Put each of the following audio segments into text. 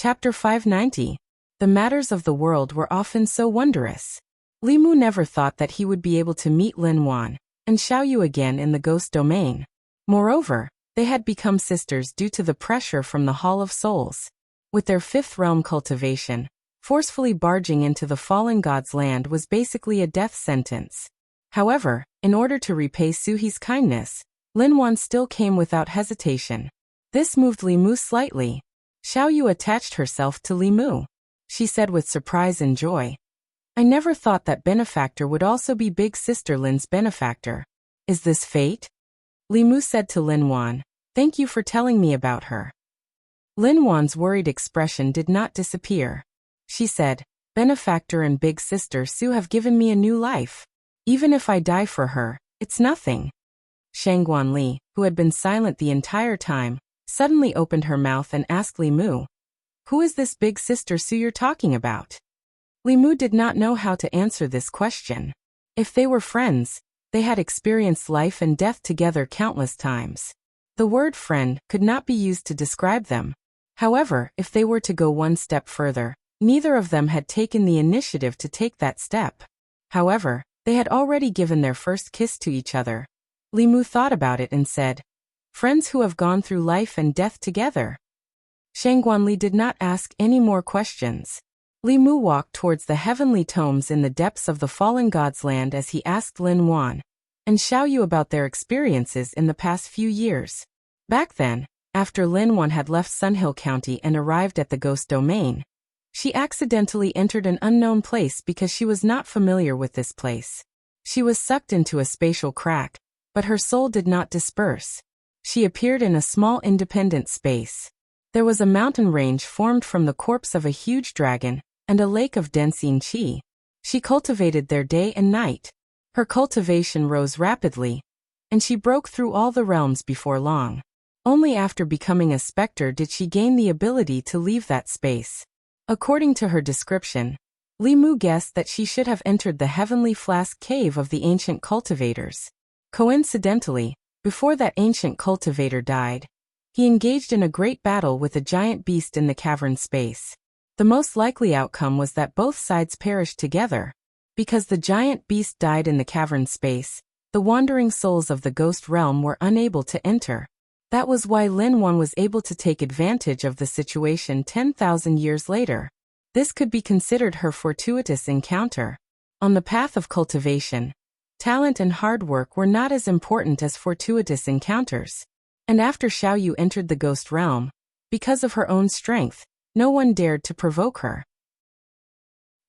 Chapter 590. The matters of the world were often so wondrous. Li Mu never thought that he would be able to meet Lin Wan and Xiaoyu again in the ghost domain. Moreover, they had become sisters due to the pressure from the Hall of Souls. With their fifth realm cultivation, forcefully barging into the fallen god's land was basically a death sentence. However, in order to repay Suhi's kindness, Lin Wan still came without hesitation. This moved Li Mu slightly. Xiaoyu attached herself to Li Mu. She said with surprise and joy, "I never thought that benefactor would also be big sister Lin's benefactor. Is this fate?" Li Mu said to Lin Wan, "Thank you for telling me about her." Lin Wan's worried expression did not disappear. She said, "Benefactor and big sister Su have given me a new life. Even if I die for her, it's nothing." Shangguan Li, who had been silent the entire time, suddenly opened her mouth and asked Li Mu, "Who is this big sister Su you're talking about?" Li Mu did not know how to answer this question. If they were friends, they had experienced life and death together countless times. The word friend could not be used to describe them. However, if they were to go one step further, neither of them had taken the initiative to take that step. However, they had already given their first kiss to each other. Li Mu thought about it and said, "Friends who have gone through life and death together." Shangguan Li did not ask any more questions. Li Mu walked towards the heavenly tomes in the depths of the fallen god's land as he asked Lin Wan and Xiaoyu about their experiences in the past few years. Back then, after Lin Wan had left Sunhill County and arrived at the ghost domain, she accidentally entered an unknown place because she was not familiar with this place. She was sucked into a spatial crack, but her soul did not disperse. She appeared in a small independent space. There was a mountain range formed from the corpse of a huge dragon and a lake of Densin Qi. She cultivated there day and night. Her cultivation rose rapidly, and she broke through all the realms before long. Only after becoming a specter did she gain the ability to leave that space. According to her description, Li Mu guessed that she should have entered the heavenly flask cave of the ancient cultivators. Coincidentally, before that ancient cultivator died, he engaged in a great battle with a giant beast in the cavern space. The most likely outcome was that both sides perished together. Because the giant beast died in the cavern space, the wandering souls of the ghost realm were unable to enter. That was why Lin Wan was able to take advantage of the situation 10,000 years later. This could be considered her fortuitous encounter. On the path of cultivation, talent and hard work were not as important as fortuitous encounters. And after Xiaoyu entered the ghost realm, because of her own strength, no one dared to provoke her.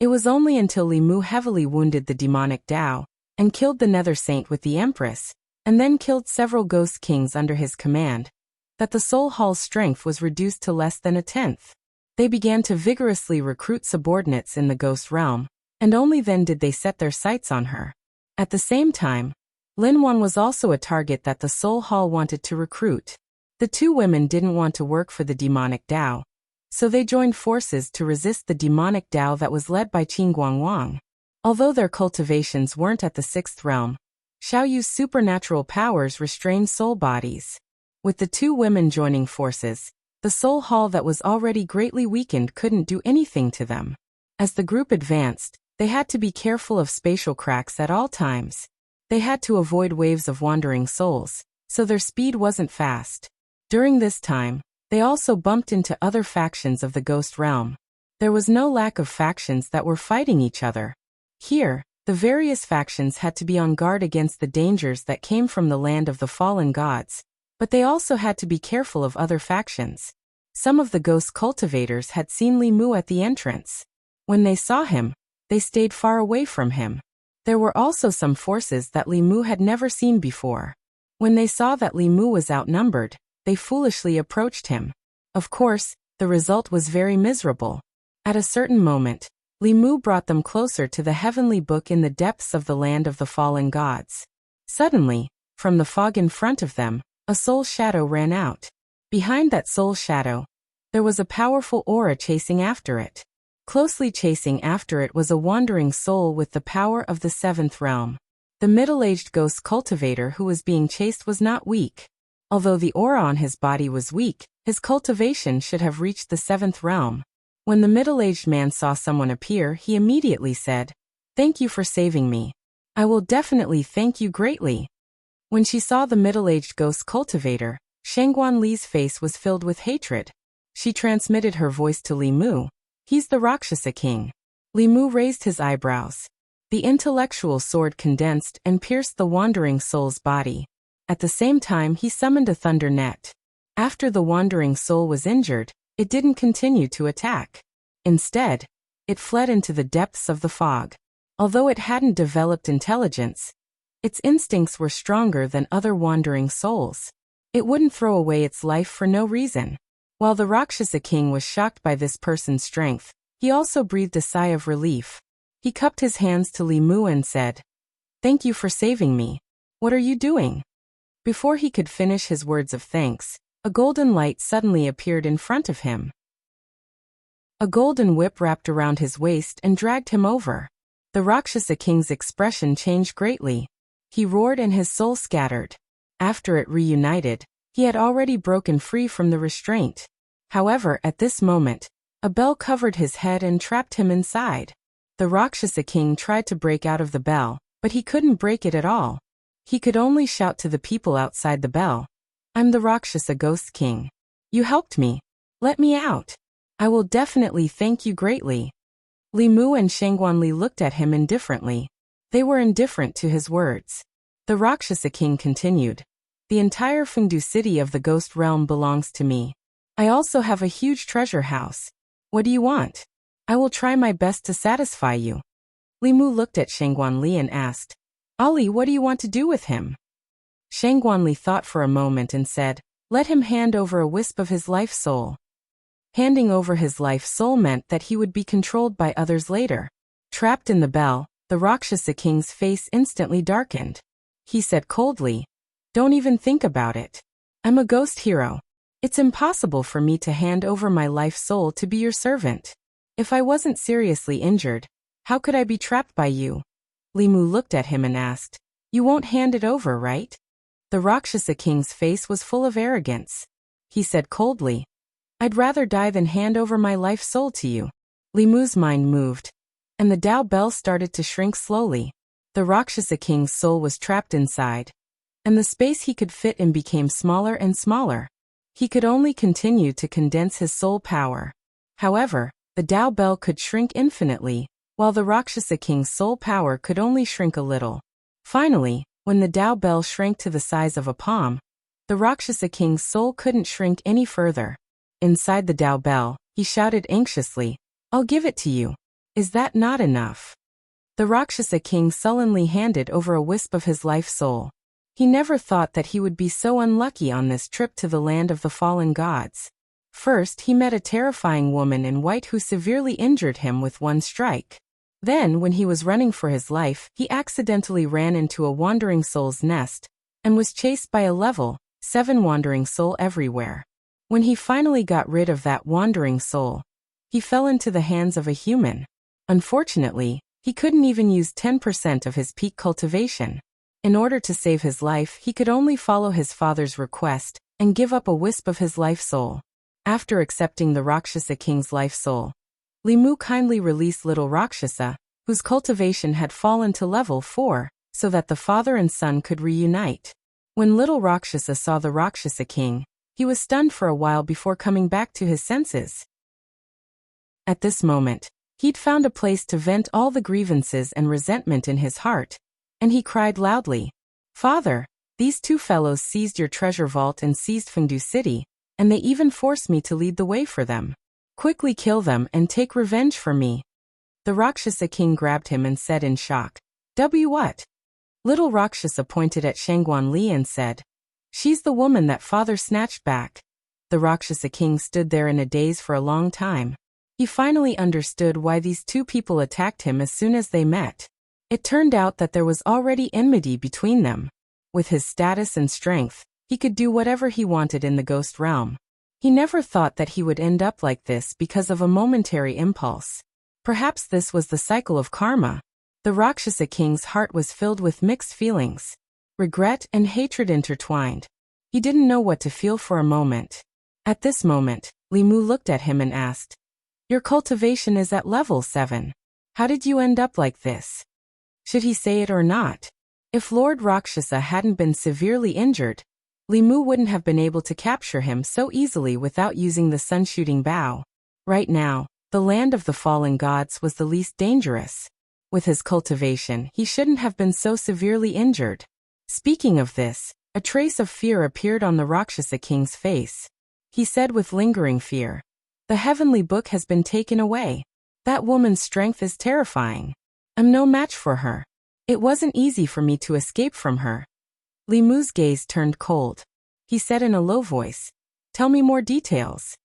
It was only until Li Mu heavily wounded the demonic Dao and killed the Nether Saint with the Empress, and then killed several ghost kings under his command, that the Soul Hall's strength was reduced to less than a tenth. They began to vigorously recruit subordinates in the ghost realm, and only then did they set their sights on her. At the same time, Lin Wan was also a target that the Soul Hall wanted to recruit. The two women didn't want to work for the demonic Dao, so they joined forces to resist the demonic Dao that was led by Qingguang Wang. Although their cultivations weren't at the sixth realm, Xiaoyu's supernatural powers restrained soul bodies. With the two women joining forces, the Soul Hall that was already greatly weakened couldn't do anything to them. As the group advanced, they had to be careful of spatial cracks at all times. They had to avoid waves of wandering souls, so their speed wasn't fast. During this time, they also bumped into other factions of the ghost realm. There was no lack of factions that were fighting each other. Here, the various factions had to be on guard against the dangers that came from the land of the fallen gods, but they also had to be careful of other factions. Some of the ghost cultivators had seen Li Mu at the entrance. When they saw him, they stayed far away from him. There were also some forces that Li Mu had never seen before. When they saw that Li Mu was outnumbered, they foolishly approached him. Of course, the result was very miserable. At a certain moment, Li Mu brought them closer to the heavenly book in the depths of the land of the fallen gods. Suddenly, from the fog in front of them, a soul shadow ran out. Behind that soul shadow, there was a powerful aura chasing after it. Closely chasing after it was a wandering soul with the power of the seventh realm. The middle-aged ghost cultivator who was being chased was not weak. Although the aura on his body was weak, his cultivation should have reached the 7th realm. When the middle-aged man saw someone appear, he immediately said, "Thank you for saving me. I will definitely thank you greatly." When she saw the middle-aged ghost cultivator, Shangguan Li's face was filled with hatred. She transmitted her voice to Li Mu. "He's the Rakshasa king." Li Mu raised his eyebrows. The intellectual sword condensed and pierced the wandering soul's body. At the same time, he summoned a thunder net. After the wandering soul was injured, it didn't continue to attack. Instead, it fled into the depths of the fog. Although it hadn't developed intelligence, its instincts were stronger than other wandering souls. It wouldn't throw away its life for no reason. While the Rakshasa king was shocked by this person's strength, he also breathed a sigh of relief. He cupped his hands to Li Mu and said, "Thank you for saving me. What are you doing?" Before he could finish his words of thanks, a golden light suddenly appeared in front of him. A golden whip wrapped around his waist and dragged him over. The Rakshasa king's expression changed greatly. He roared and his soul scattered. After it reunited, he had already broken free from the restraint. However, at this moment, a bell covered his head and trapped him inside. The Rakshasa king tried to break out of the bell, but he couldn't break it at all. He could only shout to the people outside the bell, "I'm the Rakshasa Ghost King. You helped me. Let me out. I will definitely thank you greatly." Li Mu and Shangguan Li looked at him indifferently. They were indifferent to his words. The Rakshasa king continued, "The entire Fengdu city of the ghost realm belongs to me. I also have a huge treasure house. What do you want? I will try my best to satisfy you." Li Mu looked at Shangguan Li and asked, "Ali, what do you want to do with him?" Shangguan Li thought for a moment and said, "Let him hand over a wisp of his life soul." Handing over his life soul meant that he would be controlled by others later. Trapped in the bell, the Rakshasa king's face instantly darkened. He said coldly, "Don't even think about it. I'm a ghost hero. It's impossible for me to hand over my life soul to be your servant. If I wasn't seriously injured, how could I be trapped by you?" Li Mu looked at him and asked, "You won't hand it over, right?" The Rakshasa king's face was full of arrogance. He said coldly, "I'd rather die than hand over my life soul to you." Li Mu's mind moved, and the Tao bell started to shrink slowly. The Rakshasa king's soul was trapped inside, and the space he could fit in became smaller and smaller. He could only continue to condense his soul power. However, the Tao bell could shrink infinitely, while the Rakshasa king's soul power could only shrink a little. Finally, when the Tao bell shrank to the size of a palm, the Rakshasa king's soul couldn't shrink any further. Inside the Tao bell, he shouted anxiously, "I'll give it to you. Is that not enough?" The Rakshasa king sullenly handed over a wisp of his life soul. He never thought that he would be so unlucky on this trip to the land of the fallen gods. First, he met a terrifying woman in white who severely injured him with one strike. Then, when he was running for his life, he accidentally ran into a wandering soul's nest and was chased by a level 7 wandering soul everywhere. When he finally got rid of that wandering soul, he fell into the hands of a human. Unfortunately, he couldn't even use 10% of his peak cultivation. In order to save his life, he could only follow his father's request and give up a wisp of his life soul. After accepting the Rakshasa king's life soul, Li Mu kindly released little Rakshasa, whose cultivation had fallen to level 4, so that the father and son could reunite. When little Rakshasa saw the Rakshasa king, he was stunned for a while before coming back to his senses. At this moment, he'd found a place to vent all the grievances and resentment in his heart, and he cried loudly, "Father, these 2 fellows seized your treasure vault and seized Fengdu City, and they even forced me to lead the way for them. Quickly kill them and take revenge for me." The Rakshasa king grabbed him and said in shock, What? Little Rakshasa pointed at Shangguan Li and said, "She's the woman that father snatched back." The Rakshasa king stood there in a daze for a long time. He finally understood why these 2 people attacked him as soon as they met. It turned out that there was already enmity between them. With his status and strength, he could do whatever he wanted in the ghost realm. He never thought that he would end up like this because of a momentary impulse. Perhaps this was the cycle of karma. The Rakshasa king's heart was filled with mixed feelings. Regret and hatred intertwined. He didn't know what to feel for a moment. At this moment, Li Mu looked at him and asked, "Your cultivation is at level 7. How did you end up like this?" Should he say it or not? If Lord Rakshasa hadn't been severely injured, Li Mu wouldn't have been able to capture him so easily without using the sun-shooting bow. Right now, the land of the fallen gods was the least dangerous. With his cultivation, he shouldn't have been so severely injured. Speaking of this, a trace of fear appeared on the Rakshasa king's face. He said with lingering fear, "The heavenly book has been taken away. That woman's strength is terrifying. I'm no match for her. It wasn't easy for me to escape from her." Li Mu's gaze turned cold. He said in a low voice, "Tell me more details."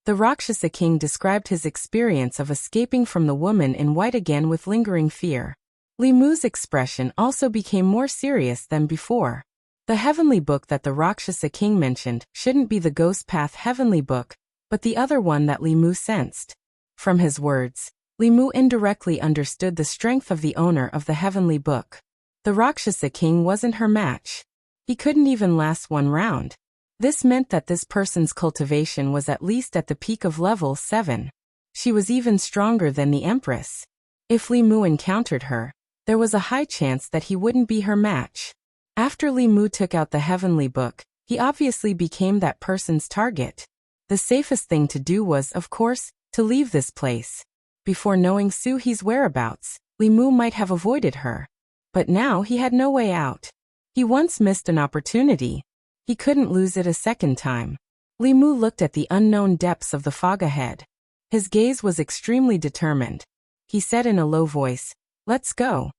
The Rakshasa king described his experience of escaping from the woman in white again with lingering fear. Li Mu's expression also became more serious than before. The heavenly book that the Rakshasa king mentioned shouldn't be the Ghost Path heavenly book, but the other one that Li Mu sensed. From his words, Li Mu indirectly understood the strength of the owner of the heavenly book. The Rakshasa king wasn't her match. He couldn't even last one round. This meant that this person's cultivation was at least at the peak of level 7. She was even stronger than the Empress. If Li Mu encountered her, there was a high chance that he wouldn't be her match. After Li Mu took out the heavenly book, he obviously became that person's target. The safest thing to do was, of course, to leave this place. Before knowing Su He's whereabouts, Li Mu might have avoided her. But now he had no way out. He once missed an opportunity. He couldn't lose it a second time. Li Mu looked at the unknown depths of the fog ahead. His gaze was extremely determined. He said in a low voice, "Let's go."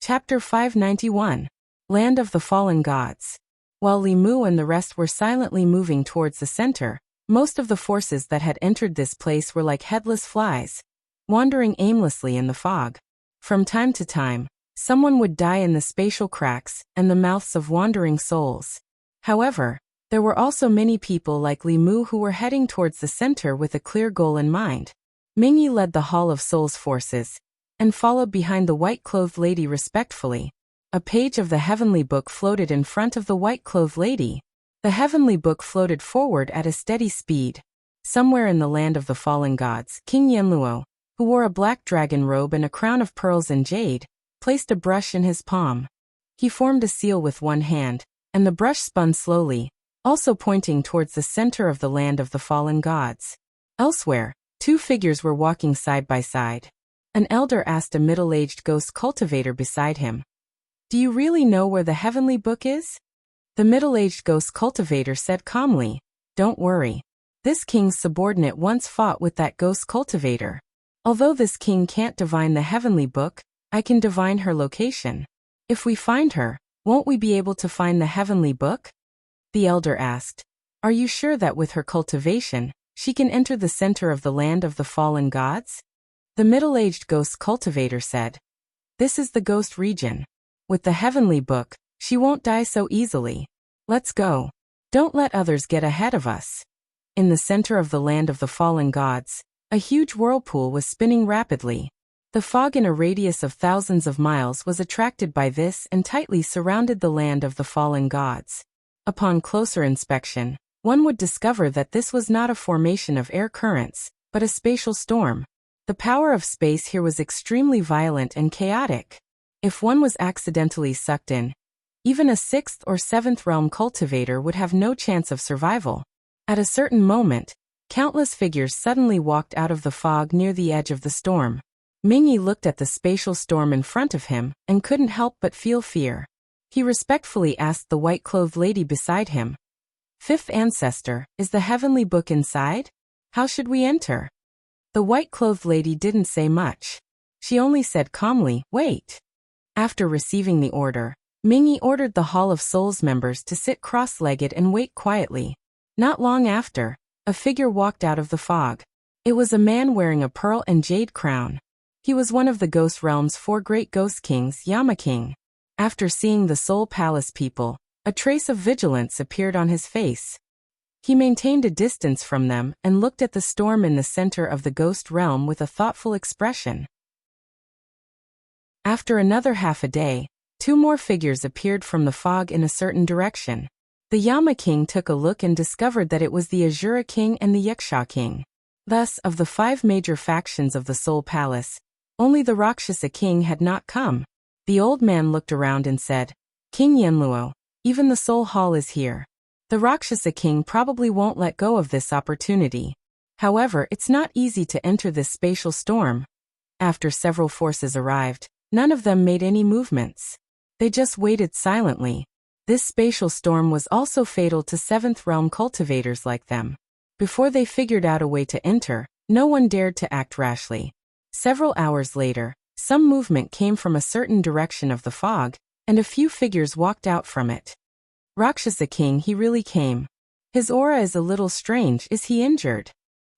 Chapter 591. Land of the Fallen Gods. While Li Mu and the rest were silently moving towards the center, most of the forces that had entered this place were like headless flies, wandering aimlessly in the fog. From time to time, someone would die in the spatial cracks and the mouths of wandering souls. However, there were also many people like Li Mu who were heading towards the center with a clear goal in mind. Mingyi led the Hall of Souls forces, and followed behind the white-clothed lady respectfully. A page of the heavenly book floated in front of the white-clothed lady. The heavenly book floated forward at a steady speed. Somewhere in the land of the fallen gods, King Yenluo, who wore a black dragon robe and a crown of pearls and jade, placed a brush in his palm. He formed a seal with one hand, and the brush spun slowly, also pointing towards the center of the land of the fallen gods. Elsewhere, two figures were walking side by side. An elder asked a middle-aged ghost cultivator beside him, "Do you really know where the heavenly book is?" The middle-aged ghost cultivator said calmly, "Don't worry. This king's subordinate once fought with that ghost cultivator. Although this king can't divine the heavenly book, I can divine her location. If we find her, won't we be able to find the heavenly book?" The elder asked, "Are you sure that with her cultivation, she can enter the center of the land of the fallen gods?" The middle-aged ghost cultivator said, "This is the ghost region. With the heavenly book, she won't die so easily. Let's go. Don't let others get ahead of us." In the center of the land of the fallen gods, a huge whirlpool was spinning rapidly. The fog in a radius of thousands of miles was attracted by this and tightly surrounded the land of the fallen gods. Upon closer inspection, one would discover that this was not a formation of air currents, but a spatial storm. The power of space here was extremely violent and chaotic. If one was accidentally sucked in, even a 6th or 7th realm cultivator would have no chance of survival. At a certain moment, countless figures suddenly walked out of the fog near the edge of the storm. Mingyi looked at the spatial storm in front of him and couldn't help but feel fear. He respectfully asked the white-clothed lady beside him, "Fifth ancestor, is the heavenly book inside? How should we enter?" The white-clothed lady didn't say much. She only said calmly, "Wait." After receiving the order, Mingyi ordered the Hall of Souls members to sit cross-legged and wait quietly. Not long after, a figure walked out of the fog. It was a man wearing a pearl and jade crown. He was one of the Ghost Realm's 4 great ghost kings, Yama King. After seeing the Soul Palace people, a trace of vigilance appeared on his face. He maintained a distance from them and looked at the storm in the center of the Ghost Realm with a thoughtful expression. After another half a day, Two more figures appeared from the fog in a certain direction. The Yama King took a look and discovered that it was the Azura King and the Wuxia King. Thus, of the 5 major factions of the Soul Palace, only the Rakshasa King had not come. The old man looked around and said, King Yenluo, even the Soul Hall is here. The Rakshasa King probably won't let go of this opportunity. However, it's not easy to enter this spatial storm. After several forces arrived, none of them made any movements. They just waited silently. This spatial storm was also fatal to 7th realm cultivators like them. Before they figured out a way to enter, no one dared to act rashly. Several hours later, some movement came from a certain direction of the fog, and a few figures walked out from it. Rakshasa King, he really came. His aura is a little strange. Is he injured?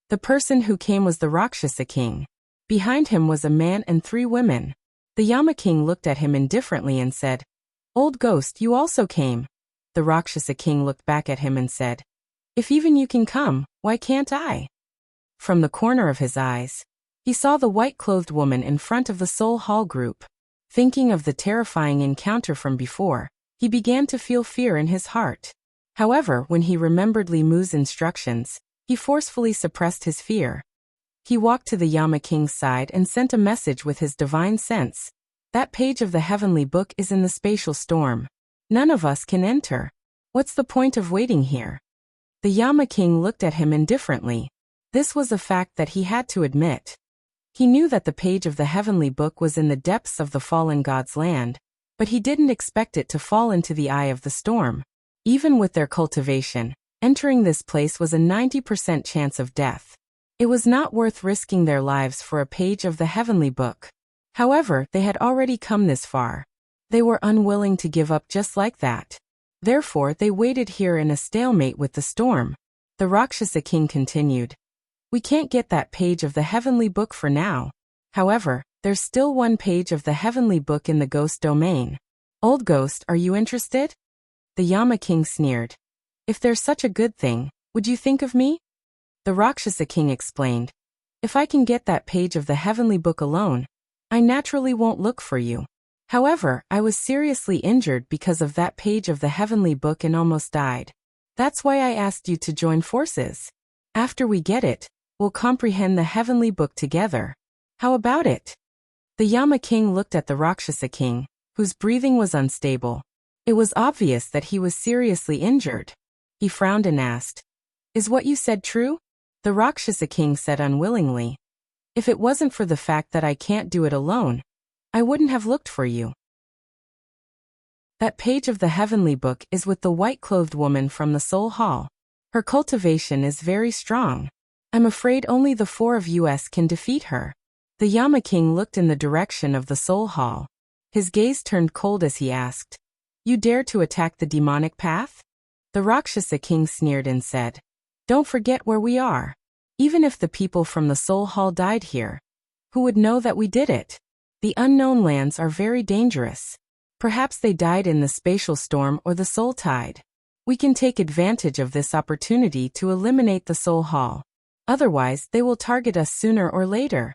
The person who came was the Rakshasa King. Behind him was a man and 3 women. The Yama King looked at him indifferently and said, Old ghost, you also came. The Rakshasa King looked back at him and said, If even you can come, why can't I? From the corner of his eyes, he saw the white-clothed woman in front of the Soul Hall group. Thinking of the terrifying encounter from before, he began to feel fear in his heart. However, when he remembered Li Mu's instructions, he forcefully suppressed his fear. He walked to the Yama King's side and sent a message with his divine sense. That page of the heavenly book is in the spatial storm. None of us can enter. What's the point of waiting here? The Yama King looked at him indifferently. This was a fact that he had to admit. He knew that the page of the heavenly book was in the depths of the fallen god's land, but he didn't expect it to fall into the eye of the storm. Even with their cultivation, entering this place was a 90% chance of death. It was not worth risking their lives for a page of the heavenly book. However, they had already come this far. They were unwilling to give up just like that. Therefore, they waited here in a stalemate with the storm. The Rakshasa King continued, We can't get that page of the heavenly book for now. However, there's still one page of the heavenly book in the ghost domain. Old ghost, are you interested? The Yama King sneered. If there's such a good thing, would you think of me? The Rakshasa King explained. If I can get that page of the heavenly book alone, I naturally won't look for you. However, I was seriously injured because of that page of the heavenly book and almost died. That's why I asked you to join forces. After we get it, we'll comprehend the heavenly book together. How about it? The Yama King looked at the Rakshasa King, whose breathing was unstable. It was obvious that he was seriously injured. He frowned and asked, Is what you said true? The Rakshasa King said unwillingly, If it wasn't for the fact that I can't do it alone, I wouldn't have looked for you. That page of the heavenly book is with the white-clothed woman from the Soul Hall. Her cultivation is very strong. I'm afraid only the 4 of us can defeat her. The Yama King looked in the direction of the Soul Hall. His gaze turned cold as he asked, You dare to attack the demonic path? The Rakshasa King sneered and said, Don't forget where we are. Even if the people from the Soul Hall died here, who would know that we did it? The unknown lands are very dangerous. Perhaps they died in the spatial storm or the soul tide. We can take advantage of this opportunity to eliminate the Soul Hall. Otherwise, they will target us sooner or later.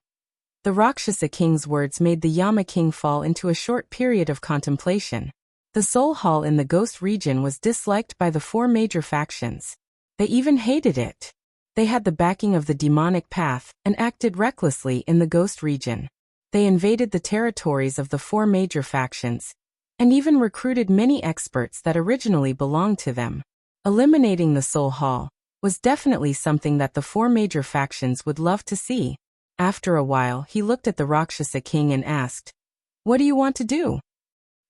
The Rakshasa King's words made the Yama King fall into a short period of contemplation. The Soul Hall in the Ghost region was disliked by the 4 major factions. They even hated it. They had the backing of the demonic path and acted recklessly in the Ghost region. They invaded the territories of the 4 major factions, and even recruited many experts that originally belonged to them. Eliminating the Soul Hall was definitely something that the 4 major factions would love to see. After a while, he looked at the Rakshasa King and asked, What do you want to do?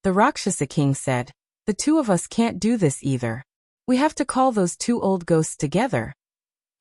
The Rakshasa King said, The 2 of us can't do this either. We have to call those 2 old ghosts together.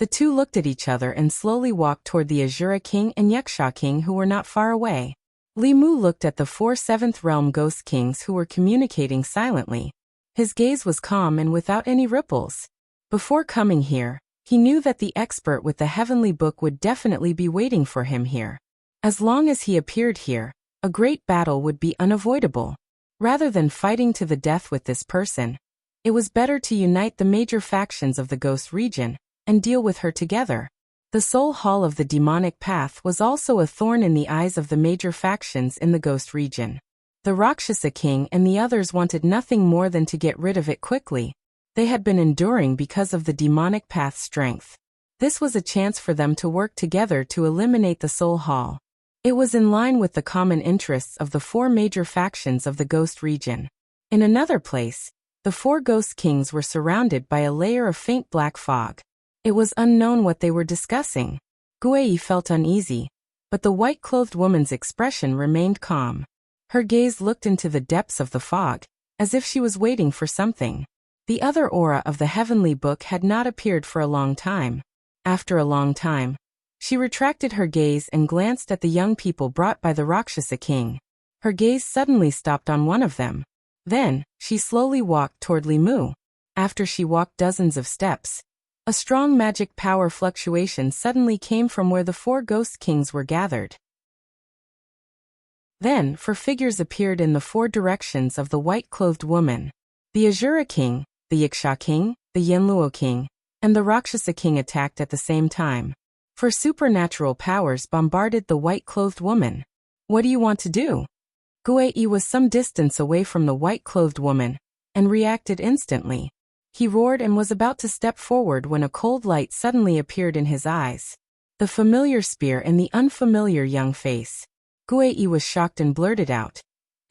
The 2 looked at each other and slowly walked toward the Azura King and Wuxia King, who were not far away. Li Mu looked at the 4 7th realm ghost kings who were communicating silently. His gaze was calm and without any ripples. Before coming here, he knew that the expert with the heavenly book would definitely be waiting for him here. As long as he appeared here, a great battle would be unavoidable. Rather than fighting to the death with this person, it was better to unite the major factions of the Ghost region and deal with her together. The Soul Hall of the demonic path was also a thorn in the eyes of the major factions in the Ghost region. The Rakshasa king and the others wanted nothing more than to get rid of it quickly. They had been enduring because of the demonic path's strength. This was a chance for them to work together to eliminate the Soul Hall. It was in line with the common interests of the 4 major factions of the Ghost region. In another place, the 4 Ghost Kings were surrounded by a layer of faint black fog. It was unknown what they were discussing. Guei felt uneasy, but the white-clothed woman's expression remained calm. Her gaze looked into the depths of the fog, as if she was waiting for something. The other aura of the heavenly book had not appeared for a long time. After a long time, she retracted her gaze and glanced at the young people brought by the Rakshasa king. Her gaze suddenly stopped on one of them. Then, she slowly walked toward Limu. After she walked dozens of steps, a strong magic power fluctuation suddenly came from where the 4 ghost kings were gathered. Then, 4 figures appeared in the 4 directions of the white-clothed woman. The Azura king, the Yiksha king, the Yenluo king, and the Rakshasa king attacked at the same time. 4 supernatural powers bombarded the white-clothed woman. What do you want to do? Guei was some distance away from the white-clothed woman, and reacted instantly. He roared and was about to step forward when a cold light suddenly appeared in his eyes. The familiar spear and the unfamiliar young face. Guei was shocked and blurted out,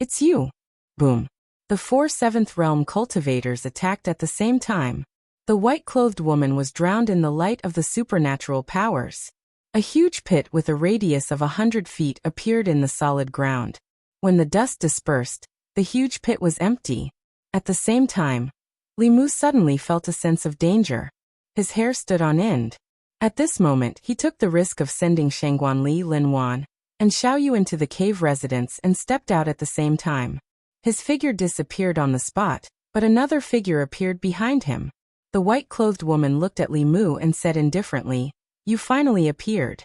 "It's you!" Boom. The 4 seventh realm cultivators attacked at the same time. The white-clothed woman was drowned in the light of the supernatural powers. A huge pit with a radius of 100 feet appeared in the solid ground. When the dust dispersed, the huge pit was empty. At the same time, Limu suddenly felt a sense of danger. His hair stood on end. At this moment, he took the risk of sending Shangguanli, Linwan, and Xiaoyu into the cave residence and stepped out at the same time. His figure disappeared on the spot, but another figure appeared behind him. The white-clothed woman looked at Limu and said indifferently, "You finally appeared."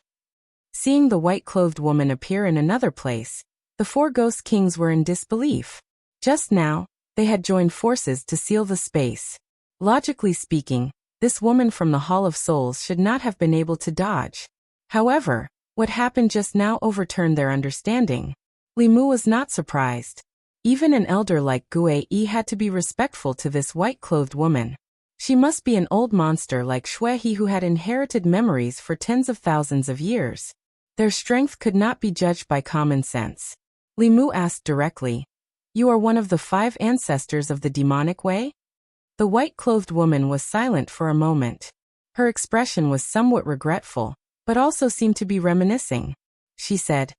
Seeing the white-clothed woman appear in another place, the 4 ghost kings were in disbelief. Just now, they had joined forces to seal the space. Logically speaking, this woman from the Hall of Souls should not have been able to dodge. However, what happened just now overturned their understanding. Limu was not surprised. Even an elder like Guei had to be respectful to this white-clothed woman. She must be an old monster like Shuehe who had inherited memories for tens of thousands of years. Their strength could not be judged by common sense. Limu asked directly, "You are one of the 5 ancestors of the demonic way?" The white-clothed woman was silent for a moment. Her expression was somewhat regretful, but also seemed to be reminiscing. She said,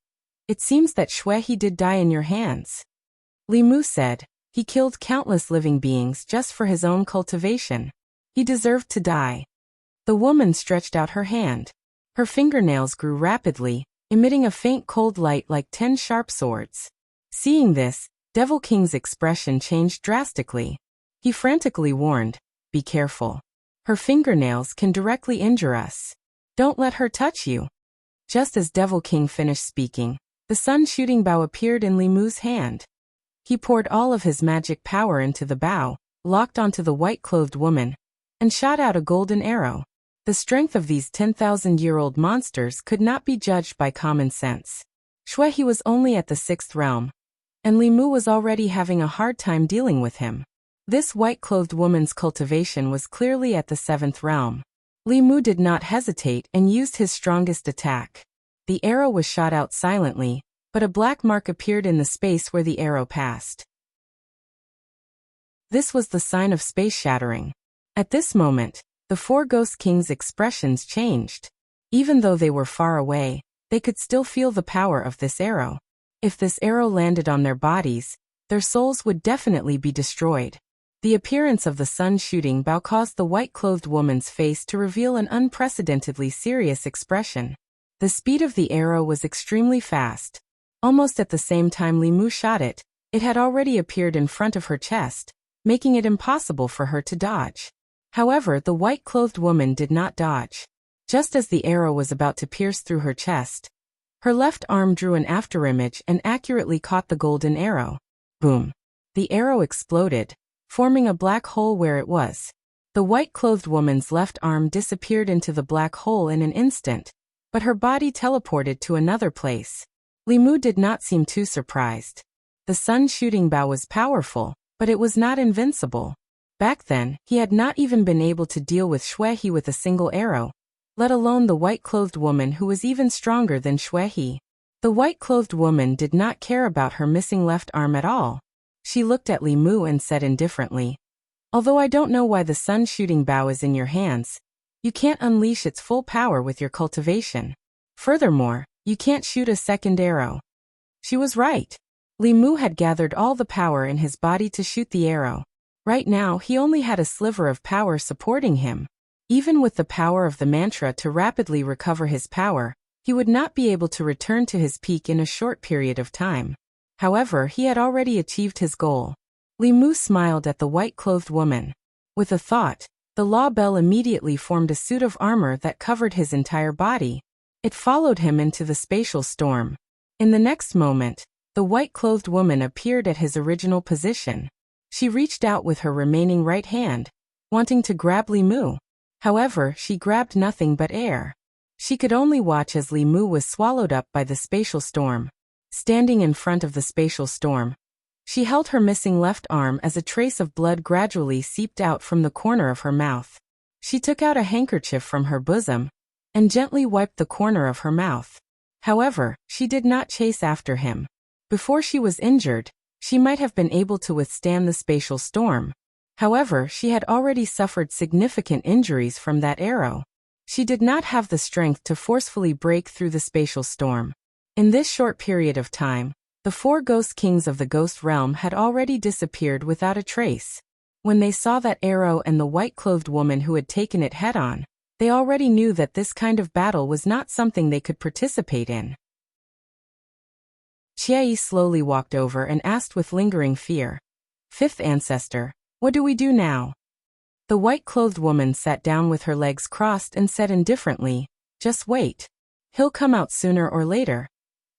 "It seems that Shuehe did die in your hands." Limu said, "He killed countless living beings just for his own cultivation. He deserved to die." The woman stretched out her hand. Her fingernails grew rapidly, emitting a faint cold light like 10 sharp swords. Seeing this, Devil King's expression changed drastically. He frantically warned, "Be careful. Her fingernails can directly injure us. Don't let her touch you." Just as Devil King finished speaking, the sun shooting bow appeared in Limu's hand. He poured all of his magic power into the bow, locked onto the white-clothed woman, and shot out a golden arrow. The strength of these 10,000-year-old monsters could not be judged by common sense. Shuehe was only at the 6th realm, and Limu was already having a hard time dealing with him. This white-clothed woman's cultivation was clearly at the 7th realm. Limu did not hesitate and used his strongest attack. The arrow was shot out silently, but a black mark appeared in the space where the arrow passed. This was the sign of space shattering. At this moment, the 4 ghost kings' expressions changed. Even though they were far away, they could still feel the power of this arrow. If this arrow landed on their bodies, their souls would definitely be destroyed. The appearance of the sun shooting bow caused the white-clothed woman's face to reveal an unprecedentedly serious expression. The speed of the arrow was extremely fast. Almost at the same time Limu shot it, it had already appeared in front of her chest, making it impossible for her to dodge. However, the white-clothed woman did not dodge. Just as the arrow was about to pierce through her chest, her left arm drew an afterimage and accurately caught the golden arrow. Boom! The arrow exploded, forming a black hole where it was. The white-clothed woman's left arm disappeared into the black hole in an instant, but her body teleported to another place. Limu did not seem too surprised. The sun shooting bow was powerful, but it was not invincible. Back then, he had not even been able to deal with Xuehe with a single arrow, let alone the white-clothed woman who was even stronger than Xuehe. The white-clothed woman did not care about her missing left arm at all. She looked at Li Mu and said indifferently, "Although I don't know why the sun shooting bow is in your hands, you can't unleash its full power with your cultivation. Furthermore, you can't shoot a second arrow." She was right. Li Mu had gathered all the power in his body to shoot the arrow. Right now, he only had a sliver of power supporting him. Even with the power of the mantra to rapidly recover his power, he would not be able to return to his peak in a short period of time. However, he had already achieved his goal. Li Mu smiled at the white-clothed woman. With a thought, the law bell immediately formed a suit of armor that covered his entire body. It followed him into the spatial storm. In the next moment, the white-clothed woman appeared at his original position. She reached out with her remaining right hand, wanting to grab Li Mu. However, she grabbed nothing but air. She could only watch as Li Mu was swallowed up by the spatial storm. Standing in front of the spatial storm, she held her missing left arm as a trace of blood gradually seeped out from the corner of her mouth. She took out a handkerchief from her bosom and gently wiped the corner of her mouth. However, she did not chase after him. Before she was injured, she might have been able to withstand the spatial storm. However, she had already suffered significant injuries from that arrow. She did not have the strength to forcefully break through the spatial storm. In this short period of time, the 4 ghost kings of the ghost realm had already disappeared without a trace. When they saw that arrow and the white-clothed woman who had taken it head-on, they already knew that this kind of battle was not something they could participate in. Chiayi slowly walked over and asked with lingering fear, "Fifth ancestor, what do we do now?" The white-clothed woman sat down with her legs crossed and said indifferently, "Just wait. He'll come out sooner or later."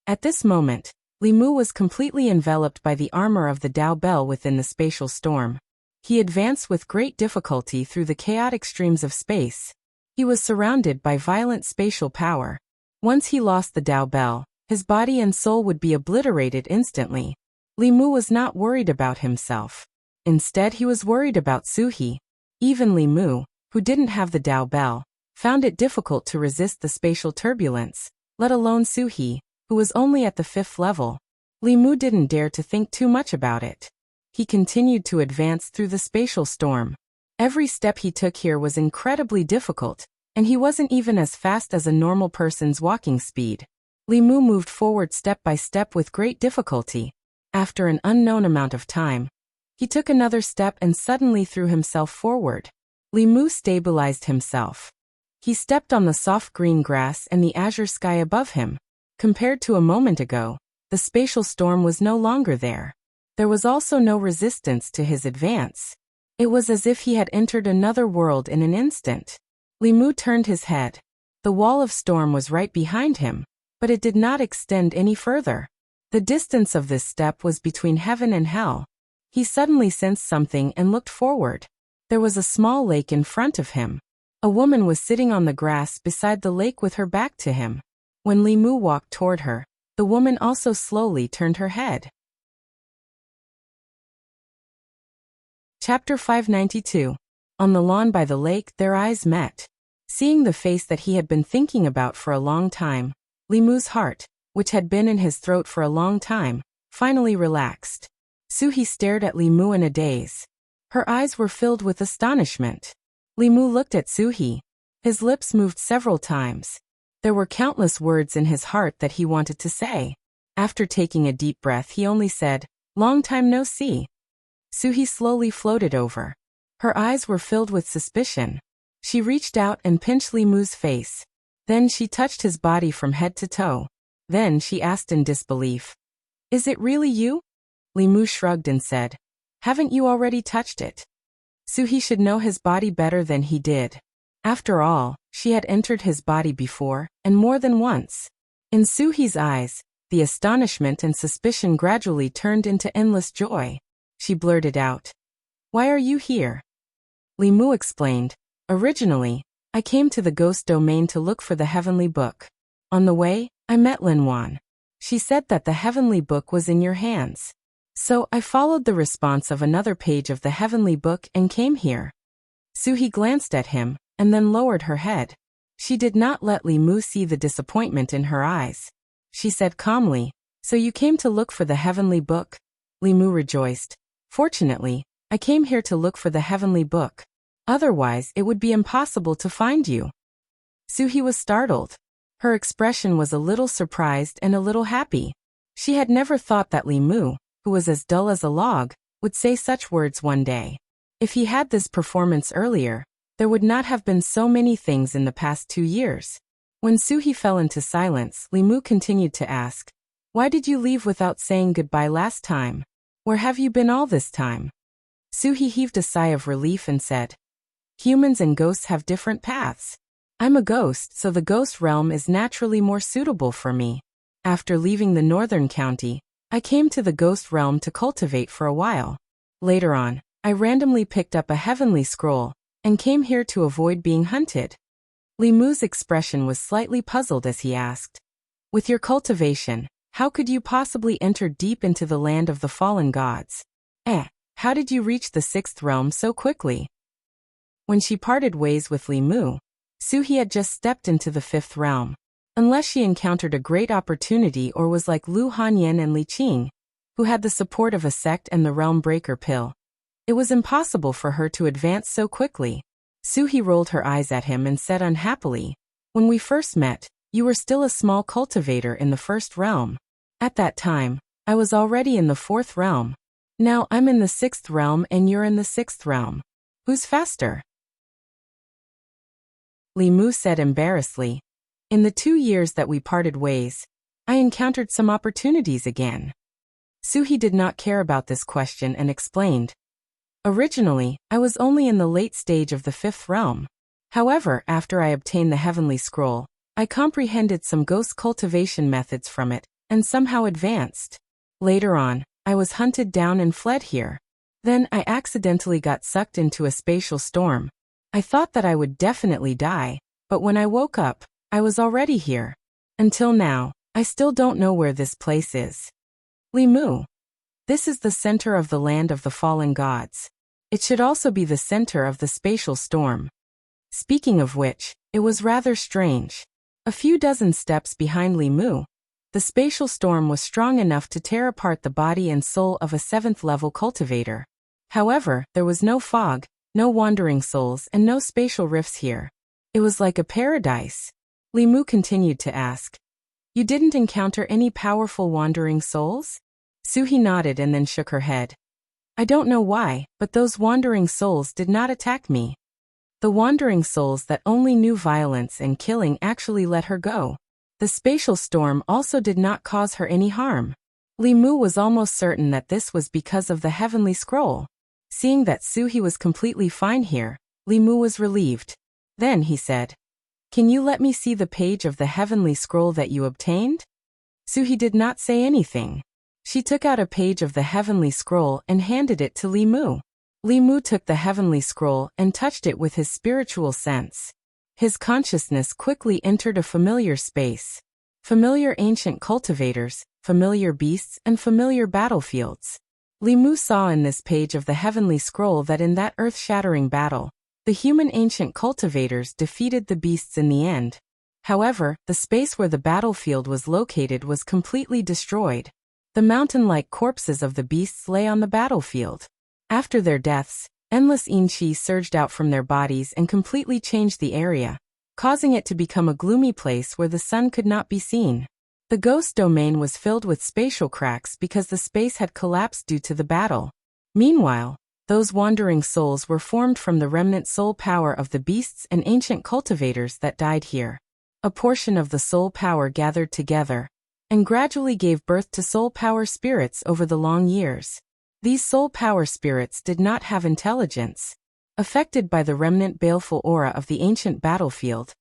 At this moment, Li Mu was completely enveloped by the armor of the Dao Bell within the spatial storm. He advanced with great difficulty through the chaotic streams of space. He was surrounded by violent spatial power. Once he lost the Dao Bell, his body and soul would be obliterated instantly. Li Mu was not worried about himself. Instead, he was worried about Suhi. Even Li Mu, who didn't have the Dao Bell, found it difficult to resist the spatial turbulence, let alone Suhi, who was only at the 5th level. Li Mu didn't dare to think too much about it. He continued to advance through the spatial storm. Every step he took here was incredibly difficult, and he wasn't even as fast as a normal person's walking speed. Li Mu moved forward step by step with great difficulty. After an unknown amount of time, he took another step and suddenly threw himself forward. Li Mu stabilized himself. He stepped on the soft green grass and the azure sky above him. Compared to a moment ago, the spatial storm was no longer there. There was also no resistance to his advance. It was as if he had entered another world in an instant. Li Mu turned his head. The wall of storm was right behind him, but it did not extend any further. The distance of this step was between heaven and hell. He suddenly sensed something and looked forward. There was a small lake in front of him. A woman was sitting on the grass beside the lake with her back to him. When Li Mu walked toward her, the woman also slowly turned her head. Chapter 592. On the lawn by the lake, their eyes met. Seeing the face that he had been thinking about for a long time, Li Mu's heart, which had been in his throat for a long time, finally relaxed. Suhi stared at Li Mu in a daze. Her eyes were filled with astonishment. Li Mu looked at Suhi. His lips moved several times. There were countless words in his heart that he wanted to say. After taking a deep breath, he only said, "Long time no see." Suhi slowly floated over. Her eyes were filled with suspicion. She reached out and pinched Li Mu's face. Then she touched his body from head to toe. Then she asked in disbelief, "Is it really you?" Li Mu shrugged and said, "Haven't you already touched it?" Suhi should know his body better than he did. After all, she had entered his body before, and more than once. In Suhi's eyes, the astonishment and suspicion gradually turned into endless joy. She blurted out, "Why are you here?" Li Mu explained, "Originally, I came to the ghost domain to look for the heavenly book. On the way, I met Lin Wan. She said that the heavenly book was in your hands. So I followed the response of another page of the heavenly book and came here. Suhi glanced at him, and then lowered her head. She did not let Li Mu see the disappointment in her eyes. She said calmly, "So you came to look for the heavenly book?" Li Mu rejoiced. "Fortunately, I came here to look for the heavenly book. Otherwise, it would be impossible to find you." Suhi was startled. Her expression was a little surprised and a little happy. She had never thought that Li Mu, who was as dull as a log, would say such words one day. If he had this performance earlier, there would not have been so many things in the past 2 years. When Suhi fell into silence, Li Mu continued to ask, "Why did you leave without saying goodbye last time? Where have you been all this time?" Suhi heaved a sigh of relief and said, "Humans and ghosts have different paths. I'm a ghost, so the ghost realm is naturally more suitable for me. After leaving the northern county, I came to the ghost realm to cultivate for a while. Later on, I randomly picked up a heavenly scroll and came here to avoid being hunted." Li Mu's expression was slightly puzzled as he asked, "With your cultivation, how could you possibly enter deep into the land of the fallen gods? How did you reach the 6th realm so quickly?" When she parted ways with Li Mu, Suhi had just stepped into the 5th realm. Unless she encountered a great opportunity or was like Lu Hanyan and Li Qing, who had the support of a sect and the realm breaker pill, it was impossible for her to advance so quickly. Suhi rolled her eyes at him and said unhappily, "When we first met, you were still a small cultivator in the 1st realm. At that time, I was already in the 4th realm. Now I'm in the 6th realm and you're in the 6th realm. Who's faster?" Li Mu said embarrassedly, "In the 2 years that we parted ways, I encountered some opportunities again." Suhi did not care about this question and explained, "Originally, I was only in the late stage of the 5th realm. However, after I obtained the heavenly scroll, I comprehended some ghost cultivation methods from it, and somehow advanced. Later on, I was hunted down and fled here. Then I accidentally got sucked into a spatial storm. I thought that I would definitely die, but when I woke up, I was already here. Until now, I still don't know where this place is." Li Mu. This is the center of the land of the fallen gods. It should also be the center of the spatial storm. Speaking of which, it was rather strange. A few dozen steps behind Li Mu, the spatial storm was strong enough to tear apart the body and soul of a 7th-level cultivator. However, there was no fog, no wandering souls, and no spatial rifts here. It was like a paradise. Li Mu continued to ask, "You didn't encounter any powerful wandering souls?" Suhi nodded and then shook her head. "I don't know why, but those wandering souls did not attack me. The wandering souls that only knew violence and killing actually let her go. The spatial storm also did not cause her any harm." Li Mu was almost certain that this was because of the heavenly scroll. Seeing that Suhi was completely fine here, Li Mu was relieved. Then he said, "Can you let me see the page of the heavenly scroll that you obtained?" Suhi did not say anything. She took out a page of the heavenly scroll and handed it to Li Mu. Li Mu took the heavenly scroll and touched it with his spiritual sense. His consciousness quickly entered a familiar space. Familiar ancient cultivators, familiar beasts, and familiar battlefields. Li Mu saw in this page of the heavenly scroll that in that earth-shattering battle, the human ancient cultivators defeated the beasts in the end. However, the space where the battlefield was located was completely destroyed. The mountain-like corpses of the beasts lay on the battlefield. After their deaths, endless yin qi surged out from their bodies and completely changed the area, causing it to become a gloomy place where the sun could not be seen. The ghost domain was filled with spatial cracks because the space had collapsed due to the battle. Meanwhile, those wandering souls were formed from the remnant soul power of the beasts and ancient cultivators that died here. A portion of the soul power gathered together and gradually gave birth to soul power spirits over the long years. These soul power spirits did not have intelligence. Affected by the remnant baleful aura of the ancient battlefield,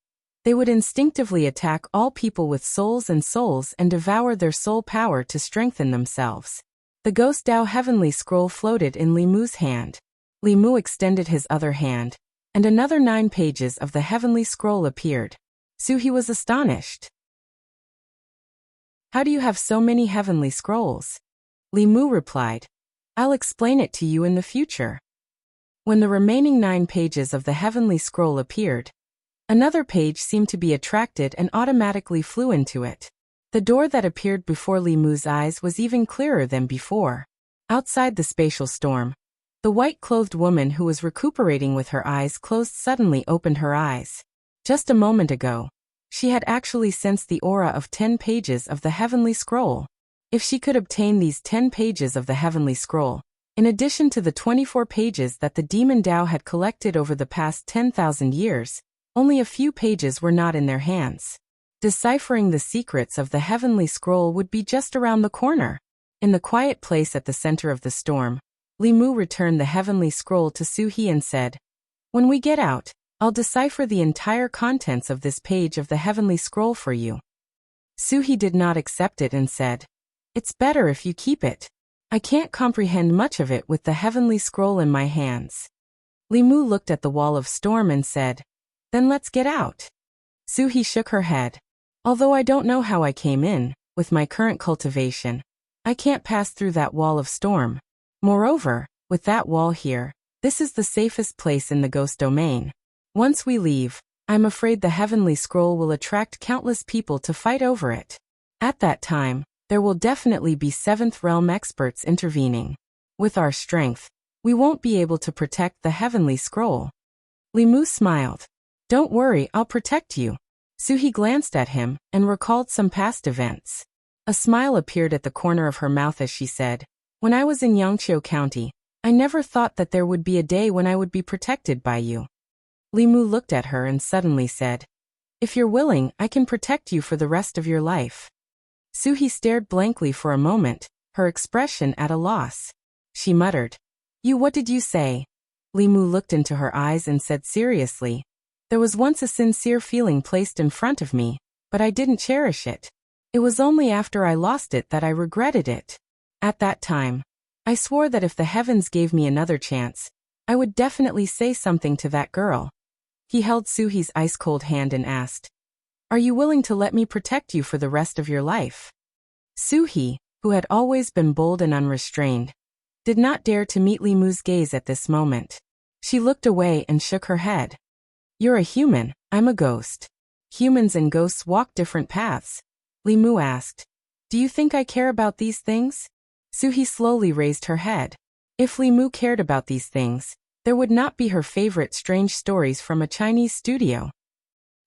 they would instinctively attack all people with souls and devour their soul power to strengthen themselves. The Ghost Dao Heavenly Scroll floated in Li Mu's hand. Li Mu extended his other hand, and another 9 pages of the Heavenly Scroll appeared. Suhi was astonished. "How do you have so many Heavenly Scrolls?" Li Mu replied. I'll explain it to you in the future. When the remaining 9 pages of the heavenly scroll appeared, another page seemed to be attracted and automatically flew into it. The door that appeared before Li Mu's eyes was even clearer than before. Outside the spatial storm, the white-clothed woman who was recuperating with her eyes closed suddenly opened her eyes. Just a moment ago, she had actually sensed the aura of 10 pages of the heavenly scroll. If she could obtain these 10 pages of the heavenly scroll, in addition to the 24 pages that the demon Dao had collected over the past 10,000 years, only a few pages were not in their hands. Deciphering the secrets of the heavenly scroll would be just around the corner. In the quiet place at the center of the storm, Li Mu returned the heavenly scroll to Su He and said, When we get out, I'll decipher the entire contents of this page of the heavenly scroll for you. Su He did not accept it and said, It's better if you keep it. I can't comprehend much of it with the heavenly scroll in my hands. Li Mu looked at the wall of storm and said, Then let's get out. Su He shook her head. Although I don't know how I came in, with my current cultivation, I can't pass through that wall of storm. Moreover, with that wall here, this is the safest place in the ghost domain. Once we leave, I'm afraid the heavenly scroll will attract countless people to fight over it. At that time, there will definitely be 7th realm experts intervening. With our strength, we won't be able to protect the heavenly scroll. Li Mu smiled. Don't worry, I'll protect you. Su He glanced at him and recalled some past events. A smile appeared at the corner of her mouth as she said, When I was in Yangqiu County, I never thought that there would be a day when I would be protected by you. Li Mu looked at her and suddenly said, If you're willing, I can protect you for the rest of your life. Su He stared blankly for a moment, her expression at a loss. She muttered, What did you say? Li Mu looked into her eyes and said seriously, There was once a sincere feeling placed in front of me, but I didn't cherish it. It was only after I lost it that I regretted it. At that time, I swore that if the heavens gave me another chance, I would definitely say something to that girl. He held Su He's ice-cold hand and asked, Are you willing to let me protect you for the rest of your life? Su He, who had always been bold and unrestrained, did not dare to meet Li Mu's gaze at this moment. She looked away and shook her head. You're a human, I'm a ghost. Humans and ghosts walk different paths. Li Mu asked, Do you think I care about these things? Su He slowly raised her head. If Li Mu cared about these things, there would not be her favorite strange stories from a Chinese studio.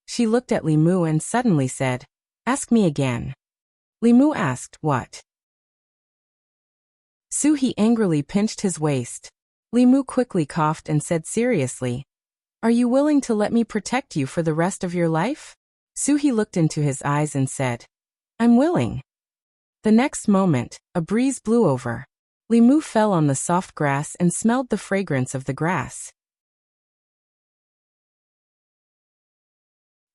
She looked at Li Mu and suddenly said, Ask me again. Li Mu asked, What? Su He angrily pinched his waist. Li Mu quickly coughed and said seriously, Are you willing to let me protect you for the rest of your life? Su He looked into his eyes and said, I'm willing. The next moment, a breeze blew over. Li Mu fell on the soft grass and smelled the fragrance of the grass.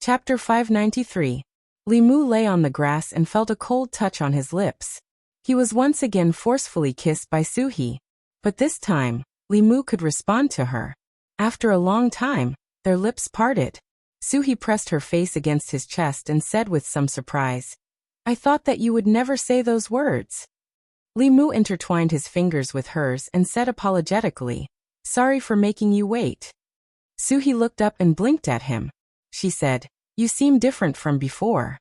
Chapter 593. Li Mu lay on the grass and felt a cold touch on his lips. He was once again forcefully kissed by Su He, but this time, Li Mu could respond to her. After a long time, their lips parted. Su He pressed her face against his chest and said with some surprise, I thought that you would never say those words. Li Mu intertwined his fingers with hers and said apologetically, Sorry for making you wait. Su He looked up and blinked at him. She said, You seem different from before.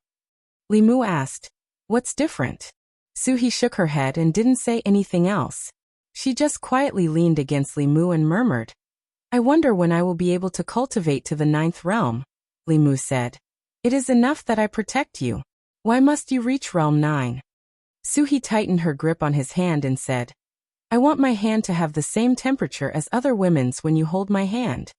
Li Mu asked, What's different? Su He shook her head and didn't say anything else. She just quietly leaned against Li Mu and murmured, I wonder when I will be able to cultivate to the 9th realm. Li Mu said, It is enough that I protect you. Why must you reach realm 9? Su He tightened her grip on his hand and said, I want my hand to have the same temperature as other women's when you hold my hand.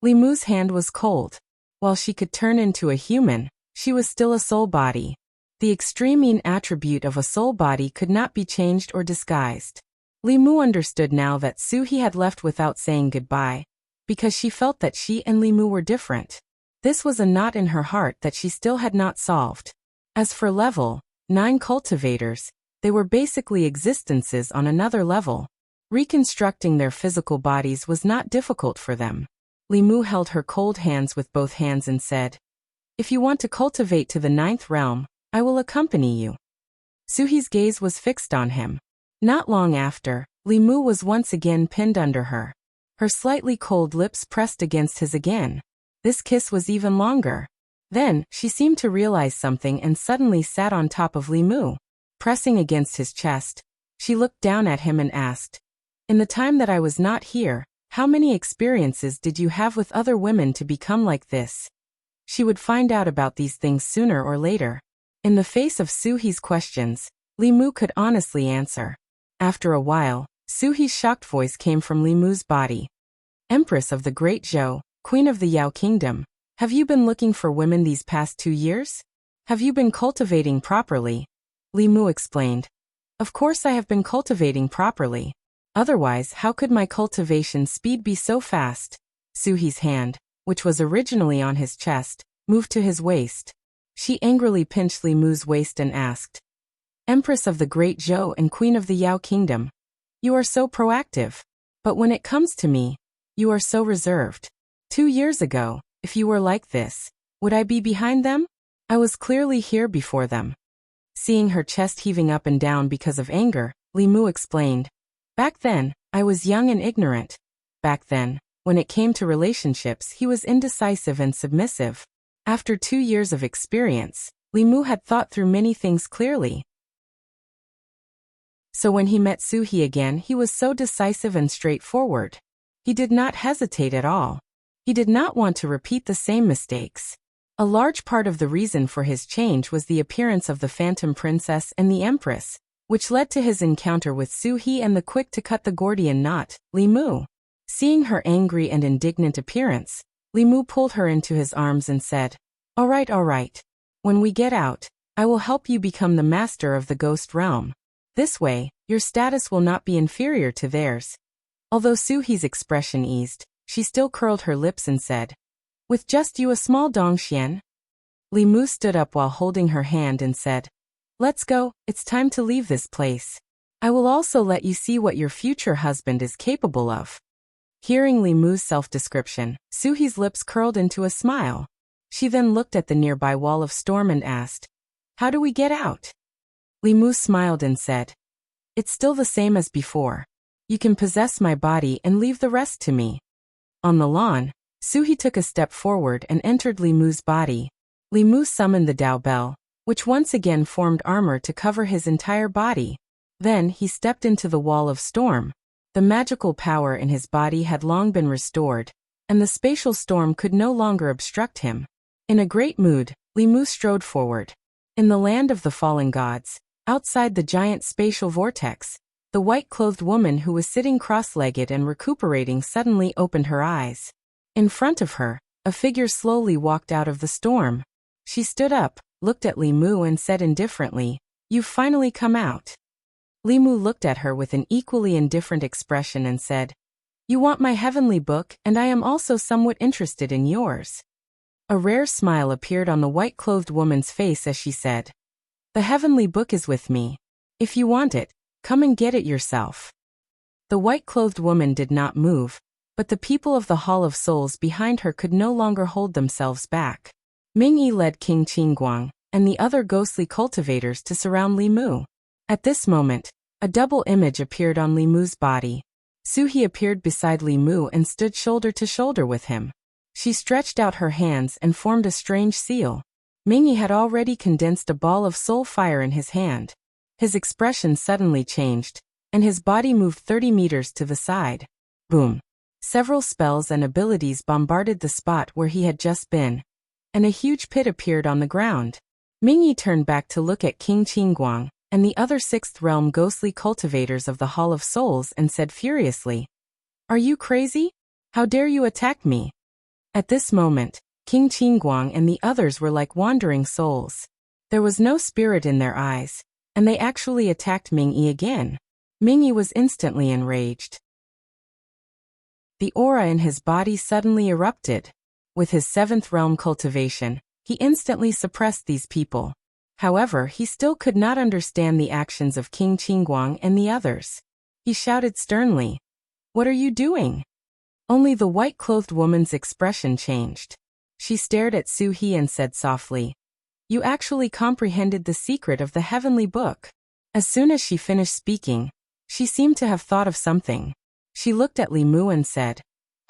Li Mu's hand was cold. While she could turn into a human, she was still a soul body. The extreme mean attribute of a soul body could not be changed or disguised. Li Mu understood now that Su He had left without saying goodbye, because she felt that she and Li Mu were different. This was a knot in her heart that she still had not solved. As for level 9 cultivators, they were basically existences on another level. Reconstructing their physical bodies was not difficult for them. Li Mu held her cold hands with both hands and said, If you want to cultivate to the 9th realm, I will accompany you. Su He's gaze was fixed on him. Not long after, Li Mu was once again pinned under her. Her slightly cold lips pressed against his again. This kiss was even longer. Then, she seemed to realize something and suddenly sat on top of Li Mu. Pressing against his chest, she looked down at him and asked, "In the time that I was not here, how many experiences did you have with other women to become like this?" She would find out about these things sooner or later. In the face of Suhi's questions, Li Mu could honestly answer. After a while, Suhi's shocked voice came from Li Mu's body. "Empress of the Great Zhou, Queen of the Yao Kingdom, have you been looking for women these past 2 years? Have you been cultivating properly?" Li Mu explained. "Of course I have been cultivating properly. Otherwise, how could my cultivation speed be so fast?" Suhi's hand, which was originally on his chest, moved to his waist. She angrily pinched Li Mu's waist and asked, "Empress of the Great Zhou and Queen of the Yao Kingdom, you are so proactive. But when it comes to me, you are so reserved. 2 years ago, if you were like this, would I be behind them? I was clearly here before them." Seeing her chest heaving up and down because of anger, Li Mu explained, "Back then, I was young and ignorant. Back then, when it came to relationships, he was indecisive and submissive. After 2 years of experience, Li Mu had thought through many things clearly. So when he met Suhi again, he was so decisive and straightforward. He did not hesitate at all. He did not want to repeat the same mistakes. A large part of the reason for his change was the appearance of the Phantom Princess and the Empress, which led to his encounter with Suhi and the quick-to-cut the Gordian knot, Li Mu. Seeing her angry and indignant appearance, Li Mu pulled her into his arms and said, all right. When we get out, I will help you become the master of the ghost realm. This way, your status will not be inferior to theirs." Although Suhi's expression eased, she still curled her lips and said, "With just you a small Dongxian?" Li Mu stood up while holding her hand and said, "Let's go, it's time to leave this place. I will also let you see what your future husband is capable of." Hearing Li Mu's self-description, Suhi's lips curled into a smile. She then looked at the nearby wall of storm and asked, "How do we get out?" Li Mu smiled and said, "It's still the same as before. You can possess my body and leave the rest to me." On the lawn, Suhi took a step forward and entered Li Mu's body. Li Mu summoned the Dao Bell, which once again formed armor to cover his entire body. Then he stepped into the wall of storm. The magical power in his body had long been restored, and the spatial storm could no longer obstruct him. In a great mood, Li Mu strode forward. In the land of the fallen gods, outside the giant spatial vortex, the white-clothed woman who was sitting cross-legged and recuperating suddenly opened her eyes. In front of her, a figure slowly walked out of the storm. She stood up, looked at Li Mu and said indifferently, "You've finally come out." Li Mu looked at her with an equally indifferent expression and said, "You want my heavenly book, and I am also somewhat interested in yours." A rare smile appeared on the white-clothed woman's face as she said, "The heavenly book is with me. If you want it, come and get it yourself." The white-clothed woman did not move, but the people of the Hall of Souls behind her could no longer hold themselves back. Ming-Yi led King Qingguang and the other ghostly cultivators to surround Li Mu. At this moment, a double image appeared on Li Mu's body. Suhi appeared beside Li Mu and stood shoulder to shoulder with him. She stretched out her hands and formed a strange seal. Ming-Yi had already condensed a ball of soul fire in his hand. His expression suddenly changed, and his body moved 30 meters to the side. Boom! Several spells and abilities bombarded the spot where he had just been, and a huge pit appeared on the ground. Ming-Yi turned back to look at King Qingguang and the other 6th realm ghostly cultivators of the Hall of Souls and said furiously, "Are you crazy? How dare you attack me?" At this moment, King Qingguang and the others were like wandering souls. There was no spirit in their eyes, and they actually attacked Ming-Yi again. Ming-Yi was instantly enraged. The aura in his body suddenly erupted. With his 7th realm cultivation, he instantly suppressed these people. However, he still could not understand the actions of King Qingguang and the others. He shouted sternly, "What are you doing?" Only the white-clothed woman's expression changed. She stared at Suhi and said softly, "You actually comprehended the secret of the heavenly book." As soon as she finished speaking, She seemed to have thought of something. She looked at Li Mu and said,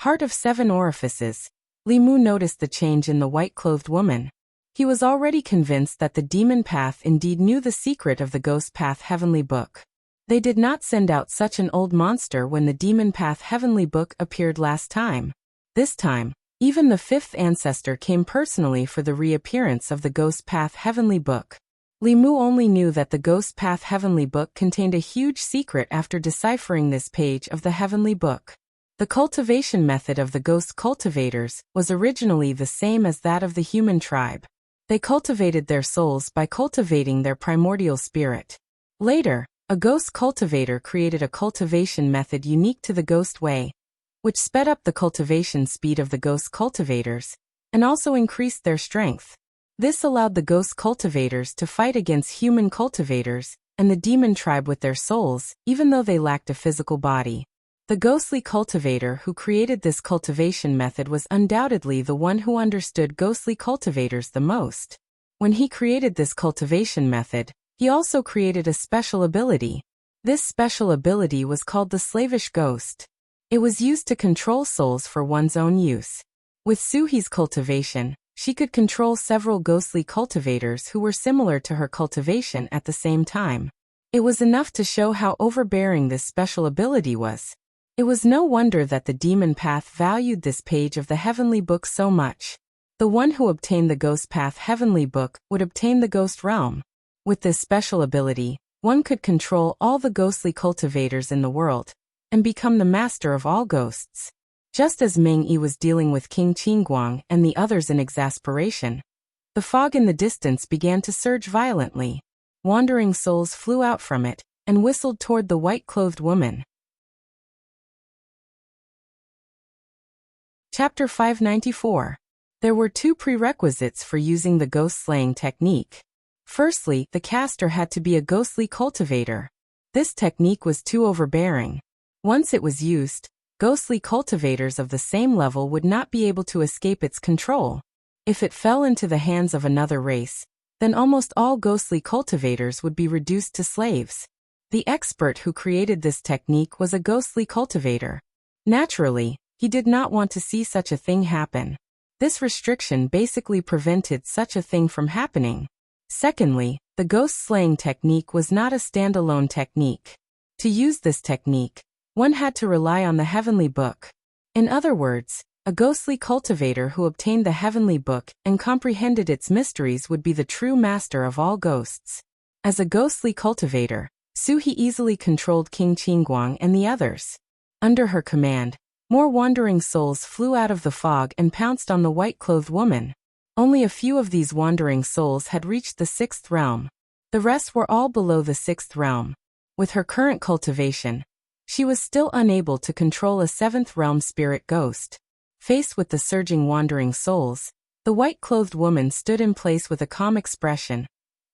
"Heart of 7 orifices." Li Mu noticed the change in the white-clothed woman. He was already convinced that the demon path indeed knew the secret of the ghost path heavenly book. They did not send out such an old monster when the demon path heavenly book appeared last time. This time, even the 5th ancestor came personally for the reappearance of the ghost path heavenly book. Li Mu only knew that the ghost path heavenly book contained a huge secret after deciphering this page of the heavenly book. The cultivation method of the ghost cultivators was originally the same as that of the human tribe. They cultivated their souls by cultivating their primordial spirit. Later, a ghost cultivator created a cultivation method unique to the ghost way, which sped up the cultivation speed of the ghost cultivators, and also increased their strength. This allowed the ghost cultivators to fight against human cultivators and the demon tribe with their souls, even though they lacked a physical body. The ghostly cultivator who created this cultivation method was undoubtedly the one who understood ghostly cultivators the most. When he created this cultivation method, he also created a special ability. This special ability was called the slavish ghost. It was used to control souls for one's own use. With Suhi's cultivation, she could control several ghostly cultivators who were similar to her cultivation at the same time. It was enough to show how overbearing this special ability was. It was no wonder that the demon path valued this page of the heavenly book so much. The one who obtained the ghost path heavenly book would obtain the ghost realm. With this special ability, one could control all the ghostly cultivators in the world and become the master of all ghosts. Just as Meng Yi was dealing with King Qingguang and the others in exasperation, the fog in the distance began to surge violently. Wandering souls flew out from it and whistled toward the white-clothed woman. Chapter 594. There were 2 prerequisites for using the ghost-slaying technique. Firstly, the caster had to be a ghostly cultivator. This technique was too overbearing. Once it was used, ghostly cultivators of the same level would not be able to escape its control. If it fell into the hands of another race, then almost all ghostly cultivators would be reduced to slaves. The expert who created this technique was a ghostly cultivator. Naturally, he did not want to see such a thing happen. This restriction basically prevented such a thing from happening. Secondly, the ghost-slaying technique was not a standalone technique. To use this technique, one had to rely on the heavenly book. In other words, a ghostly cultivator who obtained the heavenly book and comprehended its mysteries would be the true master of all ghosts. As a ghostly cultivator, Suhi easily controlled King Qingguang and the others. Under her command, more wandering souls flew out of the fog and pounced on the white-clothed woman. Only a few of these wandering souls had reached the 6th realm. The rest were all below the 6th realm. With her current cultivation, she was still unable to control a 7th realm spirit ghost. Faced with the surging wandering souls, the white-clothed woman stood in place with a calm expression,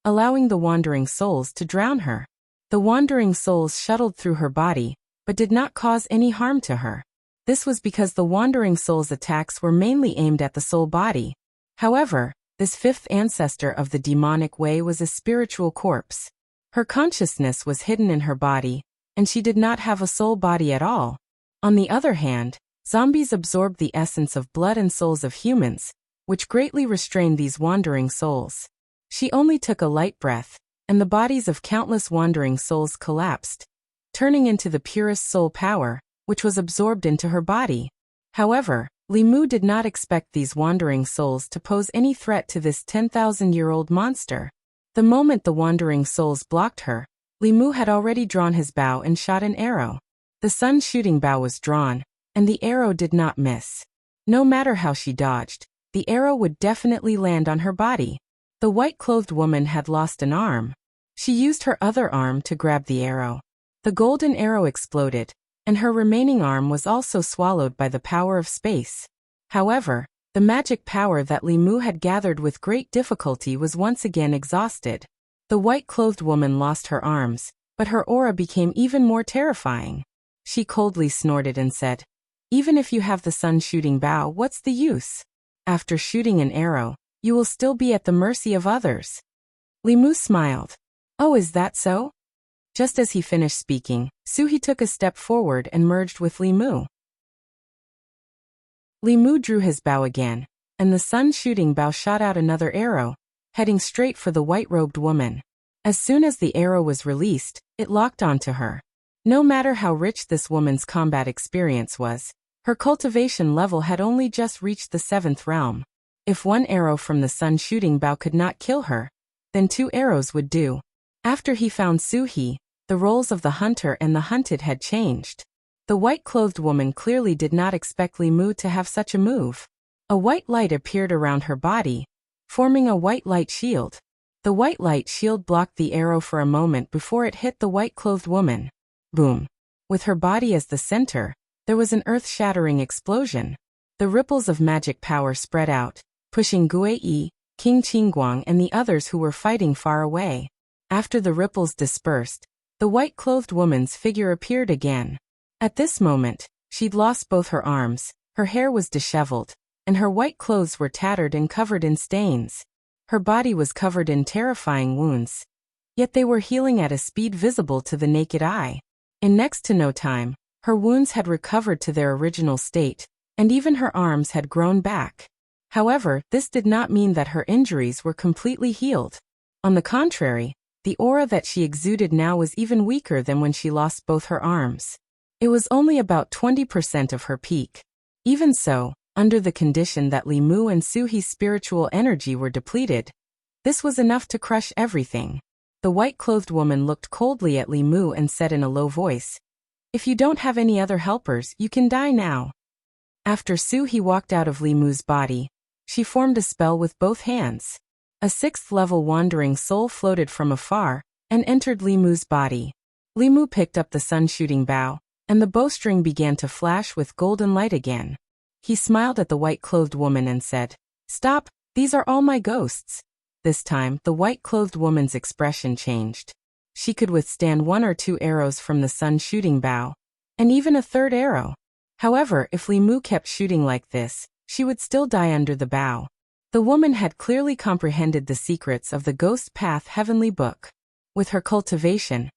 allowing the wandering souls to drown her. The wandering souls shuttled through her body, but did not cause any harm to her. This was because the wandering souls' attacks were mainly aimed at the soul body. However, this 5th ancestor of the demonic way was a spiritual corpse. Her consciousness was hidden in her body, and she did not have a soul body at all. On the other hand, zombies absorbed the essence of blood and souls of humans, which greatly restrained these wandering souls. She only took a light breath, and the bodies of countless wandering souls collapsed, turning into the purest soul power, which was absorbed into her body. However, Li Mu did not expect these wandering souls to pose any threat to this 10,000-year-old monster. The moment the wandering souls blocked her, Li Mu had already drawn his bow and shot an arrow. The sun-shooting bow was drawn, and the arrow did not miss. No matter how she dodged, the arrow would definitely land on her body. The white-clothed woman had lost an arm. She used her other arm to grab the arrow. The golden arrow exploded, and her remaining arm was also swallowed by the power of space. However, the magic power that Li Mu had gathered with great difficulty was once again exhausted. The white-clothed woman lost her arms, but her aura became even more terrifying. She coldly snorted and said, "Even if you have the sun-shooting bow, what's the use? After shooting an arrow, you will still be at the mercy of others." Li Mu smiled. "Oh, is that so?" Just as he finished speaking, Suhi took a step forward and merged with Li Mu. Li Mu drew his bow again, and the sun-shooting bow shot out another arrow, heading straight for the white-robed woman. As soon as the arrow was released, it locked onto her. No matter how rich this woman's combat experience was, her cultivation level had only just reached the 7th realm. If one arrow from the sun-shooting bow could not kill her, then 2 arrows would do. After he found Suhi, the roles of the hunter and the hunted had changed. The white-clothed woman clearly did not expect Li Mu to have such a move. A white light appeared around her body, forming a white light shield. The white light shield blocked the arrow for a moment before it hit the white-clothed woman. Boom! With her body as the center, there was an earth-shattering explosion. The ripples of magic power spread out, pushing Gui, King Qingguang and the others who were fighting far away. After the ripples dispersed, the white-clothed woman's figure appeared again. At this moment, she'd lost both her arms, her hair was disheveled, and her white clothes were tattered and covered in stains. Her body was covered in terrifying wounds. Yet they were healing at a speed visible to the naked eye. In next to no time, her wounds had recovered to their original state, and even her arms had grown back. However, this did not mean that her injuries were completely healed. On the contrary, the aura that she exuded now was even weaker than when she lost both her arms. It was only about 20% of her peak. Even so, under the condition that Li Mu and Suhi's spiritual energy were depleted, this was enough to crush everything. The white-clothed woman looked coldly at Li Mu and said in a low voice, "If you don't have any other helpers, you can die now." After Suhi walked out of Li Mu's body, she formed a spell with both hands. A 6th-level wandering soul floated from afar and entered Li Mu's body. Li Mu picked up the sun-shooting bow, and the bowstring began to flash with golden light again. He smiled at the white-clothed woman and said, "Stop, these are all my ghosts." This time, the white-clothed woman's expression changed. She could withstand 1 or 2 arrows from the sun-shooting bow, and even a 3rd arrow. However, if Li Mu kept shooting like this, she would still die under the bow. The woman had clearly comprehended the secrets of the Ghost Path Heavenly Book. With her cultivation,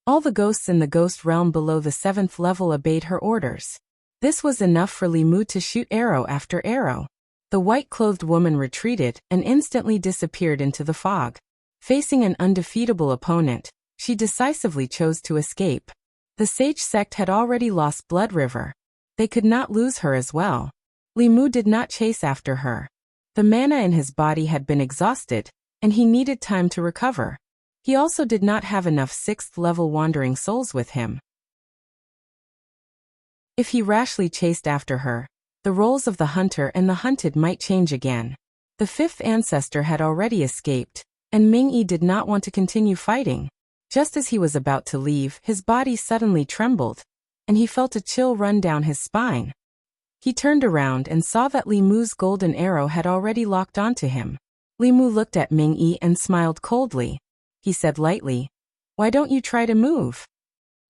all the ghosts in the ghost realm below the 7th level obeyed her orders. This was enough for Li Mu to shoot arrow after arrow. The white-clothed woman retreated and instantly disappeared into the fog. Facing an undefeatable opponent, she decisively chose to escape. The Sage sect had already lost Blood River. They could not lose her as well. Li Mu did not chase after her. The mana in his body had been exhausted, and he needed time to recover. He also did not have enough 6th-level wandering souls with him. If he rashly chased after her, the roles of the hunter and the hunted might change again. The 5th ancestor had already escaped, and Ming-Yi did not want to continue fighting. Just as he was about to leave, his body suddenly trembled, and he felt a chill run down his spine. He turned around and saw that Li Mu's golden arrow had already locked onto him. Li Mu looked at Ming-Yi and smiled coldly. He said lightly, "Why don't you try to move?"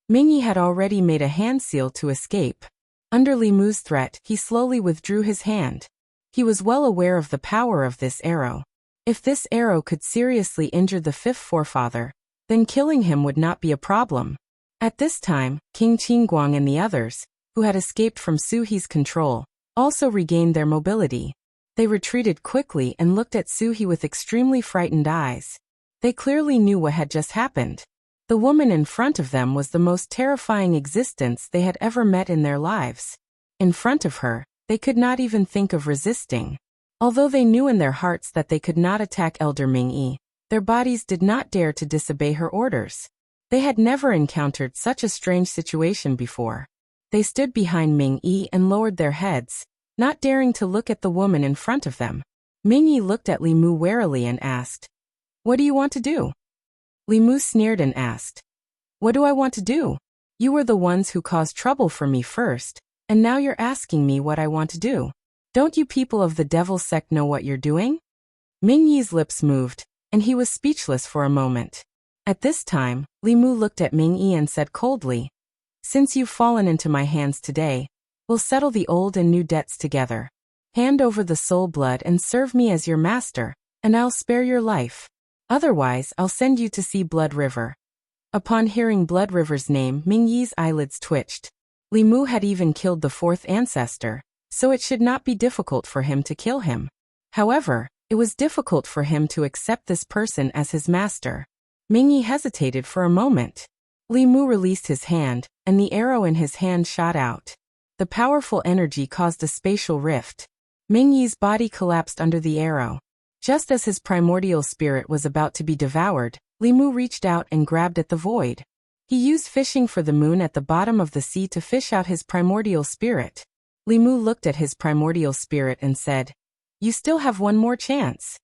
Ming-Yi had already made a hand seal to escape. Under Li Mu's threat, he slowly withdrew his hand. He was well aware of the power of this arrow. If this arrow could seriously injure the 5th forefather, then killing him would not be a problem. At this time, King Qingguang and the others, who had escaped from Suhi's control, also regained their mobility. They retreated quickly and looked at Suhi with extremely frightened eyes. They clearly knew what had just happened. The woman in front of them was the most terrifying existence they had ever met in their lives. In front of her, they could not even think of resisting. Although they knew in their hearts that they could not attack Elder Ming-Yi, their bodies did not dare to disobey her orders. They had never encountered such a strange situation before. They stood behind Ming-Yi and lowered their heads, not daring to look at the woman in front of them. Ming-Yi looked at Li Mu warily and asked, "What do you want to do?" Li Mu sneered and asked, "What do I want to do? You were the ones who caused trouble for me first, and now you're asking me what I want to do. Don't you people of the Devil sect know what you're doing?" Ming-Yi's lips moved, and he was speechless for a moment. At this time, Li Mu looked at Ming-Yi and said coldly, "Since you've fallen into my hands today, we'll settle the old and new debts together. Hand over the soul blood and serve me as your master, and I'll spare your life. Otherwise, I'll send you to see Blood River." Upon hearing Blood River's name, Ming Yi's eyelids twitched. Li Mu had even killed the fourth ancestor, so it should not be difficult for him to kill him. However, it was difficult for him to accept this person as his master. Ming Yi hesitated for a moment. Li Mu released his hand, and the arrow in his hand shot out. The powerful energy caused a spatial rift. Ming Yi's body collapsed under the arrow. Just as his primordial spirit was about to be devoured, Li Mu reached out and grabbed at the void. He used fishing for the moon at the bottom of the sea to fish out his primordial spirit. Li Mu looked at his primordial spirit and said, "You still have one more chance."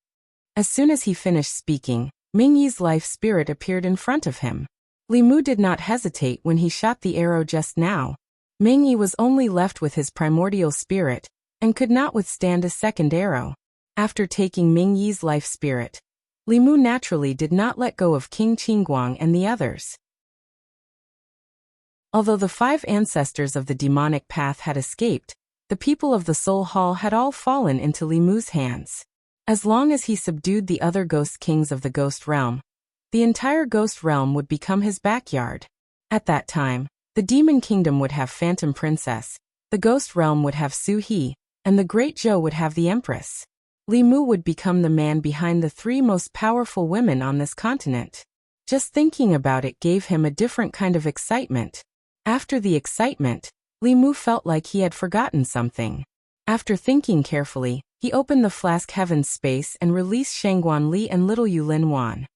As soon as he finished speaking, Ming Yi's life spirit appeared in front of him. Li Mu did not hesitate when he shot the arrow just now. Ming Yi was only left with his primordial spirit, and could not withstand a second arrow. After taking Ming Yi's life spirit, Li Mu naturally did not let go of King Qingguang and the others. Although the 5 ancestors of the demonic path had escaped, the people of the Soul Hall had all fallen into Li Mu's hands. As long as he subdued the other ghost kings of the ghost realm, the entire ghost realm would become his backyard. At that time, the demon kingdom would have Phantom Princess, the ghost realm would have Su He, and the Great Zhou would have the Empress. Li Mu would become the man behind the 3 most powerful women on this continent. Just thinking about it gave him a different kind of excitement. After the excitement, Li Mu felt like he had forgotten something. After thinking carefully, he opened the flask Heaven's Space and released Shangguan Li and Little Yu Lin Wan.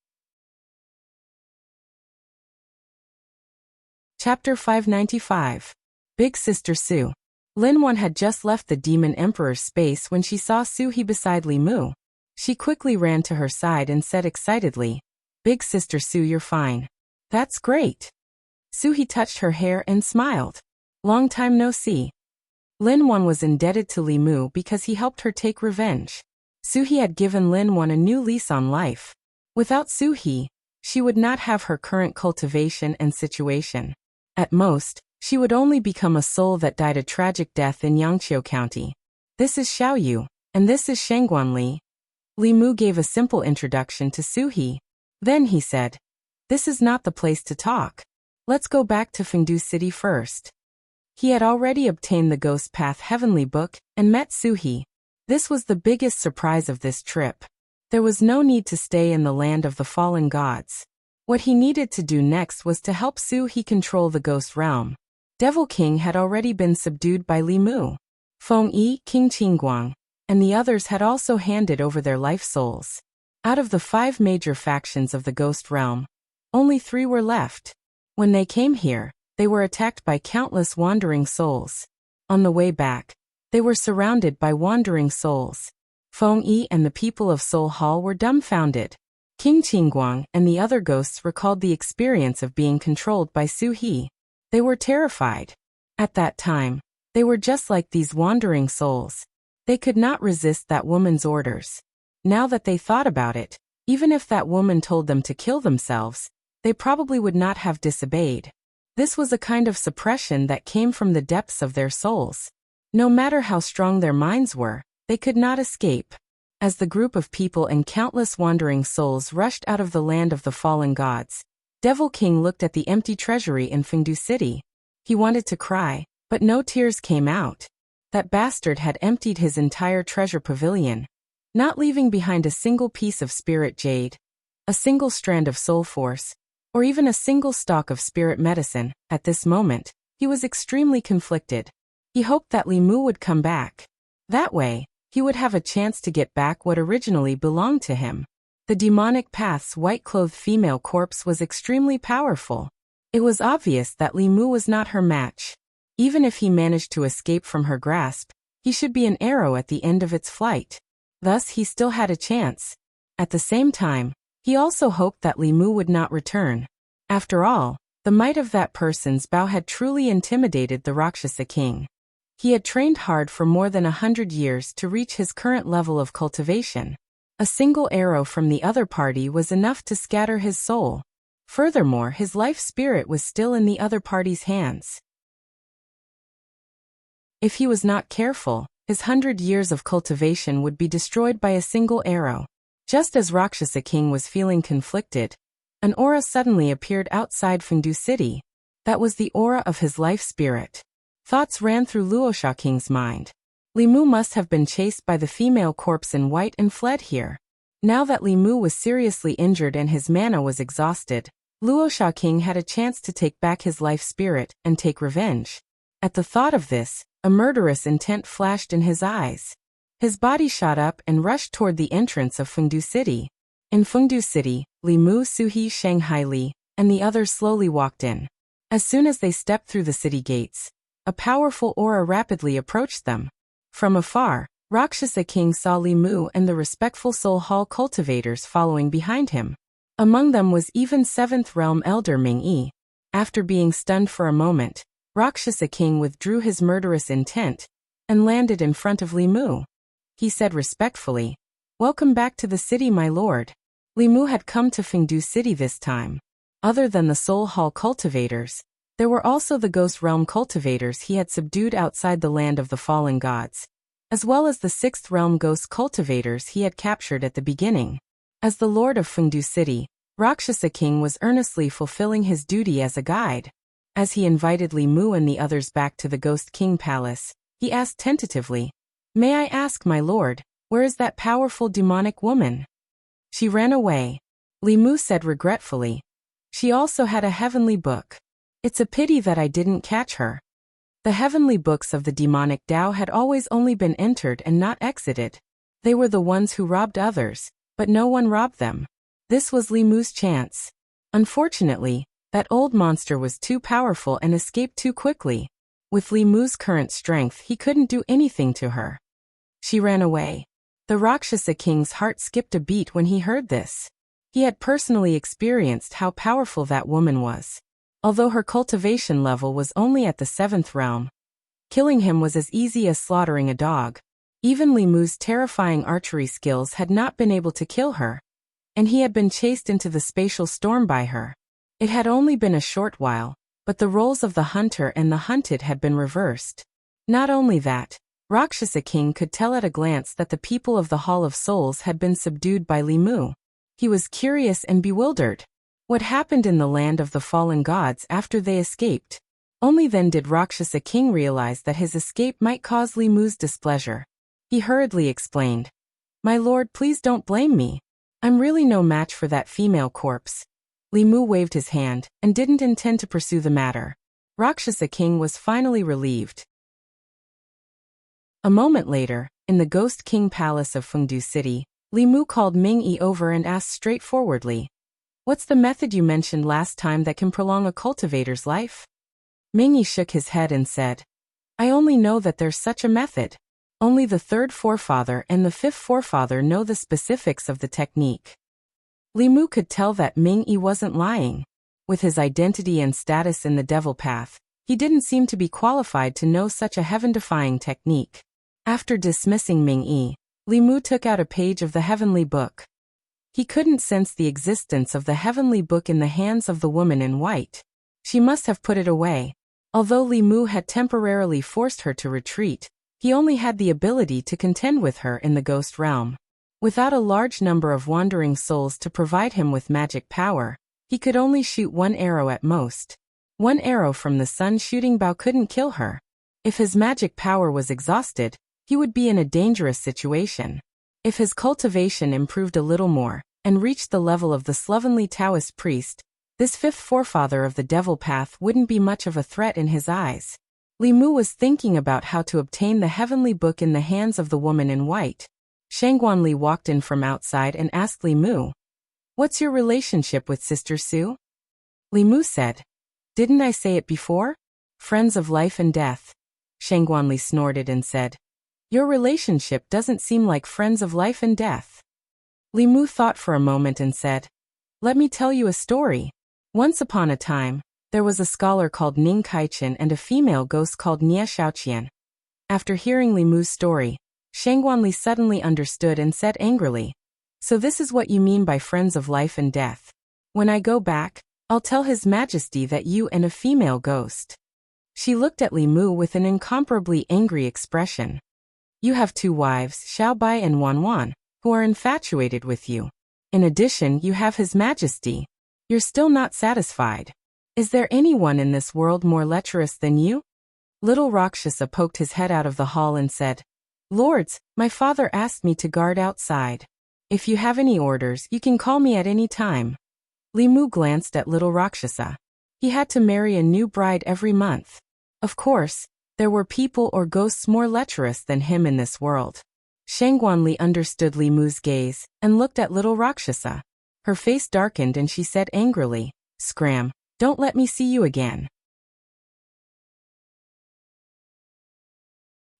Chapter 595. Big Sister Su. Lin Wan had just left the Demon Emperor's space when she saw Su He beside Li Mu. She quickly ran to her side and said excitedly, "Big Sister Su, you're fine." "That's great." Su He touched her hair and smiled. "Long time no see." Lin Wan was indebted to Li Mu because he helped her take revenge. Su He had given Lin Wan a new lease on life. Without Su He, she would not have her current cultivation and situation. At most, she would only become a soul that died a tragic death in Yangqiu County. "This is Xiao Yu, and this is Shangguan Li." Li Mu gave a simple introduction to Su He. Then he said, "This is not the place to talk. Let's go back to Fengdu City first." He had already obtained the Ghost Path Heavenly Book and met Su He. This was the biggest surprise of this trip. There was no need to stay in the land of the fallen gods. What he needed to do next was to help Su He control the ghost realm. Devil King had already been subdued by Li Mu. Feng Yi, King Qingguang, and the others had also handed over their life souls. Out of the 5 major factions of the ghost realm, only 3 were left. When they came here, they were attacked by countless wandering souls. On the way back, they were surrounded by wandering souls. Feng Yi and the people of Soul Hall were dumbfounded. King Qingguang and the other ghosts recalled the experience of being controlled by Su He. They were terrified. At that time, they were just like these wandering souls. They could not resist that woman's orders. Now that they thought about it, even if that woman told them to kill themselves, they probably would not have disobeyed. This was a kind of suppression that came from the depths of their souls. No matter how strong their minds were, they could not escape. As the group of people and countless wandering souls rushed out of the land of the fallen gods, Devil King looked at the empty treasury in Fengdu City. He wanted to cry, but no tears came out. That bastard had emptied his entire treasure pavilion, not leaving behind a single piece of spirit jade, a single strand of soul force, or even a single stalk of spirit medicine. At this moment, he was extremely conflicted. He hoped that Li Mu would come back. That way, he would have a chance to get back what originally belonged to him. The demonic path's white-clothed female corpse was extremely powerful. It was obvious that Li Mu was not her match. Even if he managed to escape from her grasp, he should be an arrow at the end of its flight. Thus he still had a chance. At the same time, he also hoped that Li Mu would not return. After all, the might of that person's bow had truly intimidated the Rakshasa king. He had trained hard for more than 100 years to reach his current level of cultivation. A single arrow from the other party was enough to scatter his soul. Furthermore, his life spirit was still in the other party's hands. If he was not careful, his 100 years of cultivation would be destroyed by a single arrow. Just as Rakshasa King was feeling conflicted, An aura suddenly appeared outside Fengdu City. That was the aura of his life spirit. Thoughts ran through Luo Xiaoqing's mind. Li Mu must have been chased by the female corpse in white and fled here. Now that Li Mu was seriously injured and his mana was exhausted, Luo Xiaoqing had a chance to take back his life spirit and take revenge. At the thought of this, a murderous intent flashed in his eyes. His body shot up and rushed toward the entrance of Fengdu City. In Fengdu City, Li Mu, Suhi, Shanghai Li, and the others slowly walked in. As soon as they stepped through the city gates, a powerful aura rapidly approached them. From afar, Rakshasa King saw Li Mu and the respectful Soul Hall cultivators following behind him. Among them was even 7th Realm Elder Ming Yi. After being stunned for a moment, Rakshasa King withdrew his murderous intent and landed in front of Li Mu. He said respectfully, "Welcome back to the city, my lord." Li Mu had come to Fengdu City this time. Other than the Soul Hall cultivators, there were also the Ghost Realm cultivators he had subdued outside the land of the fallen gods, as well as the 6th Realm Ghost cultivators he had captured at the beginning. As the lord of Fengdu City, Rakshasa King was earnestly fulfilling his duty as a guide. As he invited Li Mu and the others back to the Ghost King Palace, he asked tentatively, "May I ask, my lord, where is that powerful demonic woman?" "She ran away," Li Mu said regretfully. "She also had a heavenly book. It's a pity that I didn't catch her." The heavenly books of the demonic Tao had always only been entered and not exited. They were the ones who robbed others, but no one robbed them. This was Li Mu's chance. Unfortunately, that old monster was too powerful and escaped too quickly. With Li Mu's current strength, he couldn't do anything to her. She ran away. The Rakshasa King's heart skipped a beat when he heard this. He had personally experienced how powerful that woman was. Although her cultivation level was only at the 7th realm, killing him was as easy as slaughtering a dog. Even Li Mu's terrifying archery skills had not been able to kill her, and he had been chased into the spatial storm by her. It had only been a short while, but the roles of the hunter and the hunted had been reversed. Not only that, Rakshasa King could tell at a glance that the people of the Hall of Souls had been subdued by Li Mu. He was curious and bewildered. What happened in the land of the fallen gods after they escaped? Only then did Rakshasa King realize that his escape might cause Li Mu's displeasure. He hurriedly explained, "My lord, please don't blame me. I'm really no match for that female corpse." Li Mu waved his hand and didn't intend to pursue the matter. Rakshasa King was finally relieved. A moment later, in the Ghost King Palace of Fengdu City, Li Mu called Ming Yi over and asked straightforwardly, "What's the method you mentioned last time that can prolong a cultivator's life?" Ming Yi shook his head and said, "I only know that there's such a method. Only the 3rd forefather and the 5th forefather know the specifics of the technique." Li Mu could tell that Ming Yi wasn't lying. With his identity and status in the Devil Path, he didn't seem to be qualified to know such a heaven-defying technique. After dismissing Ming Yi, Li Mu took out a page of the heavenly book. He couldn't sense the existence of the heavenly book in the hands of the woman in white. She must have put it away. Although Li Mu had temporarily forced her to retreat, he only had the ability to contend with her in the ghost realm. Without a large number of wandering souls to provide him with magic power, he could only shoot one arrow at most. One arrow from the sun-shooting bow couldn't kill her. If his magic power was exhausted, he would be in a dangerous situation. If his cultivation improved a little more, and reached the level of the slovenly Taoist priest, this 5th forefather of the Devil Path wouldn't be much of a threat in his eyes. Li Mu was thinking about how to obtain the heavenly book in the hands of the woman in white. Shangguan Li walked in from outside and asked Li Mu, "What's your relationship with Sister Su?" Li Mu said, "Didn't I say it before? Friends of life and death." Shangguan Li snorted and said, "Your relationship doesn't seem like friends of life and death." Li Mu thought for a moment and said, "Let me tell you a story. Once upon a time, there was a scholar called Ning Kaichen and a female ghost called Nie Xiaoqian." After hearing Li Mu's story, Shangguan Li suddenly understood and said angrily, "So this is what you mean by friends of life and death. When I go back, I'll tell His Majesty that you and a female ghost." She looked at Li Mu with an incomparably angry expression. "You have 2 wives, Xiaobai and Wan Wan, who are infatuated with you. In addition, you have His Majesty. You're still not satisfied. Is there anyone in this world more lecherous than you? Little Rakshasa poked his head out of the hall and said, Lords, my father asked me to guard outside. If you have any orders, you can call me at any time. Limu glanced at little Rakshasa. He had to marry a new bride every month. Of course, there were people or ghosts more lecherous than him in this world. Shangguanli understood Limu's gaze and looked at little Rakshasa. Her face darkened and she said angrily, Scram, don't let me see you again.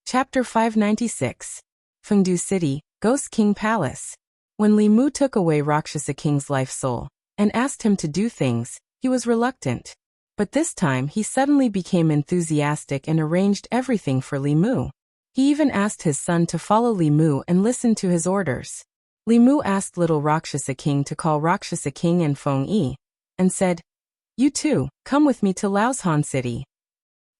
Chapter 596. Fengdu City, Ghost King Palace. When Limu took away Rakshasa King's life soul and asked him to do things, he was reluctant. But this time he suddenly became enthusiastic and arranged everything for Limu. He even asked his son to follow Limu and listen to his orders. Limu asked little Rakshasa King to call Rakshasa King and Feng Yi, and said, You too, come with me to Laoshan City.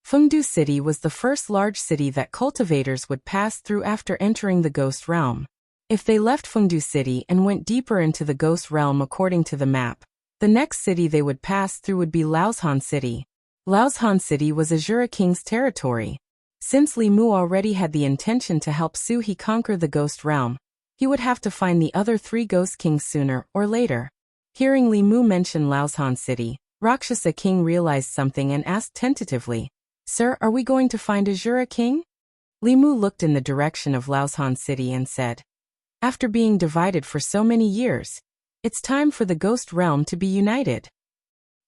Fengdu City was the first large city that cultivators would pass through after entering the ghost realm. If they left Fengdu City and went deeper into the ghost realm according to the map, the next city they would pass through would be Laoshan City. Laoshan City was Azura King's territory. Since Limu already had the intention to help Suhi conquer the ghost realm, he would have to find the other 3 ghost kings sooner or later. Hearing Limu mention Laoshan City, Rakshasa King realized something and asked tentatively, Sir, are we going to find Azura King? Limu looked in the direction of Laoshan City and said, After being divided for so many years, it's time for the ghost realm to be united.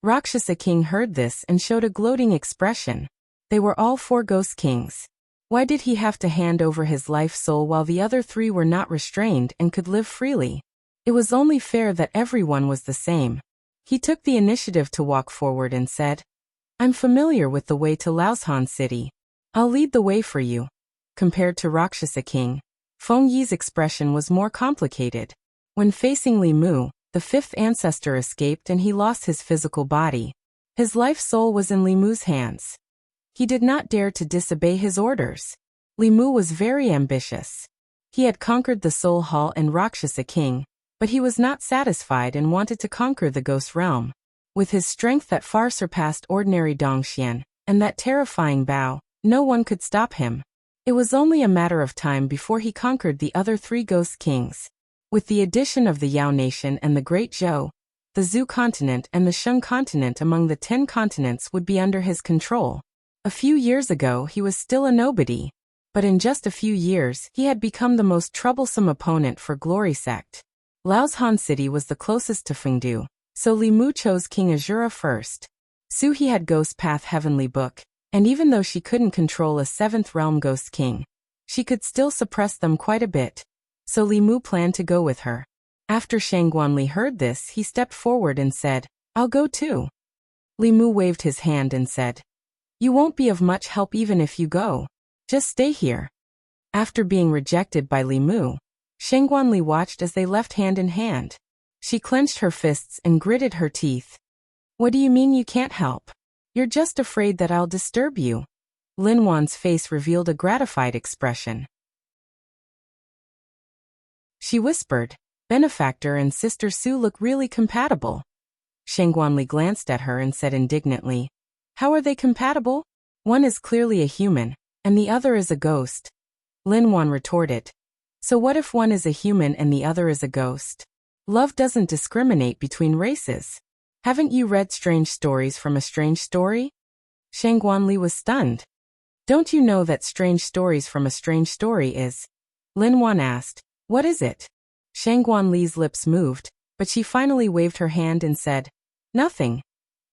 Rakshasa King heard this and showed a gloating expression. They were all 4 ghost kings. Why did he have to hand over his life soul while the other 3 were not restrained and could live freely? It was only fair that everyone was the same. He took the initiative to walk forward and said, I'm familiar with the way to Laoshan City. I'll lead the way for you. Compared to Rakshasa King, Feng Yi's expression was more complicated. When facing Limu, the 5th ancestor escaped and he lost his physical body. His life soul was in Limu's hands. He did not dare to disobey his orders. Limu was very ambitious. He had conquered the Soul Hall and Rakshasa King, but he was not satisfied and wanted to conquer the ghost realm. With his strength that far surpassed ordinary Dongxian, and that terrifying bow, no one could stop him. It was only a matter of time before he conquered the other 3 ghost kings. With the addition of the Yao Nation and the Great Zhou, the Zhou continent and the Shang continent among the 10 continents would be under his control. A few years ago he was still a nobody, but in just a few years he had become the most troublesome opponent for Glory Sect. Laoshan City was the closest to Fengdu, so Limu chose King Azura first. Suhi had Ghost Path Heavenly Book, and even though she couldn't control a 7th realm ghost king, she could still suppress them quite a bit. So Limu planned to go with her. After Shangguanli heard this, he stepped forward and said, I'll go too. Limu waved his hand and said, You won't be of much help even if you go. Just stay here. After being rejected by Limu, Shangguanli watched as they left hand in hand. She clenched her fists and gritted her teeth. What do you mean you can't help? You're just afraid that I'll disturb you. Lin Wan's face revealed a gratified expression. She whispered, Benefactor and Sister Su look really compatible. Shangguanli glanced at her and said indignantly, How are they compatible? One is clearly a human, and the other is a ghost. Lin Wan retorted, So what if one is a human and the other is a ghost? Love doesn't discriminate between races. Haven't you read Strange Stories from a Strange Story? Shangguanli was stunned. Don't you know that Strange Stories from a Strange Story is? Lin Wan asked, What is it? Shangguanli's lips moved, but she finally waved her hand and said, Nothing.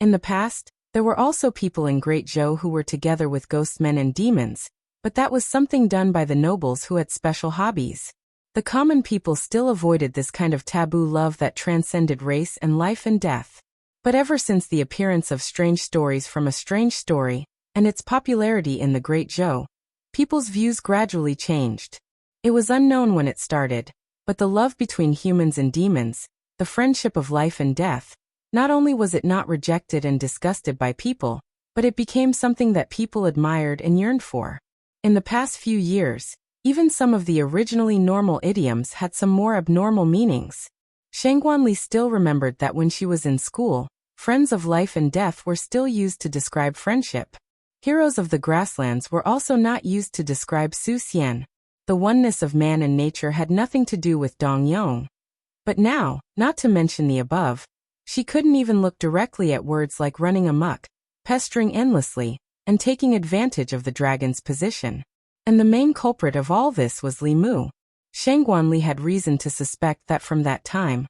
In the past, there were also people in Great Zhou who were together with ghost men and demons, but that was something done by the nobles who had special hobbies. The common people still avoided this kind of taboo love that transcended race and life and death. But ever since the appearance of Strange Stories from a Strange Story, and its popularity in the Great Zhou, people's views gradually changed. It was unknown when it started, but the love between humans and demons, the friendship of life and death, not only was it not rejected and disgusted by people, but it became something that people admired and yearned for. In the past few years, even some of the originally normal idioms had some more abnormal meanings. Shangguanli still remembered that when she was in school, friends of life and death were still used to describe friendship. Heroes of the grasslands were also not used to describe Su Xian. The oneness of man and nature had nothing to do with Dong Yong. But now, not to mention the above, she couldn't even look directly at words like running amok, pestering endlessly, and taking advantage of the dragon's position. And the main culprit of all this was Li Mu. Shangguanli had reason to suspect that from that time,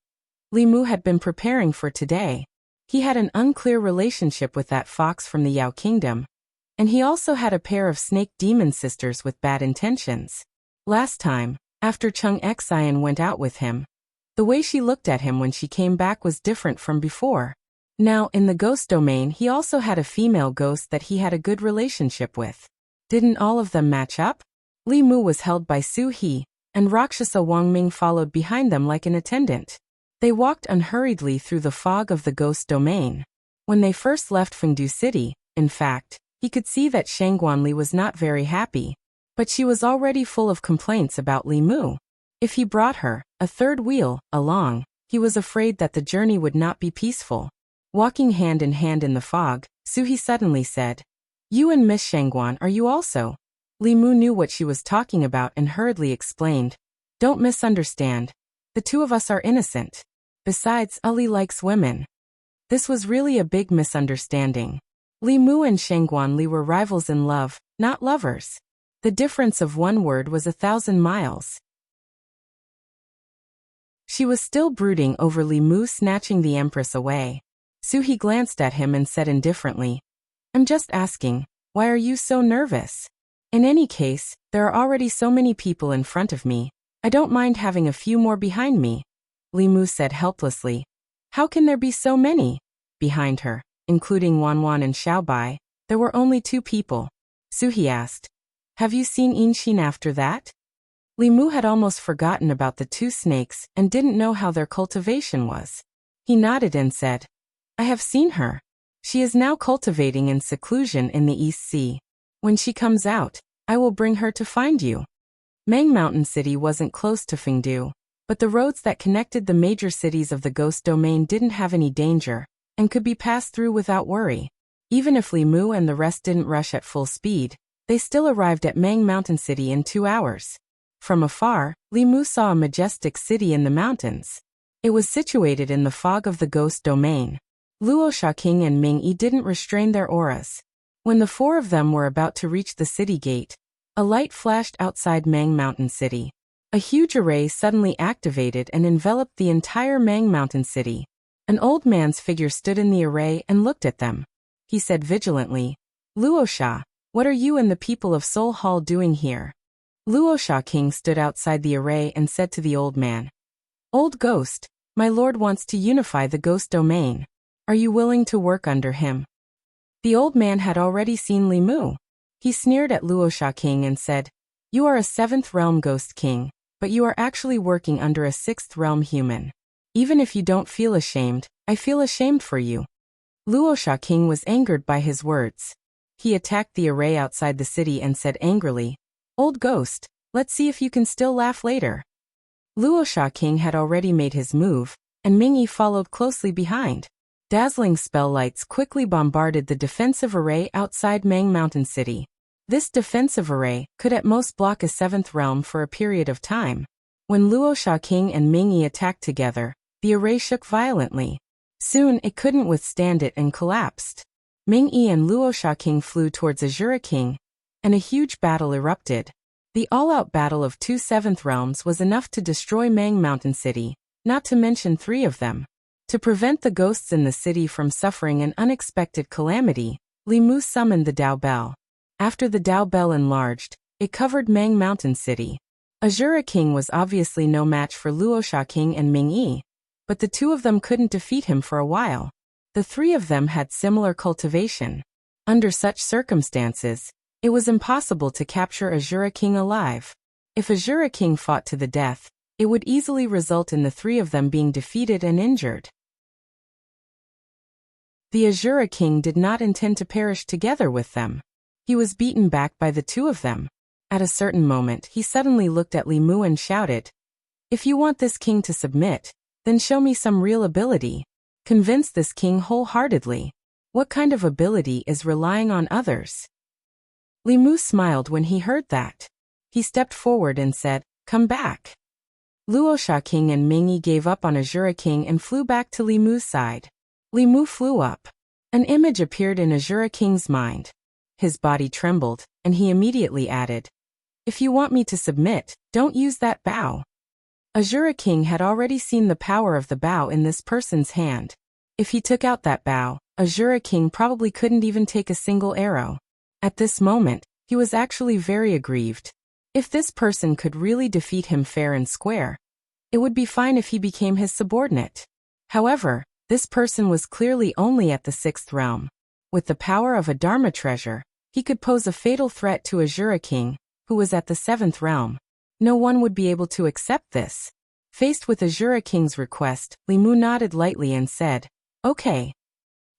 Li Mu had been preparing for today. He had an unclear relationship with that fox from the Yao Kingdom, and he also had a pair of snake demon sisters with bad intentions. Last time, after Chung Xian went out with him, the way she looked at him when she came back was different from before. Now, in the ghost domain, he also had a female ghost that he had a good relationship with. Didn't all of them match up? Li Mu was held by Su He, and Rakshasa Wang Ming followed behind them like an attendant. They walked unhurriedly through the fog of the ghost domain. When they first left Fengdu City, in fact, he could see that Shangguanli was not very happy, but she was already full of complaints about Li Mu. If he brought her, a third wheel, along, he was afraid that the journey would not be peaceful. Walking hand in hand in the fog, Su He suddenly said, "You and Miss Shangguan, are you also?" Li Mu knew what she was talking about and hurriedly explained, "Don't misunderstand. The two of us are innocent. Besides, Ali likes women." This was really a big misunderstanding. Li Mu and Shangguanli were rivals in love, not lovers. The difference of one word was 1,000 miles. She was still brooding over Li Mu snatching the Empress away. Su He glanced at him and said indifferently, "I'm just asking, why are you so nervous? In any case, there are already so many people in front of me. I don't mind having a few more behind me." Li Mu said helplessly, "How can there be so many?" Behind her, including Wan Wan and Xiaobai, there were only 2 people. Su He asked, "Have you seen Inshin after that?" Li Mu had almost forgotten about the 2 snakes and didn't know how their cultivation was. He nodded and said, "I have seen her. She is now cultivating in seclusion in the East Sea. When she comes out, I will bring her to find you." Mang Mountain City wasn't close to Fengdu, but the roads that connected the major cities of the ghost domain didn't have any danger, and could be passed through without worry. Even if Li Mu and the rest didn't rush at full speed, they still arrived at Mang Mountain City in 2 hours. From afar, Li Mu saw a majestic city in the mountains. It was situated in the fog of the ghost domain. Luo Shaking and Ming Yi didn't restrain their auras. When the 4 of them were about to reach the city gate, a light flashed outside Mang Mountain City. A huge array suddenly activated and enveloped the entire Mang Mountain City. An old man's figure stood in the array and looked at them. He said vigilantly, "Luo Sha, what are you and the people of Seoul Hall doing here?" Luo Shaking stood outside the array and said to the old man, "Old ghost, my lord wants to unify the ghost domain. Are you willing to work under him?" The old man had already seen Li Mu. He sneered at Luo Shaking and said, "You are a 7th realm ghost king, but you are actually working under a 6th realm human. Even if you don't feel ashamed, I feel ashamed for you." Luo Shaking was angered by his words. He attacked the array outside the city and said angrily, "Old ghost, let's see if you can still laugh later." Luo Shaking had already made his move, and Ming Yi followed closely behind. Dazzling spell lights quickly bombarded the defensive array outside Mang Mountain City. This defensive array could at most block a 7th realm for a period of time. When Luo Shaking and Ming Yi attacked together, the array shook violently. Soon it couldn't withstand it and collapsed. Ming Yi and Luo Shaking flew towards Azura King, and a huge battle erupted. The all-out battle of 2 7th realms was enough to destroy Mang Mountain City, not to mention 3 of them. To prevent the ghosts in the city from suffering an unexpected calamity, Li Mu summoned the Dao Bell. After the Dao Bell enlarged, it covered Mang Mountain City. Azura King was obviously no match for Luo Shaking and Ming Yi, but the 2 of them couldn't defeat him for a while. The 3 of them had similar cultivation. Under such circumstances, it was impossible to capture Azura King alive. If Azura King fought to the death, it would easily result in the 3 of them being defeated and injured. The Azura King did not intend to perish together with them. He was beaten back by the 2 of them. At a certain moment, he suddenly looked at Li Mu and shouted, "If you want this king to submit, Then show me some real ability. Convince this king wholeheartedly. What kind of ability is relying on others? Li Mu smiled when he heard that. He stepped forward and said, "Come back." Luosha King and Mingyi gave up on Azura King and flew back to Li Mu's side. Li Mu flew up. An image appeared in Azura King's mind. His body trembled, and he immediately added, "If you want me to submit, don't use that bow." Azura King had already seen the power of the bow in this person's hand. If he took out that bow, Azura King probably couldn't even take a single arrow. At this moment, he was actually very aggrieved. If this person could really defeat him fair and square, it would be fine if he became his subordinate. However, this person was clearly only at the 6th realm. With the power of a Dharma treasure, he could pose a fatal threat to Azura King, who was at the 7th realm. No one would be able to accept this. Faced with Azura King's request, Li Mu nodded lightly and said, "Okay."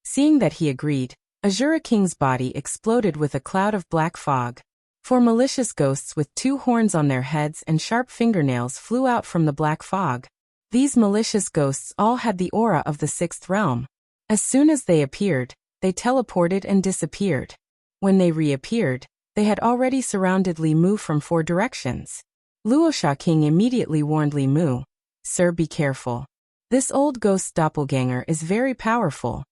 Seeing that he agreed, Azura King's body exploded with a cloud of black fog. 4 malicious ghosts with 2 horns on their heads and sharp fingernails flew out from the black fog. These malicious ghosts all had the aura of the 6th realm. As soon as they appeared, they teleported and disappeared. When they reappeared, they had already surrounded Li Mu from 4 directions. Luosha King immediately warned Li Mu, "Sir, be careful. This old ghost doppelganger is very powerful."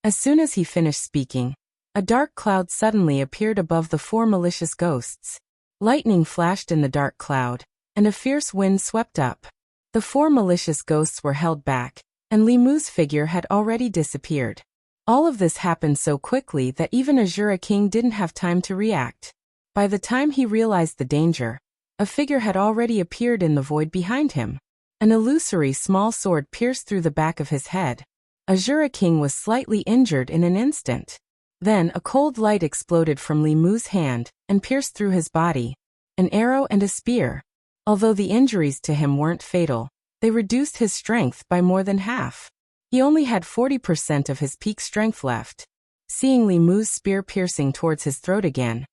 As soon as he finished speaking, a dark cloud suddenly appeared above the 4 malicious ghosts. Lightning flashed in the dark cloud, and a fierce wind swept up. The 4 malicious ghosts were held back, and Li Mu's figure had already disappeared. All of this happened so quickly that even Azura King didn't have time to react. By the time he realized the danger, a figure had already appeared in the void behind him. An illusory small sword pierced through the back of his head. Azura King was slightly injured in an instant. Then a cold light exploded from Li Mu's hand and pierced through his body. An arrow and a spear. Although the injuries to him weren't fatal, they reduced his strength by more than half. He only had 40% of his peak strength left. Seeing Li Mu's spear piercing towards his throat again,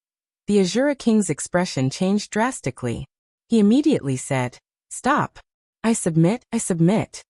the Azura King's expression changed drastically. He immediately said, "Stop. I submit, I submit."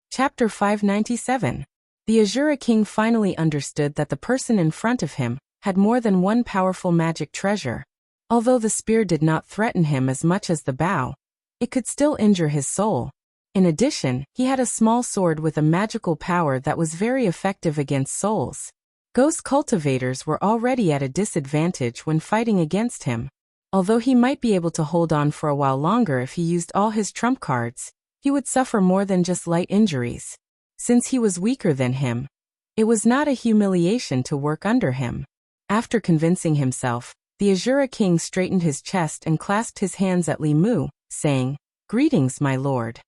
Chapter 597. The Azura King finally understood that the person in front of him had more than one powerful magic treasure. Although the spear did not threaten him as much as the bow, it could still injure his soul. In addition, he had a small sword with a magical power that was very effective against souls. Ghost cultivators were already at a disadvantage when fighting against him. Although he might be able to hold on for a while longer if he used all his trump cards, he would suffer more than just light injuries. Since he was weaker than him, it was not a humiliation to work under him. After convincing himself, the Azura King straightened his chest and clasped his hands at Li Mu, saying, "Greetings, my lord."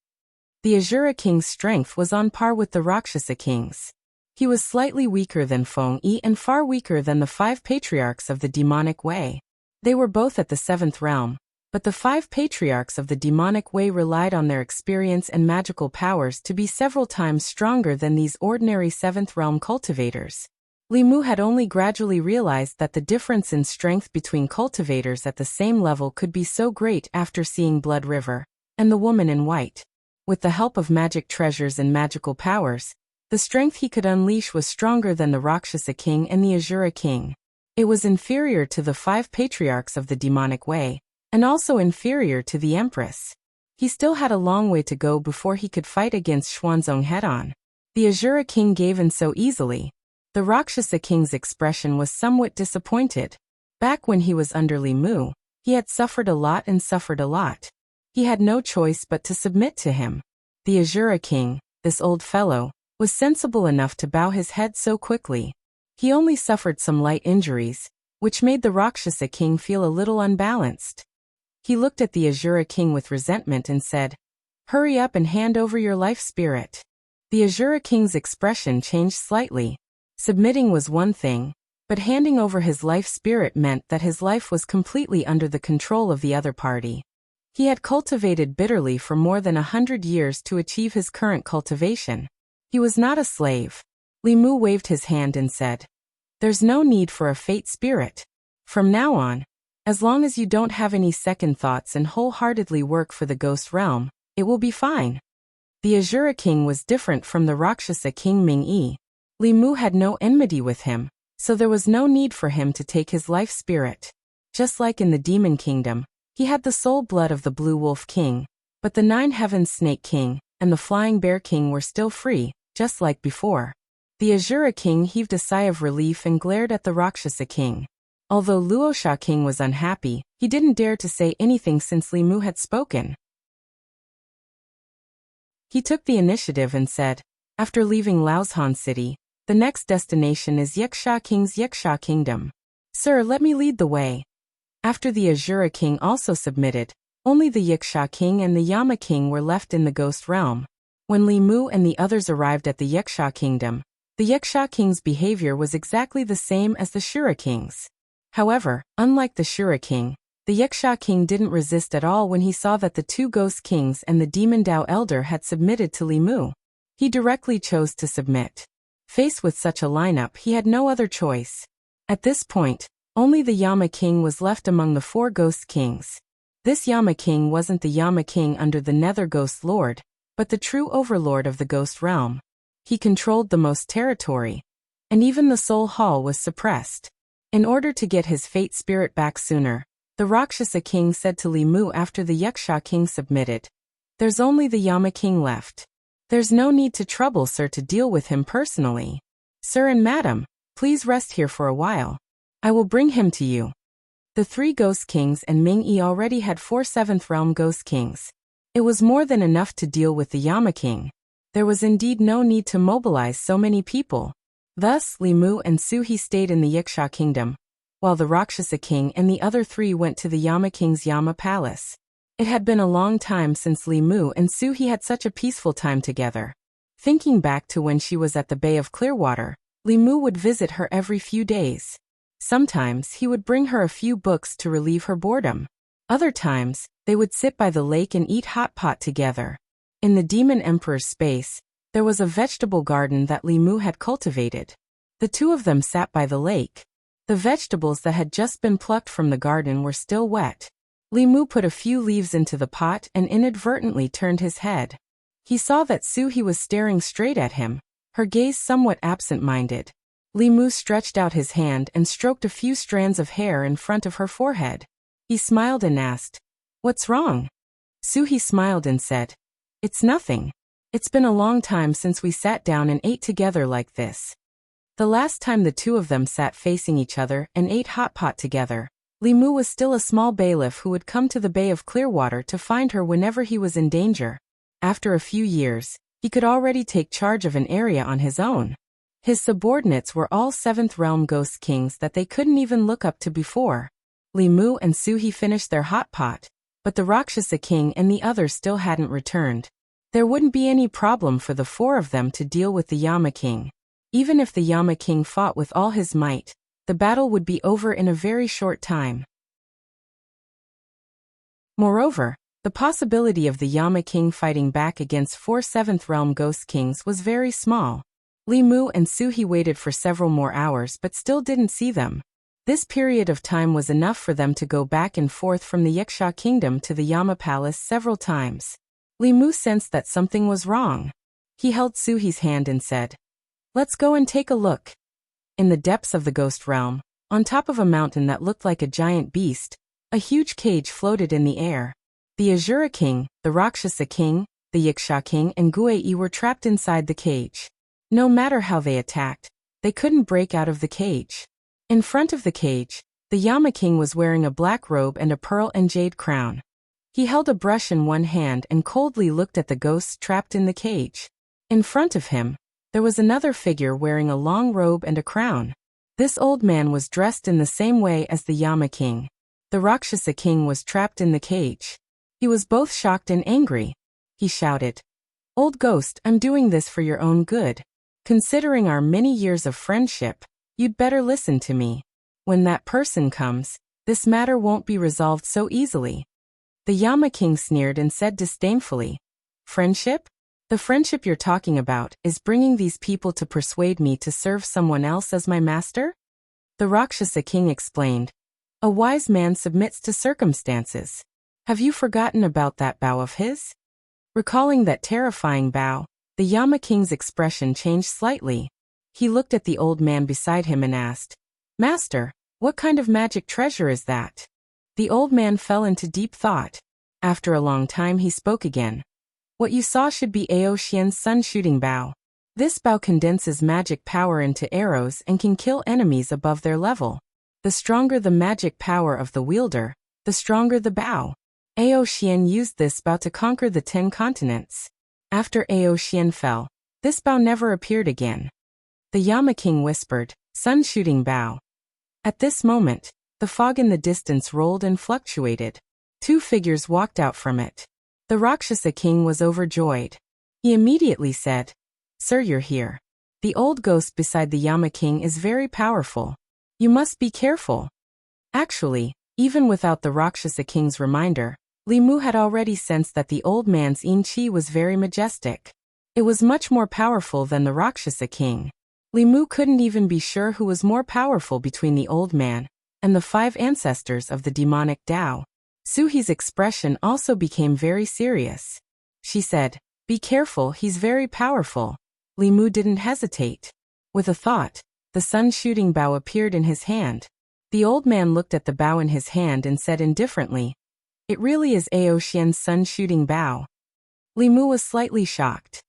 The Azura King's strength was on par with the Rakshasa King's. He was slightly weaker than Feng Yi and far weaker than the 5 patriarchs of the demonic way. They were both at the 7th realm, but the 5 patriarchs of the demonic way relied on their experience and magical powers to be several times stronger than these ordinary 7th realm cultivators. Li Mu had only gradually realized that the difference in strength between cultivators at the same level could be so great after seeing Blood River and the Woman in White. With the help of magic treasures and magical powers, the strength he could unleash was stronger than the Rakshasa King and the Azura King. It was inferior to the 5 patriarchs of the demonic way, and also inferior to the Empress. He still had a long way to go before he could fight against Xuanzong head-on. The Azura King gave in so easily. The Rakshasa King's expression was somewhat disappointed. Back when he was under Li Mu, he had suffered a lot and suffered a lot. He had no choice but to submit to him. The Azura King, this old fellow, was sensible enough to bow his head so quickly. He only suffered some light injuries, which made the Rakshasa King feel a little unbalanced. He looked at the Azura King with resentment and said, "Hurry up and hand over your life spirit." The Azura King's expression changed slightly. Submitting was one thing, but handing over his life spirit meant that his life was completely under the control of the other party. He had cultivated bitterly for more than 100 years to achieve his current cultivation. He was not a slave. Li Mu waved his hand and said, "There's no need for a fate spirit. From now on, As long as you don't have any second thoughts and wholeheartedly work for the ghost realm, it will be fine. The Azura King was different from the Rakshasa King Ming-Yi. Li Mu had no enmity with him, so there was no need for him to take his life spirit. Just like in the Demon Kingdom, he had the soul blood of the Blue Wolf King, but the Nine Heavens Snake King and the Flying Bear King were still free, just like before. The Azura King heaved a sigh of relief and glared at the Rakshasa King. Although Luosha King was unhappy, he didn't dare to say anything since Li Mu had spoken. He took the initiative and said, after leaving Laoshan City, the next destination is Yiksha King's Yiksha Kingdom. Sir, let me lead the way. After the Azura King also submitted, only the Yiksha King and the Yama King were left in the ghost realm. When Li Mu and the others arrived at the Yiksha Kingdom, the Yiksha King's behavior was exactly the same as the Shura King's. However, unlike the Shura King, the Yiksha King didn't resist at all when he saw that the two Ghost Kings and the Demon Dao Elder had submitted to Li Mu. He directly chose to submit. Faced with such a lineup, he had no other choice. At this point, only the Yama King was left among the four Ghost Kings. This Yama King wasn't the Yama King under the Nether Ghost Lord, but the true overlord of the Ghost Realm. He controlled the most territory, and even the Soul Hall was suppressed. In order to get his fate spirit back sooner, the Rakshasa King said to Li Mu after the Yiksha King submitted, "There's only the Yama King left. There's no need to trouble Sir to deal with him personally. Sir and Madam, please rest here for a while. I will bring him to you." The three Ghost Kings and Ming-Yi already had 4 7th Realm Ghost Kings. It was more than enough to deal with the Yama King. There was indeed no need to mobilize so many people. Thus, Li Mu and Suhi stayed in the Yiksha Kingdom, while the Rakshasa King and the other three went to the Yama King's Yama Palace. It had been a long time since Li Mu and Suhi had such a peaceful time together. Thinking back to when she was at the Bay of Clearwater, Li Mu would visit her every few days. Sometimes he would bring her a few books to relieve her boredom. Other times, they would sit by the lake and eat hot pot together. In the Demon Emperor's space, there was a vegetable garden that Li Mu had cultivated. The two of them sat by the lake. The vegetables that had just been plucked from the garden were still wet. Li Mu put a few leaves into the pot and inadvertently turned his head. He saw that Suhi was staring straight at him, her gaze somewhat absent-minded. Li Mu stretched out his hand and stroked a few strands of hair in front of her forehead. He smiled and asked, "What's wrong?" Suhi smiled and said, "It's nothing. It's been a long time since we sat down and ate together like this." The last time the two of them sat facing each other and ate hot pot together, Li Mu was still a small bailiff who would come to the Bay of Clearwater to find her whenever he was in danger. After a few years, he could already take charge of an area on his own. His subordinates were all 7th Realm Ghost Kings that they couldn't even look up to before. Li Mu and Suhi finished their hot pot, but the Rakshasa King and the others still hadn't returned. There wouldn't be any problem for the four of them to deal with the Yama King. Even if the Yama King fought with all his might, the battle would be over in a very short time. Moreover, the possibility of the Yama King fighting back against 4 7th Realm Ghost Kings was very small. Li Mu and Suhi waited for several more hours but still didn't see them. This period of time was enough for them to go back and forth from the Yiksha Kingdom to the Yama Palace several times. Li Mu sensed that something was wrong. He held Suhi's hand and said, "Let's go and take a look." In the depths of the ghost realm, on top of a mountain that looked like a giant beast, a huge cage floated in the air. The Azura King, the Rakshasa King, the Yiksha King and Guei were trapped inside the cage. No matter how they attacked, they couldn't break out of the cage. In front of the cage, the Yama King was wearing a black robe and a pearl and jade crown. He held a brush in one hand and coldly looked at the ghosts trapped in the cage. In front of him, there was another figure wearing a long robe and a crown. This old man was dressed in the same way as the Yama King. The Rakshasa King was trapped in the cage. He was both shocked and angry. He shouted, "Old ghost, I'm doing this for your own good. Considering our many years of friendship, you'd better listen to me. When that person comes, this matter won't be resolved so easily." The Yama King sneered and said disdainfully, "Friendship? The friendship you're talking about is bringing these people to persuade me to serve someone else as my master?" The Rakshasa King explained, A wise man submits to circumstances. Have you forgotten about that bow of his? Recalling that terrifying bow, the Yama King's expression changed slightly. He looked at the old man beside him and asked, "Master, what kind of magic treasure is that?" The old man fell into deep thought. After a long time he spoke again. "What you saw should be Ao Xian's sun-shooting bow. This bow condenses magic power into arrows and can kill enemies above their level. The stronger the magic power of the wielder, the stronger the bow. Ao Xian used this bow to conquer the 10 continents. After Ao Xian fell, this bow never appeared again." The Yama King whispered, "Sun-shooting bow." At this moment, the fog in the distance rolled and fluctuated. 2 figures walked out from it. The Rakshasa King was overjoyed. He immediately said, "Sir, you're here. The old ghost beside the Yama King is very powerful. You must be careful." Actually, even without the Rakshasa King's reminder, Li Mu had already sensed that the old man's yin qi was very majestic. It was much more powerful than the Rakshasa King. Li Mu couldn't even be sure who was more powerful between the old man and the 5 ancestors of the demonic Tao. Suhi's expression also became very serious. She said, "Be careful, he's very powerful." Li Mu didn't hesitate. With a thought, the sun-shooting bow appeared in his hand. The old man looked at the bow in his hand and said indifferently, "It really is Ao Xian's sun-shooting bow." Li Mu was slightly shocked.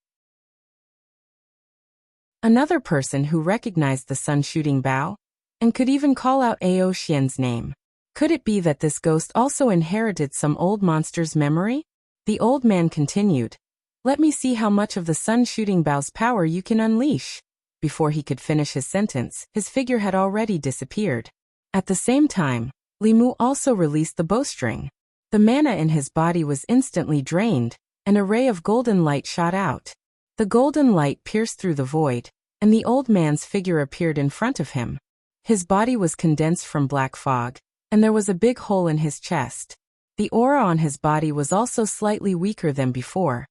Another person who recognized the sun-shooting bow, and could even call out Ao Xian's name. Could it be that this ghost also inherited some old monster's memory? The old man continued, "Let me see how much of the sun-shooting bow's power you can unleash." Before he could finish his sentence, his figure had already disappeared. At the same time, Li Mu also released the bowstring. The mana in his body was instantly drained, and a ray of golden light shot out. The golden light pierced through the void, and the old man's figure appeared in front of him. His body was condensed from black fog, and there was a big hole in his chest. The aura on his body was also slightly weaker than before,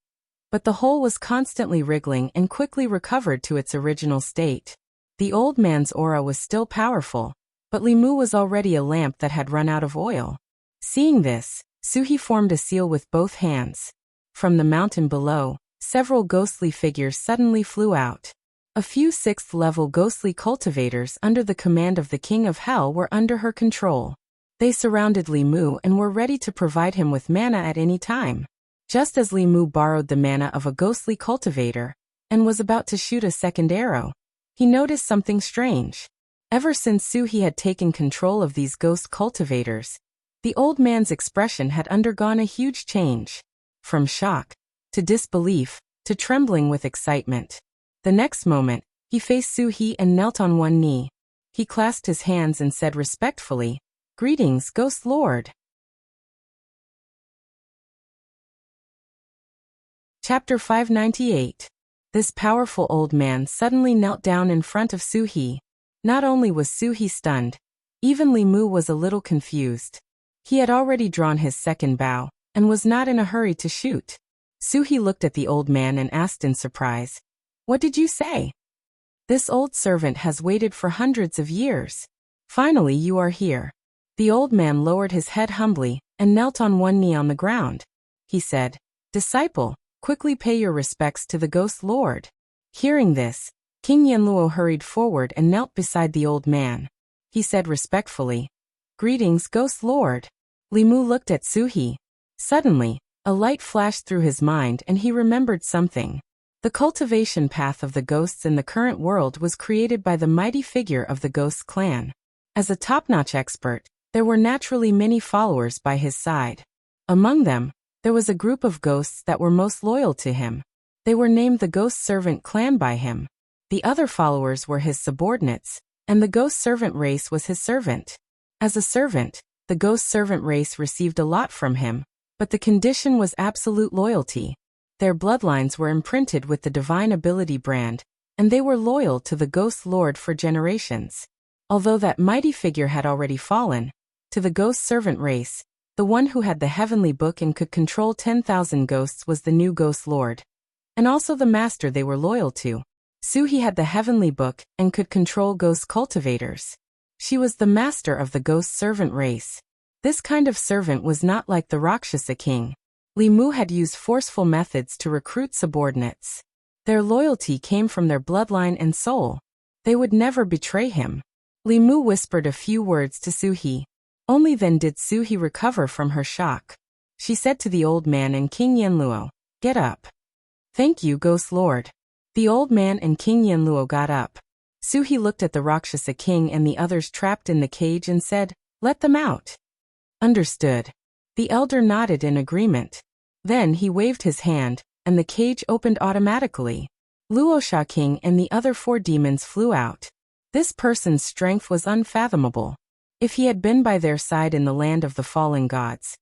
but the hole was constantly wriggling and quickly recovered to its original state. The old man's aura was still powerful, but Li Mu was already a lamp that had run out of oil. Seeing this, Suhi formed a seal with both hands. From the mountain below, several ghostly figures suddenly flew out. A few 6th-level ghostly cultivators under the command of the King of Hell were under her control. They surrounded Li Mu and were ready to provide him with mana at any time. Just as Li Mu borrowed the mana of a ghostly cultivator and was about to shoot a second arrow, he noticed something strange. Ever since Suhi had taken control of these ghost cultivators, the old man's expression had undergone a huge change. From shock, to disbelief, to trembling with excitement. The next moment, he faced Suhi and knelt on one knee. He clasped his hands and said respectfully, "Greetings, Ghost Lord." Chapter 598. This powerful old man suddenly knelt down in front of Suhi. Not only was Suhi stunned, even Li Mu was a little confused. He had already drawn his second bow, and was not in a hurry to shoot. Suhi looked at the old man and asked in surprise, "What did you say?" "This old servant has waited for hundreds of years. Finally you are here." The old man lowered his head humbly, and knelt on one knee on the ground. He said, "Disciple, quickly pay your respects to the Ghost Lord." Hearing this, King Yanluo hurried forward and knelt beside the old man. He said respectfully, "Greetings, Ghost Lord." Li Mu looked at Suhi. Suddenly, a light flashed through his mind and he remembered something. The cultivation path of the ghosts in the current world was created by the mighty figure of the Ghosts clan. As a top-notch expert, there were naturally many followers by his side. Among them, there was a group of ghosts that were most loyal to him. They were named the Ghost Servant clan by him. The other followers were his subordinates, and the Ghost Servant race was his servant. As a servant, the Ghost Servant race received a lot from him, but the condition was absolute loyalty. Their bloodlines were imprinted with the divine ability brand, and they were loyal to the Ghost Lord for generations. Although that mighty figure had already fallen, to the Ghost Servant race, the one who had the heavenly book and could control 10,000 ghosts was the new Ghost Lord, and also the master they were loyal to. Suhi had the heavenly book and could control ghost cultivators. She was the master of the ghost servant race. This kind of servant was not like the Rakshasa king. Li Mu had used forceful methods to recruit subordinates. Their loyalty came from their bloodline and soul. They would never betray him. Li Mu whispered a few words to Suhi. Only then did Suhi recover from her shock. She said to the old man and King Yanluo, "Get up." "Thank you, Ghost Lord." The old man and King Yanluo got up. Suhi looked at the Rakshasa king and the others trapped in the cage and said, "Let them out." "Understood." The elder nodded in agreement. Then he waved his hand, and the cage opened automatically. Luosha King and the other 4 demons flew out. This person's strength was unfathomable. If he had been by their side in the land of the fallen gods,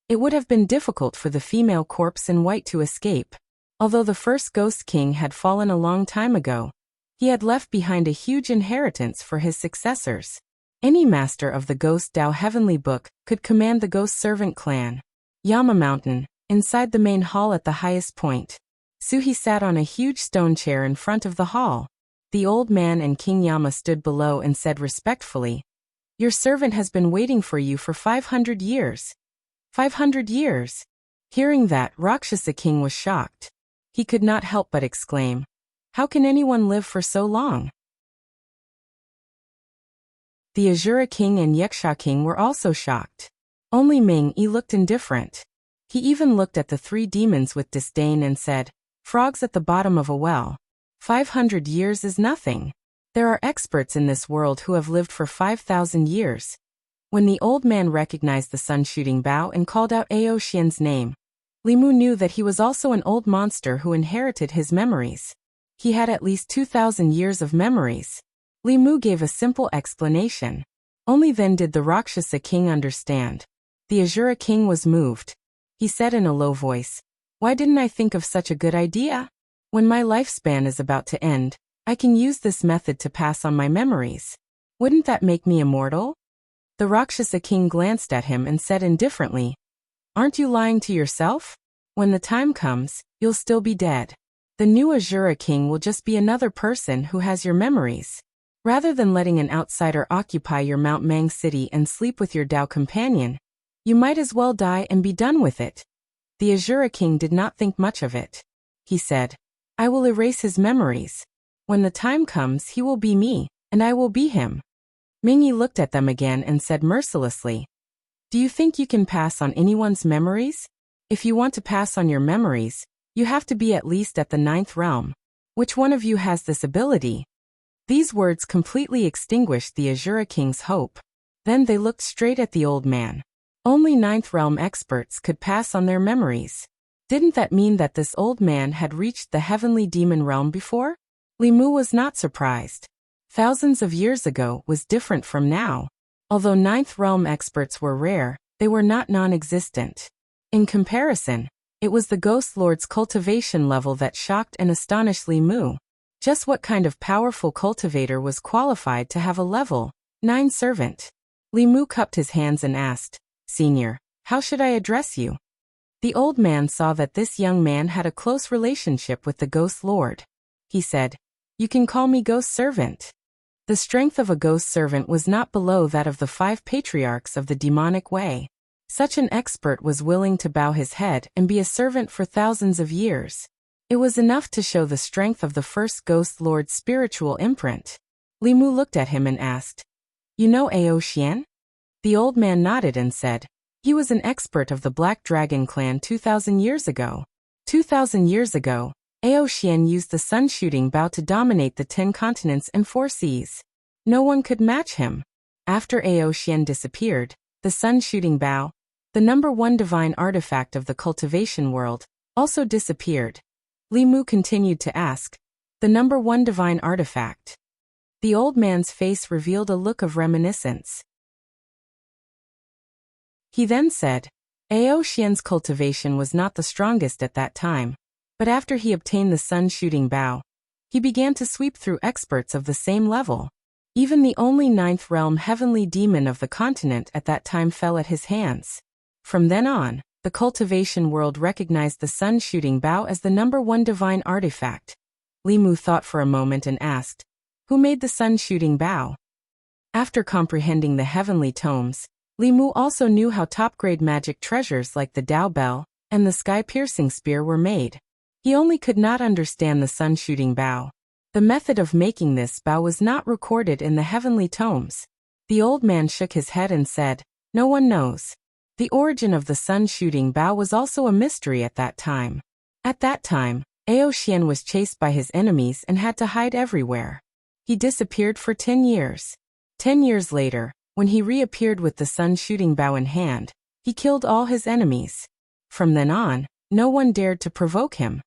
it would have been difficult for the female corpse in white to escape. Although the first Ghost King had fallen a long time ago, he had left behind a huge inheritance for his successors. Any master of the Ghost Dao Heavenly Book could command the Ghost Servant clan. Yama Mountain, inside the main hall at the highest point. Suhi sat on a huge stone chair in front of the hall. The old man and King Yama stood below and said respectfully, "Your servant has been waiting for you for 500 years. 500 years. Hearing that, Rakshasa King was shocked. He could not help but exclaim, "How can anyone live for so long?" The Azura King and Yaksha King were also shocked. Only Ming-Yi looked indifferent. He even looked at the 3 demons with disdain and said, "Frogs at the bottom of a well. 500 years is nothing. There are experts in this world who have lived for 5,000 years. When the old man recognized the sun-shooting bow and called out Ao Xian's name, Li Mu knew that he was also an old monster who inherited his memories. He had at least 2,000 years of memories. Li Mu gave a simple explanation. Only then did the Rakshasa King understand. The Azura King was moved. He said in a low voice, "Why didn't I think of such a good idea? When my lifespan is about to end, I can use this method to pass on my memories. Wouldn't that make me immortal?" The Rakshasa King glanced at him and said indifferently, "Aren't you lying to yourself? When the time comes, you'll still be dead. The new Azura King will just be another person who has your memories. Rather than letting an outsider occupy your Mount Mang city and sleep with your Dao companion, you might as well die and be done with it." The Azura King did not think much of it. He said, "I will erase his memories. When the time comes, he will be me, and I will be him." Ming-Yi looked at them again and said mercilessly, "Do you think you can pass on anyone's memories? If you want to pass on your memories, you have to be at least at the 9th realm. Which one of you has this ability?" These words completely extinguished the Azura King's hope. Then they looked straight at the old man. Only 9th realm experts could pass on their memories. Didn't that mean that this old man had reached the heavenly demon realm before? Li Mu was not surprised. Thousands of years ago was different from now. Although 9th realm experts were rare, they were not non-existent. In comparison, it was the Ghost Lord's cultivation level that shocked and astonished Li Mu. Just what kind of powerful cultivator was qualified to have a level 9 servant? Li Mu cupped his hands and asked, "Senior, how should I address you?" The old man saw that this young man had a close relationship with the Ghost Lord. He said, "You can call me Ghost Servant." The strength of a ghost servant was not below that of the 5 patriarchs of the demonic way. Such an expert was willing to bow his head and be a servant for thousands of years. It was enough to show the strength of the first Ghost Lord's spiritual imprint. Li Mu looked at him and asked, "You know Ao Xian?" The old man nodded and said, "He was an expert of the Black Dragon clan 2,000 years ago. 2,000 years ago, Ao Xian used the sun-shooting bow to dominate the 10 continents and 4 seas. No one could match him. After Ao Xian disappeared, the sun-shooting bow, the #1 divine artifact of the cultivation world, also disappeared." Li Mu continued to ask, "The #1 divine artifact?" The old man's face revealed a look of reminiscence. He then said, "Ao Xian's cultivation was not the strongest at that time. But after he obtained the sun-shooting bow, he began to sweep through experts of the same level. Even the only 9th realm heavenly demon of the continent at that time fell at his hands. From then on, the cultivation world recognized the sun-shooting bow as the #1 divine artifact." Li Mu thought for a moment and asked, "Who made the sun-shooting bow?" After comprehending the heavenly tomes, Li Mu also knew how top-grade magic treasures like the Dao Bell and the sky-piercing spear were made. He only could not understand the sun-shooting bow. The method of making this bow was not recorded in the heavenly tomes. The old man shook his head and said, "No one knows." The origin of the sun-shooting bow was also a mystery at that time. At that time, Ao Xian was chased by his enemies and had to hide everywhere. He disappeared for 10 years. 10 years later, when he reappeared with the sun-shooting bow in hand, he killed all his enemies. From then on, no one dared to provoke him.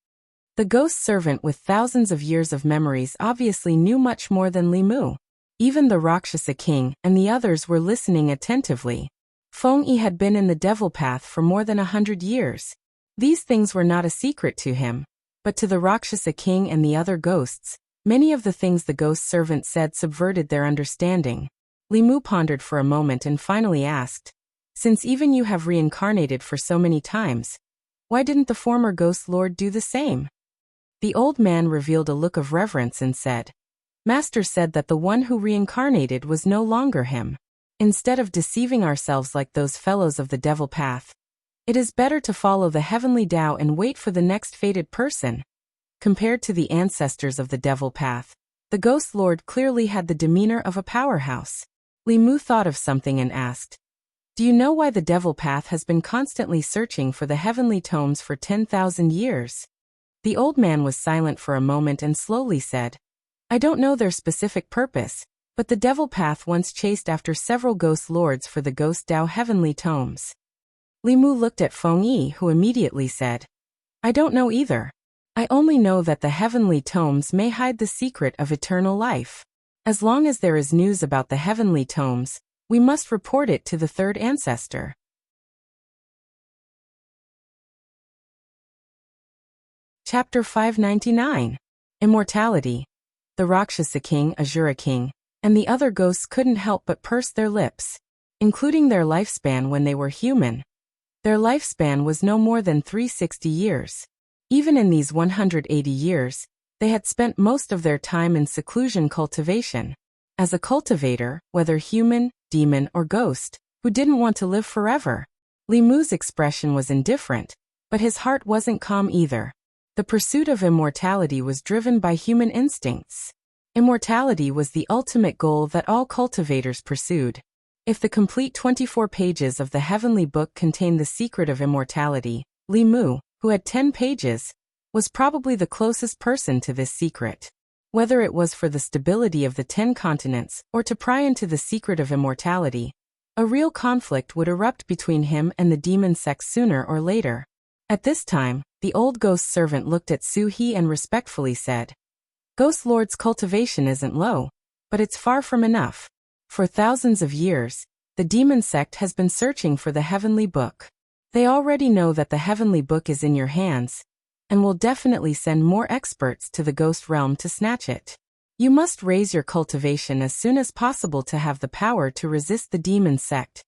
The ghost servant with thousands of years of memories obviously knew much more than Li Mu. Even the Rakshasa king and the others were listening attentively. Feng Yi had been in the devil path for more than 100 years. These things were not a secret to him, but to the Rakshasa king and the other ghosts, many of the things the ghost servant said subverted their understanding. Li Mu pondered for a moment and finally asked, "Since even you have reincarnated for so many times, why didn't the former ghost lord do the same?" The old man revealed a look of reverence and said, "Master said that the one who reincarnated was no longer him. Instead of deceiving ourselves like those fellows of the devil path, it is better to follow the heavenly Tao and wait for the next fated person." Compared to the ancestors of the devil path, the ghost lord clearly had the demeanor of a powerhouse. Li Mu thought of something and asked, "Do you know why the devil path has been constantly searching for the heavenly tomes for 10,000 years? The old man was silent for a moment and slowly said, "I don't know their specific purpose, but the devil path once chased after several ghost lords for the ghost Tao heavenly tomes." Li Mu looked at Feng Yi, who immediately said, "I don't know either. I only know that the heavenly tomes may hide the secret of eternal life. As long as there is news about the heavenly tomes, we must report it to the third ancestor." Chapter 599. Immortality. The Rakshasa king, Asura king, and the other ghosts couldn't help but purse their lips, including their lifespan when they were human. Their lifespan was no more than 360 years. Even in these 180 years, they had spent most of their time in seclusion cultivation. As a cultivator, whether human, demon, or ghost, who didn't want to live forever? Li Mu's expression was indifferent, but his heart wasn't calm either. The pursuit of immortality was driven by human instincts. Immortality was the ultimate goal that all cultivators pursued. If the complete 24 pages of the heavenly book contained the secret of immortality, Li Mu, who had 10 pages, was probably the closest person to this secret. Whether it was for the stability of the 10 continents or to pry into the secret of immortality, a real conflict would erupt between him and the demon sect sooner or later. At this time, the old ghost servant looked at Su He and respectfully said, "Ghost Lord's cultivation isn't low, but it's far from enough. For thousands of years, the demon sect has been searching for the heavenly book. They already know that the heavenly book is in your hands, and will definitely send more experts to the ghost realm to snatch it. You must raise your cultivation as soon as possible to have the power to resist the demon sect."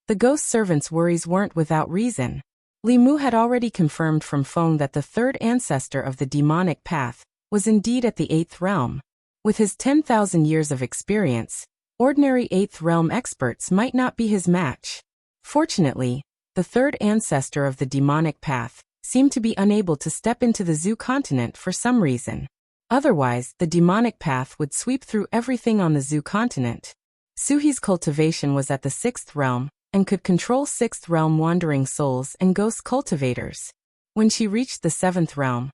The ghost servant's worries weren't without reason. Li Mu had already confirmed from Feng that the third ancestor of the demonic path was indeed at the 8th realm. With his 10,000 years of experience, ordinary 8th realm experts might not be his match. Fortunately, the third ancestor of the demonic path seemed to be unable to step into the Zhu continent for some reason. Otherwise, the demonic path would sweep through everything on the Zhu continent. Suhi's cultivation was at the 6th realm, and could control 6th realm wandering souls and ghost cultivators. When she reached the 7th realm,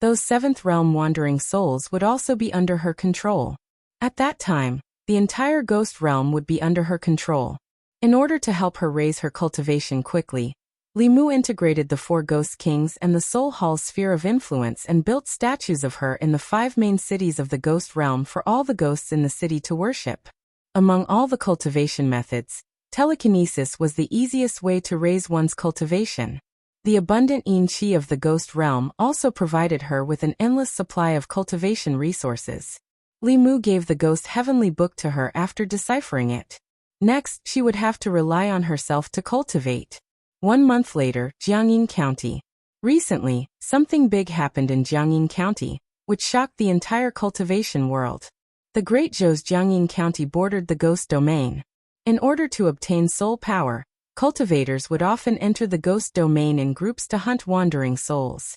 those 7th realm wandering souls would also be under her control. At that time, the entire ghost realm would be under her control. In order to help her raise her cultivation quickly, Li Mu integrated the 4 ghost kings and the Soul Hall's sphere of influence and built statues of her in the 5 main cities of the ghost realm for all the ghosts in the city to worship. Among all the cultivation methods, telekinesis was the easiest way to raise one's cultivation. The abundant yin qi of the ghost realm also provided her with an endless supply of cultivation resources. Li Mu gave the ghost heavenly book to her after deciphering it. Next, she would have to rely on herself to cultivate. 1 month later, Jiangyin County. Recently, something big happened in Jiangyin County, which shocked the entire cultivation world. The Great Zhou's Jiangyin County bordered the ghost domain. In order to obtain soul power, cultivators would often enter the ghost domain in groups to hunt wandering souls.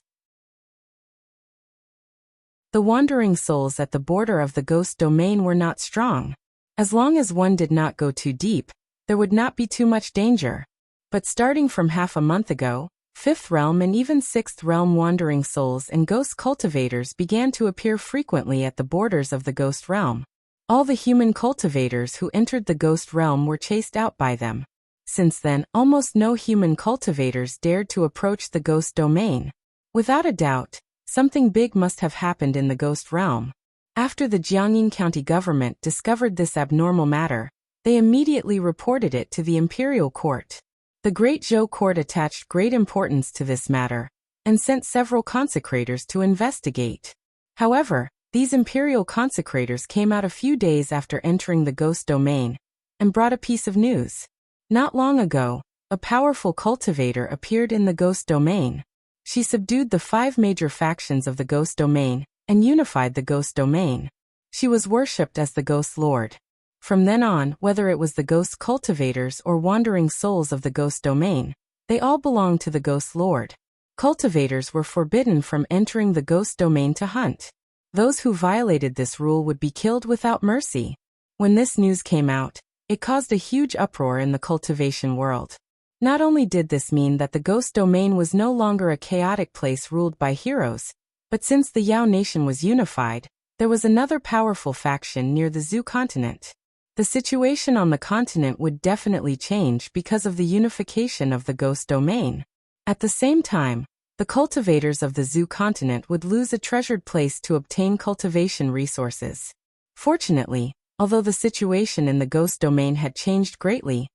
The wandering souls at the border of the ghost domain were not strong. As long as one did not go too deep, there would not be too much danger. But starting from half a month ago, 5th realm and even 6th realm wandering souls and ghost cultivators began to appear frequently at the borders of the ghost realm. All the human cultivators who entered the ghost realm were chased out by them. Since then, almost no human cultivators dared to approach the ghost domain. Without a doubt, something big must have happened in the ghost realm. After the Jiangyin County government discovered this abnormal matter, they immediately reported it to the imperial court. The Great Zhou court attached great importance to this matter, and sent several consecrators to investigate. However, these imperial consecrators came out a few days after entering the ghost domain, and brought a piece of news. Not long ago, a powerful cultivator appeared in the ghost domain. She subdued the 5 major factions of the ghost domain, and unified the ghost domain. She was worshipped as the ghost lord. From then on, whether it was the ghost cultivators or wandering souls of the ghost domain, they all belonged to the ghost lord. Cultivators were forbidden from entering the ghost domain to hunt. Those who violated this rule would be killed without mercy. When this news came out, it caused a huge uproar in the cultivation world. Not only did this mean that the ghost domain was no longer a chaotic place ruled by heroes, but since the Yao nation was unified, there was another powerful faction near the Zhu continent. The situation on the continent would definitely change because of the unification of the ghost domain. At the same time, the cultivators of the Zhu continent would lose a treasured place to obtain cultivation resources. Fortunately, although the situation in the ghost domain had changed greatly,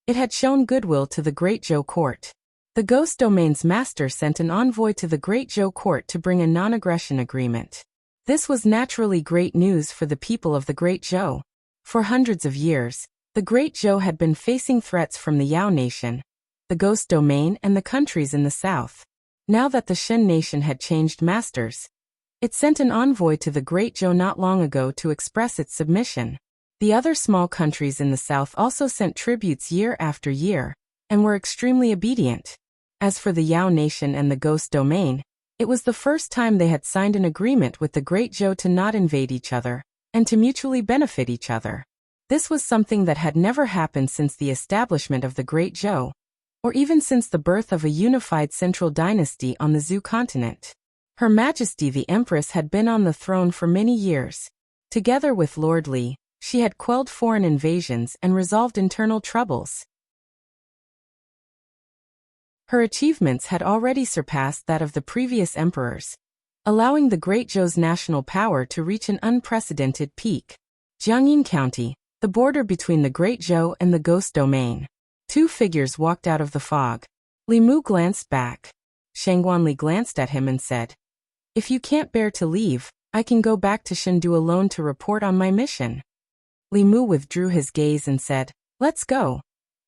it had shown goodwill to the Great Zhou court. The ghost domain's master sent an envoy to the Great Zhou court to bring a non-aggression agreement. This was naturally great news for the people of the Great Zhou. For hundreds of years, the Great Zhou had been facing threats from the Yao nation, the ghost domain and the countries in the south. Now that the Shen nation had changed masters, it sent an envoy to the Great Zhou not long ago to express its submission. The other small countries in the south also sent tributes year after year, and were extremely obedient. As for the Yao nation and the ghost domain, it was the first time they had signed an agreement with the Great Zhou to not invade each other, and to mutually benefit each other. This was something that had never happened since the establishment of the Great Zhou, or even since the birth of a unified central dynasty on the Zhu continent. Her Majesty the Empress had been on the throne for many years. Together with Lord Li, she had quelled foreign invasions and resolved internal troubles. Her achievements had already surpassed that of the previous emperors, allowing the Great Zhou's national power to reach an unprecedented peak. Jiangyin County, the border between the Great Zhou and the ghost domain. 2 figures walked out of the fog. Li Mu glanced back. Shangguanli glanced at him and said, "If you can't bear to leave, I can go back to Chengdu alone to report on my mission." Li Mu withdrew his gaze and said, "Let's go."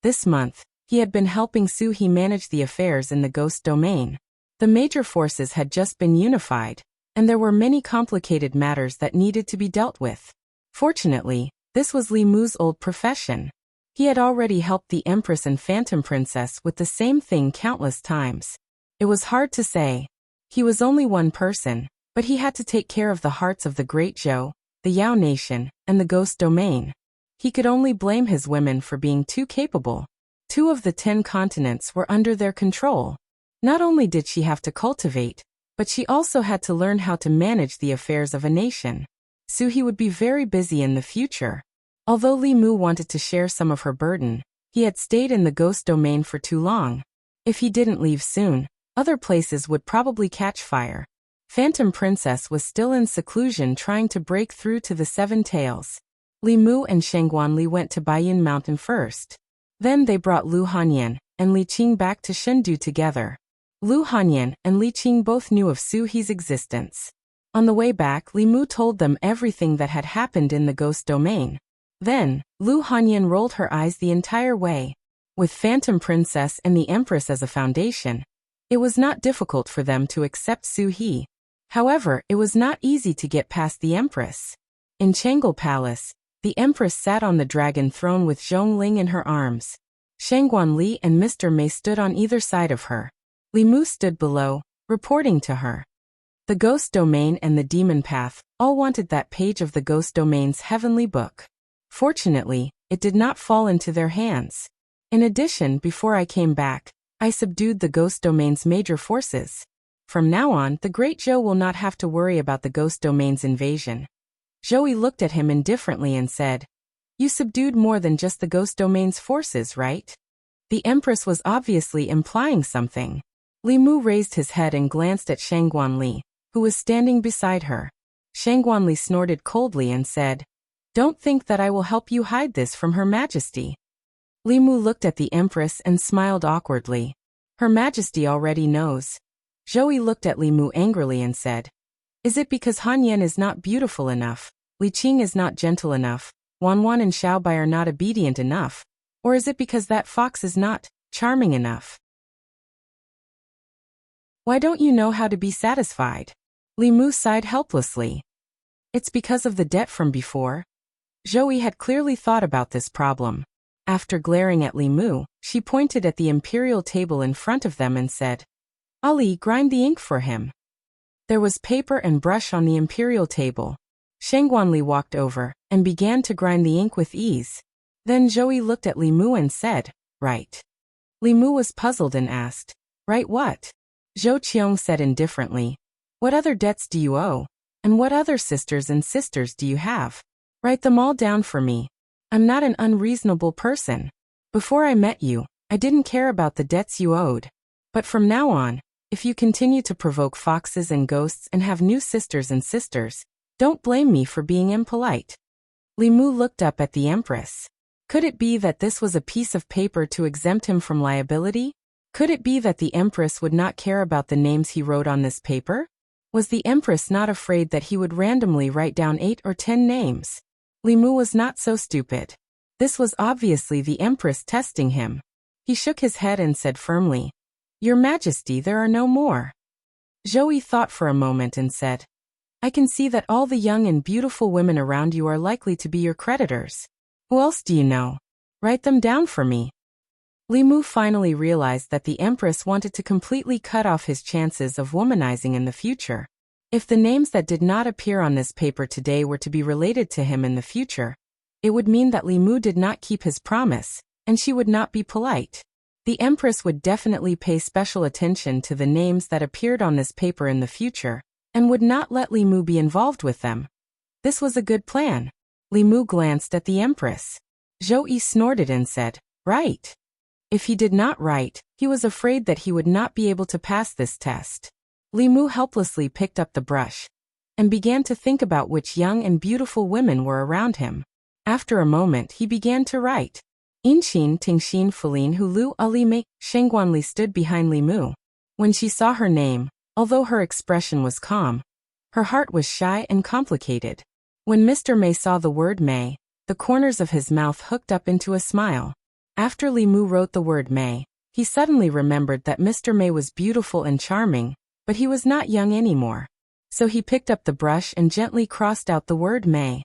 This month, he had been helping Su He manage the affairs in the ghost domain. The major forces had just been unified, and there were many complicated matters that needed to be dealt with. Fortunately, this was Li Mu's old profession. He had already helped the Empress and Phantom Princess with the same thing countless times. It was hard to say. He was only one person, but he had to take care of the hearts of the Great Zhou, the Yao nation, and the ghost domain. He could only blame his women for being too capable. 2 of the 10 continents were under their control. Not only did she have to cultivate, but she also had to learn how to manage the affairs of a nation. Su He would be very busy in the future. Although Li Mu wanted to share some of her burden, he had stayed in the ghost domain for too long. If he didn't leave soon, other places would probably catch fire. Phantom Princess was still in seclusion trying to break through to the 7 Tails. Li Mu and Shangguanli went to Baiyun Mountain first. Then they brought Lu Hanyan and Li Qing back to Chengdu together. Lu Hanyan and Li Qing both knew of Su He's existence. On the way back, Li Mu told them everything that had happened in the ghost domain. Then, Lu Hanyan rolled her eyes the entire way. With Phantom Princess and the Empress as a foundation, it was not difficult for them to accept Su He. However, it was not easy to get past the Empress. In Changle Palace, the Empress sat on the dragon throne with Zhongling in her arms. Shangguan Li and Mr. Mei stood on either side of her. Li Mu stood below, reporting to her. The Ghost Domain and the Demon Path all wanted that page of the Ghost Domain's heavenly book. Fortunately, it did not fall into their hands. In addition, before I came back, I subdued the Ghost Domain's major forces. From now on, the Great Zhou will not have to worry about the Ghost Domain's invasion. Zhou looked at him indifferently and said, "You subdued more than just the Ghost Domain's forces, right?" The Empress was obviously implying something. Li Mu raised his head and glanced at Shangguan Li, who was standing beside her. Shangguan Li snorted coldly and said, "Don't think that I will help you hide this from Her Majesty." Li Mu looked at the Empress and smiled awkwardly. Her Majesty already knows. Zhou looked at Li Mu angrily and said, "Is it because Han Yan is not beautiful enough, Li Qing is not gentle enough, Wan Wan and Xiao Bai are not obedient enough, or is it because that fox is not charming enough? Why don't you know how to be satisfied?" Li Mu sighed helplessly. "It's because of the debt from before." Zhou had clearly thought about this problem. After glaring at Li Mu, she pointed at the imperial table in front of them and said, "Ali, grind the ink for him." There was paper and brush on the imperial table. Shangguan Li walked over and began to grind the ink with ease. Then Zhou looked at Li Mu and said, "Right." Li Mu was puzzled and asked, "Right what?" Zhou Qiong said indifferently, "What other debts do you owe? And what other sisters and sisters do you have? Write them all down for me. I'm not an unreasonable person. Before I met you, I didn't care about the debts you owed. But from now on, if you continue to provoke foxes and ghosts and have new sisters and sisters, don't blame me for being impolite." Li Mu looked up at the Empress. Could it be that this was a piece of paper to exempt him from liability? Could it be that the Empress would not care about the names he wrote on this paper? Was the Empress not afraid that he would randomly write down 8 or 10 names? Li Mu was not so stupid. This was obviously the Empress testing him. He shook his head and said firmly, "Your Majesty, there are no more." Zhou thought for a moment and said, "I can see that all the young and beautiful women around you are likely to be your creditors. Who else do you know? Write them down for me." Li Mu finally realized that the Empress wanted to completely cut off his chances of womanizing in the future. If the names that did not appear on this paper today were to be related to him in the future, it would mean that Li Mu did not keep his promise, and she would not be polite. The Empress would definitely pay special attention to the names that appeared on this paper in the future, and would not let Li Mu be involved with them. This was a good plan. Li Mu glanced at the Empress. Zhou snorted and said, "Right." If he did not write, he was afraid that he would not be able to pass this test. Li Mu helplessly picked up the brush and began to think about which young and beautiful women were around him. After a moment, he began to write. Inxin, Tingxin, Fulin, Hulu, Ali Mei. Shangguan Li stood behind Li Mu. When she saw her name, although her expression was calm, her heart was shy and complicated. When Mr. Mei saw the word Mei, the corners of his mouth hooked up into a smile. After Li Mu wrote the word Mei, he suddenly remembered that Mr. Mei was beautiful and charming, but he was not young anymore. So he picked up the brush and gently crossed out the word Mei.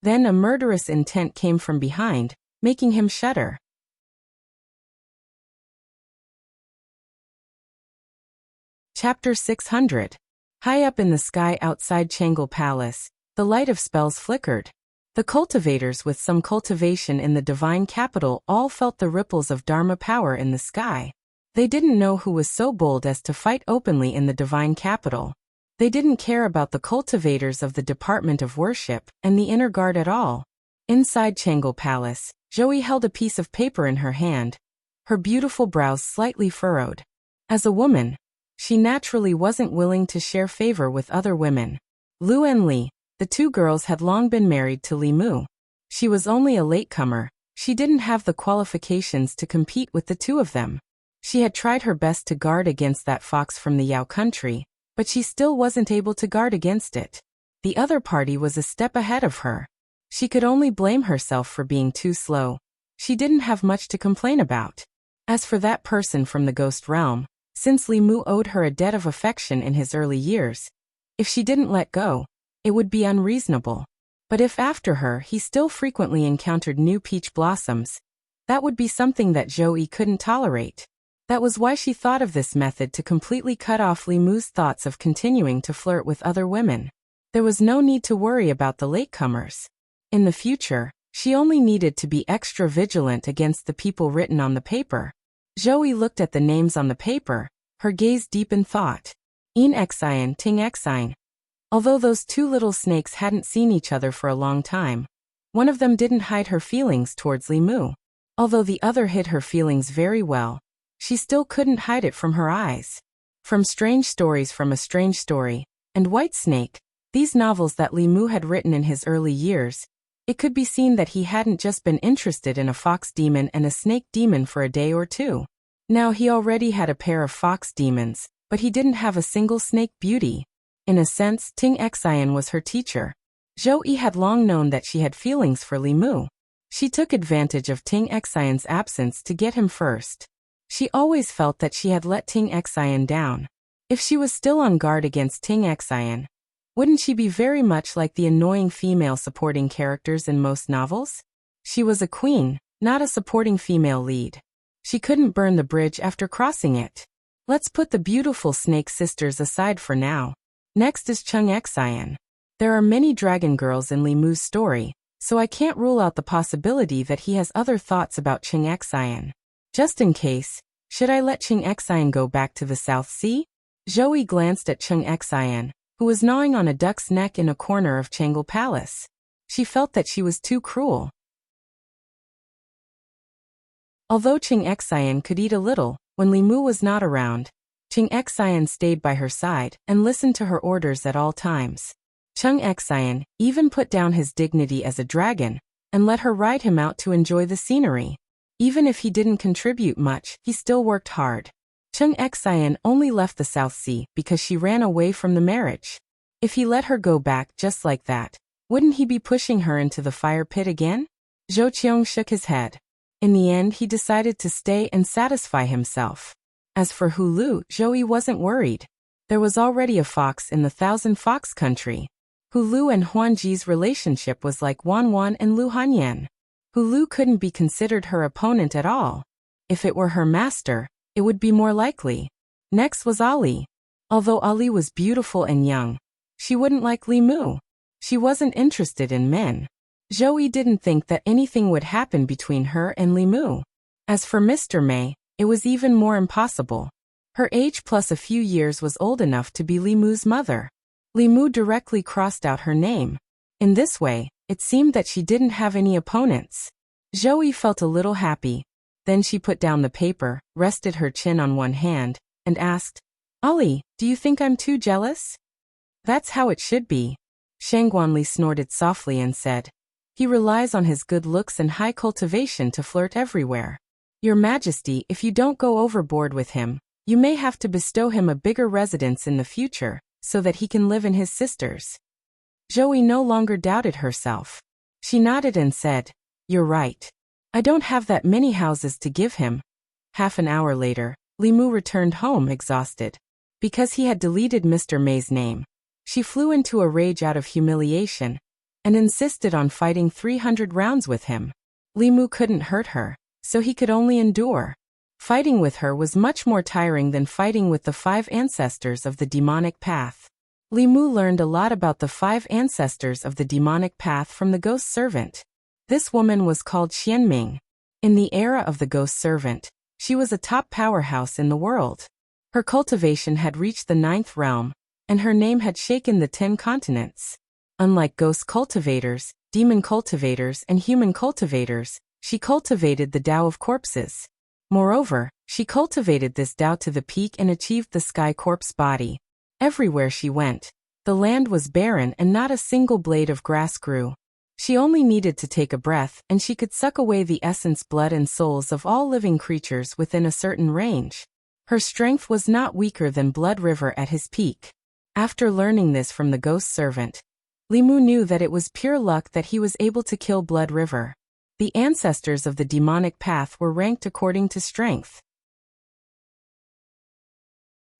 Then a murderous intent came from behind, making him shudder. Chapter 600. High up in the sky outside Changle Palace, the light of spells flickered. The cultivators with some cultivation in the divine capital all felt the ripples of Dharma power in the sky. They didn't know who was so bold as to fight openly in the divine capital. They didn't care about the cultivators of the Department of Worship and the Inner Guard at all. Inside Changle Palace, Zhou held a piece of paper in her hand, her beautiful brows slightly furrowed. As a woman, she naturally wasn't willing to share favor with other women. Lu and Li, the two girls, had long been married to Li Mu. She was only a latecomer. She didn't have the qualifications to compete with the two of them. She had tried her best to guard against that fox from the Yao country, but she still wasn't able to guard against it. The other party was a step ahead of her. She could only blame herself for being too slow. She didn't have much to complain about. As for that person from the ghost realm, since Li Mu owed her a debt of affection in his early years, if she didn't let go, it would be unreasonable. But if after her he still frequently encountered new peach blossoms, that would be something that Zhou couldn't tolerate. That was why she thought of this method to completely cut off Li Mu's thoughts of continuing to flirt with other women. There was no need to worry about the latecomers. In the future, she only needed to be extra vigilant against the people written on the paper. Zhou looked at the names on the paper, her gaze deep in thought. Yin Xian, Ting Xian. Although those two little snakes hadn't seen each other for a long time, one of them didn't hide her feelings towards Li Mu. Although the other hid her feelings very well, she still couldn't hide it from her eyes. From Strange Stories from a Strange Story, and White Snake, these novels that Li Mu had written in his early years, it could be seen that he hadn't just been interested in a fox demon and a snake demon for a day or two. Now he already had a pair of fox demons, but he didn't have a single snake beauty. In a sense, Ting Xian was her teacher. Zhou had long known that she had feelings for Li Mu. She took advantage of Ting Xian's absence to get him first. She always felt that she had let Ting Xian down. If she was still on guard against Ting Xian, wouldn't she be very much like the annoying female supporting characters in most novels? She was a queen, not a supporting female lead. She couldn't burn the bridge after crossing it. Let's put the beautiful snake sisters aside for now. Next is Chung Xian. There are many dragon girls in Li Mu's story, so I can't rule out the possibility that he has other thoughts about Chung Xian. Just in case, should I let Chung Xian go back to the South Sea? Zhou glanced at Chung Xian, who was gnawing on a duck's neck in a corner of Changle Palace. She felt that she was too cruel. Although Chung Xian could eat a little, when Li Mu was not around, Chung Xian stayed by her side and listened to her orders at all times. Chung Xian even put down his dignity as a dragon and let her ride him out to enjoy the scenery. Even if he didn't contribute much, he still worked hard. Chung Xian only left the South Sea because she ran away from the marriage. If he let her go back just like that, wouldn't he be pushing her into the fire pit again? Zhou Qiong shook his head. In the end, he decided to stay and satisfy himself. As for Hulu, Zhou wasn't worried. There was already a fox in the Thousand Fox country. Hulu and Huanji's relationship was like Wanwan and Lu Hanyan. Hulu couldn't be considered her opponent at all. If it were her master, it would be more likely. Next was Ali. Although Ali was beautiful and young, she wouldn't like Li Mu. She wasn't interested in men. Zhou didn't think that anything would happen between her and Li Mu. As for Mr. Mei, it was even more impossible. Her age plus a few years was old enough to be Li Mu's mother. Li Mu directly crossed out her name. In this way, it seemed that she didn't have any opponents. Zhou felt a little happy. Then she put down the paper, rested her chin on one hand, and asked, "Ali, do you think I'm too jealous?" "That's how it should be." Shangguanli snorted softly and said, "He relies on his good looks and high cultivation to flirt everywhere. Your Majesty, if you don't go overboard with him, you may have to bestow him a bigger residence in the future, so that he can live in his sister's." Zhou no longer doubted herself. She nodded and said, "You're right. I don't have that many houses to give him." Half an hour later, Li Mu returned home exhausted. Because he had deleted Mr. Mei's name, she flew into a rage out of humiliation, and insisted on fighting 300 rounds with him. Li Mu couldn't hurt her, so he could only endure. Fighting with her was much more tiring than fighting with the 5 ancestors of the demonic path. Li Mu learned a lot about the 5 ancestors of the demonic path from the ghost servant. This woman was called Xianming. In the era of the ghost servant, she was a top powerhouse in the world. Her cultivation had reached the 9th realm, and her name had shaken the 10 continents. Unlike ghost cultivators, demon cultivators, and human cultivators, she cultivated the Tao of corpses. Moreover, she cultivated this Tao to the peak and achieved the sky corpse body. Everywhere she went, the land was barren and not a single blade of grass grew. She only needed to take a breath and she could suck away the essence, blood and souls of all living creatures within a certain range. Her strength was not weaker than Blood River at his peak. After learning this from the ghost servant, Li Mu knew that it was pure luck that he was able to kill Blood River. The ancestors of the demonic path were ranked according to strength.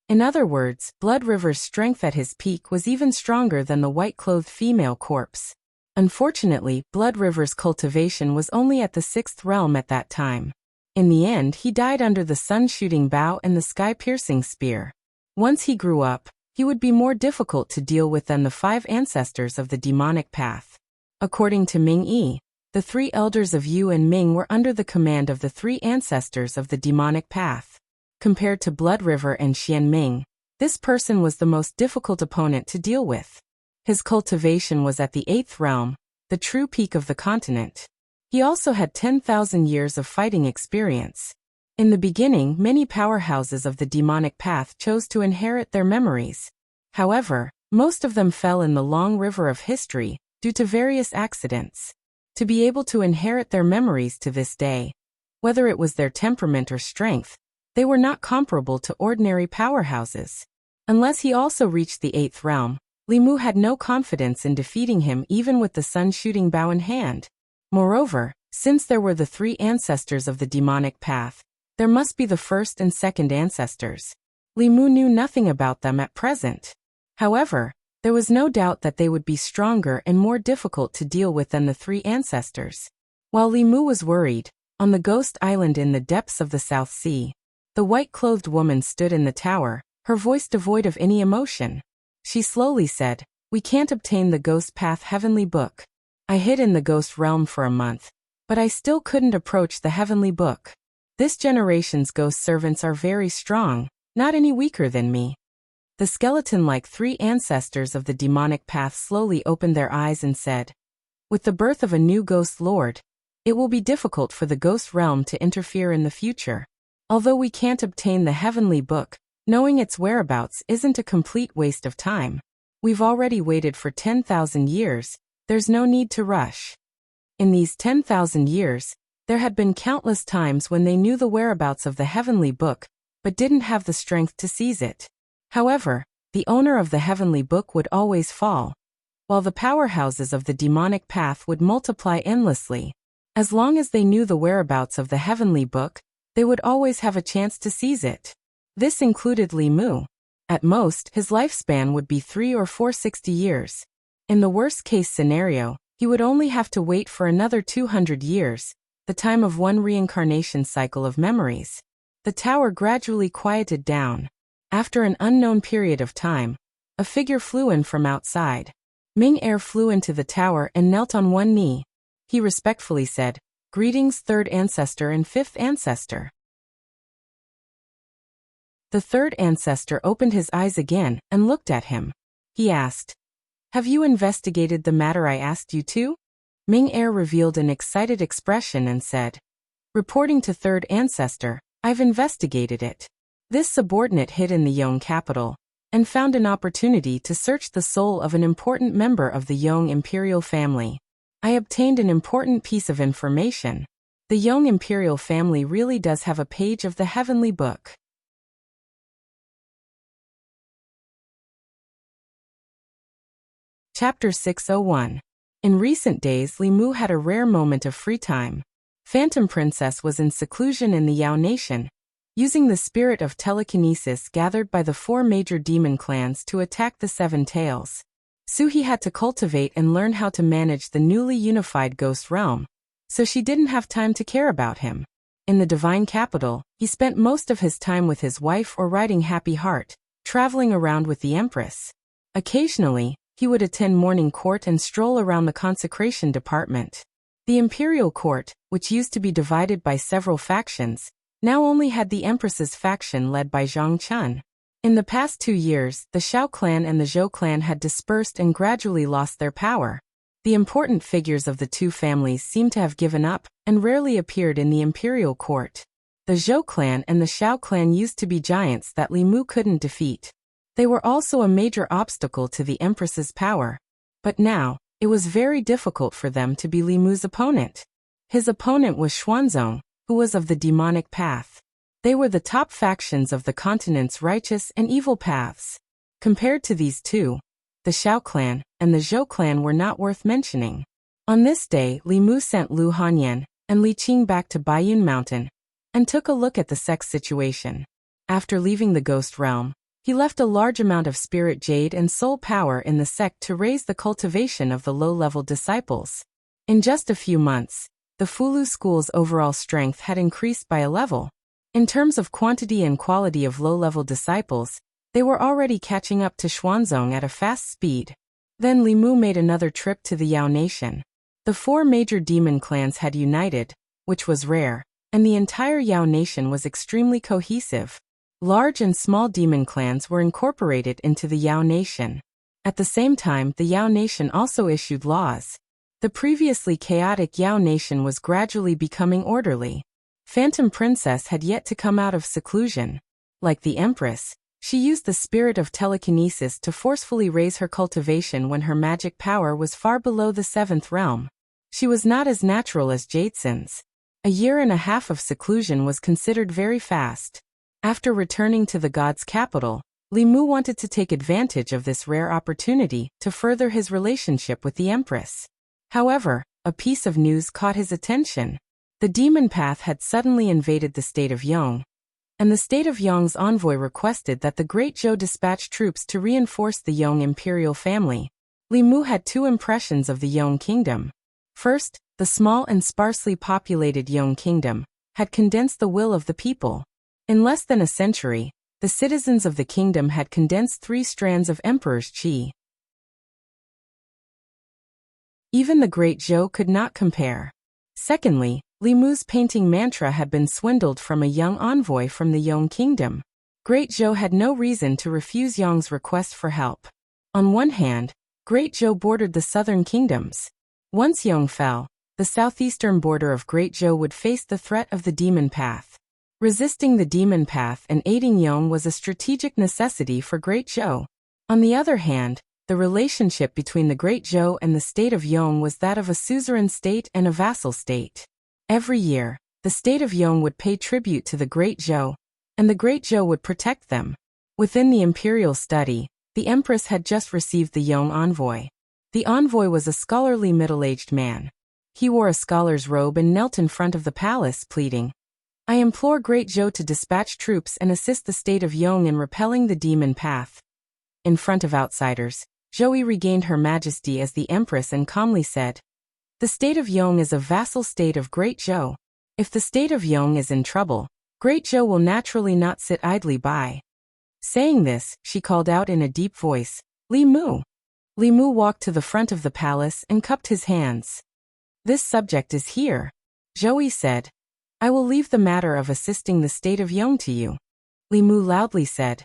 In other words, Blood River's strength at his peak was even stronger than the white-clothed female corpse. Unfortunately, Blood River's cultivation was only at the 6th realm at that time. In the end, he died under the sun-shooting bow and the sky-piercing spear. Once he grew up, he would be more difficult to deal with than the 5 ancestors of the demonic path. According to Ming Yi, the 3 elders of Yu and Ming were under the command of the 3 ancestors of the demonic path. Compared to Blood River and Xian Ming, this person was the most difficult opponent to deal with. His cultivation was at the 8th realm, the true peak of the continent. He also had 10,000 years of fighting experience. In the beginning, many powerhouses of the demonic path chose to inherit their memories. However, most of them fell in the long river of history due to various accidents. To be able to inherit their memories to this day, whether it was their temperament or strength, they were not comparable to ordinary powerhouses. Unless he also reached the 8th realm, Li Mu had no confidence in defeating him even with the sun-shooting bow in hand. Moreover, since there were the 3 ancestors of the demonic path, there must be the 1st and 2nd ancestors. Li Mu knew nothing about them at present. However, there was no doubt that they would be stronger and more difficult to deal with than the 3 ancestors. While Li Mu was worried, on the ghost island in the depths of the South Sea, the white-clothed woman stood in the tower, her voice devoid of any emotion. She slowly said, "We can't obtain the Ghost Path Heavenly Book. I hid in the Ghost Realm for a month, but I still couldn't approach the Heavenly Book. This generation's ghost servants are very strong, not any weaker than me." The skeleton-like 3 ancestors of the demonic path slowly opened their eyes and said, "With the birth of a new ghost lord, it will be difficult for the Ghost Realm to interfere in the future. Although we can't obtain the Heavenly Book, knowing its whereabouts isn't a complete waste of time. We've already waited for 10,000 years, there's no need to rush." In these 10,000 years, there had been countless times when they knew the whereabouts of the Heavenly Book, but didn't have the strength to seize it. However, the owner of the Heavenly Book would always fall, while the powerhouses of the demonic path would multiply endlessly. As long as they knew the whereabouts of the Heavenly Book, they would always have a chance to seize it. This included Li Mu. At most, his lifespan would be 3 or 460 years. In the worst-case scenario, he would only have to wait for another 200 years, the time of one reincarnation cycle of memories. The tower gradually quieted down. After an unknown period of time, a figure flew in from outside. Ming Er flew into the tower and knelt on one knee. He respectfully said, "Greetings, 3rd ancestor and 5th ancestor." The 3rd ancestor opened his eyes again and looked at him. He asked, "Have you investigated the matter I asked you to?" Ming Er revealed an excited expression and said, "Reporting to 3rd ancestor, I've investigated it. This subordinate hid in the Yong capital and found an opportunity to search the soul of an important member of the Yong imperial family. I obtained an important piece of information. The Yong imperial family really does have a page of the Heavenly Book." Chapter 601. In recent days, Li Mu had a rare moment of free time. Phantom Princess was in seclusion in the Yao Nation, using the spirit of telekinesis gathered by the 4 major demon clans to attack the 7 tails. Suhi had to cultivate and learn how to manage the newly unified Ghost Realm, so she didn't have time to care about him. In the Divine Capital, he spent most of his time with his wife or riding Happy Heart, traveling around with the Empress. Occasionally, he would attend morning court and stroll around the consecration department. The Imperial Court, which used to be divided by several factions, now only had the Empress's faction led by Zhang Chun. In the past 2 years, the Xiao clan and the Zhou clan had dispersed and gradually lost their power. The important figures of the 2 families seemed to have given up and rarely appeared in the Imperial Court. The Zhou clan and the Xiao clan used to be giants that Li Mu couldn't defeat. They were also a major obstacle to the Empress's power. But now, it was very difficult for them to be Li Mu's opponent. His opponent was Xuanzong, who was of the demonic path. They were the top factions of the continent's righteous and evil paths. Compared to these 2, the Xiao clan and the Zhou clan were not worth mentioning. On this day, Li Mu sent Lu Hanyan and Li Qing back to Baiyun Mountain and took a look at the sex situation. After leaving the Ghost Realm, He left a large amount of spirit jade and soul power in the sect to raise the cultivation of the low-level disciples. In just a few months, the Fulu school's overall strength had increased by a level. In terms of quantity and quality of low-level disciples, they were already catching up to Xuanzong at a fast speed. Then Li Mu made another trip to the Yao Nation. The 4 major demon clans had united, which was rare, and the entire Yao Nation was extremely cohesive. Large and small demon clans were incorporated into the Yao Nation. At the same time, the Yao Nation also issued laws. The previously chaotic Yao Nation was gradually becoming orderly. Phantom Princess had yet to come out of seclusion. Like the Empress, she used the spirit of telekinesis to forcefully raise her cultivation when her magic power was far below the 7th realm. She was not as natural as Jadesen's. A year and a half of seclusion was considered very fast. After returning to the god's capital, Li Mu wanted to take advantage of this rare opportunity to further his relationship with the Empress. However, a piece of news caught his attention. The demon path had suddenly invaded the state of Yong, and the state of Yong's envoy requested that the Great Zhou dispatch troops to reinforce the Yong imperial family. Li Mu had 2 impressions of the Yong kingdom. First, the small and sparsely populated Yong kingdom had condensed the will of the people. In less than a century, the citizens of the kingdom had condensed 3 strands of emperor's qi. Even the Great Zhou could not compare. Secondly, Li Mu's painting mantra had been swindled from a young envoy from the Yong kingdom. Great Zhou had no reason to refuse Yong's request for help. On one hand, Great Zhou bordered the southern kingdoms. Once Yong fell, the southeastern border of Great Zhou would face the threat of the demon path. Resisting the demon path and aiding Yong was a strategic necessity for Great Zhou. On the other hand, the relationship between the Great Zhou and the state of Yong was that of a suzerain state and a vassal state. Every year, the state of Yong would pay tribute to the Great Zhou, and the Great Zhou would protect them. Within the imperial study, the Empress had just received the Yong envoy. The envoy was a scholarly middle-aged man. He wore a scholar's robe and knelt in front of the palace, pleading, "I implore Great Zhou to dispatch troops and assist the state of Yong in repelling the demon path." In front of outsiders, Zhou regained her majesty as the Empress and calmly said, "The state of Yong is a vassal state of Great Zhou. If the state of Yong is in trouble, Great Zhou will naturally not sit idly by." Saying this, she called out in a deep voice, "Li Mu." Li Mu walked to the front of the palace and cupped his hands. "This subject is here," Zhou said. "I will leave the matter of assisting the state of Yong to you." Li Mu loudly said,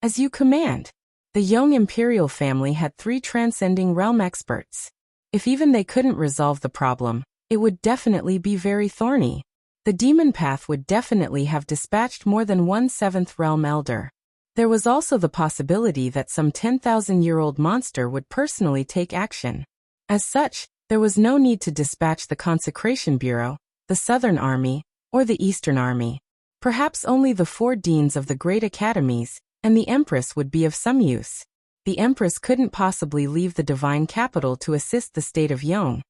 "As you command." The Yong imperial family had 3 transcending realm experts. If even they couldn't resolve the problem, it would definitely be very thorny. The demon path would definitely have dispatched more than 1 7th realm elder. There was also the possibility that some 10,000-year-old monster would personally take action. As such, there was no need to dispatch the Consecration Bureau, the Southern Army, or the Eastern Army. Perhaps only the 4 deans of the great academies, and the Empress would be of some use. The Empress couldn't possibly leave the divine capital to assist the state of Yong,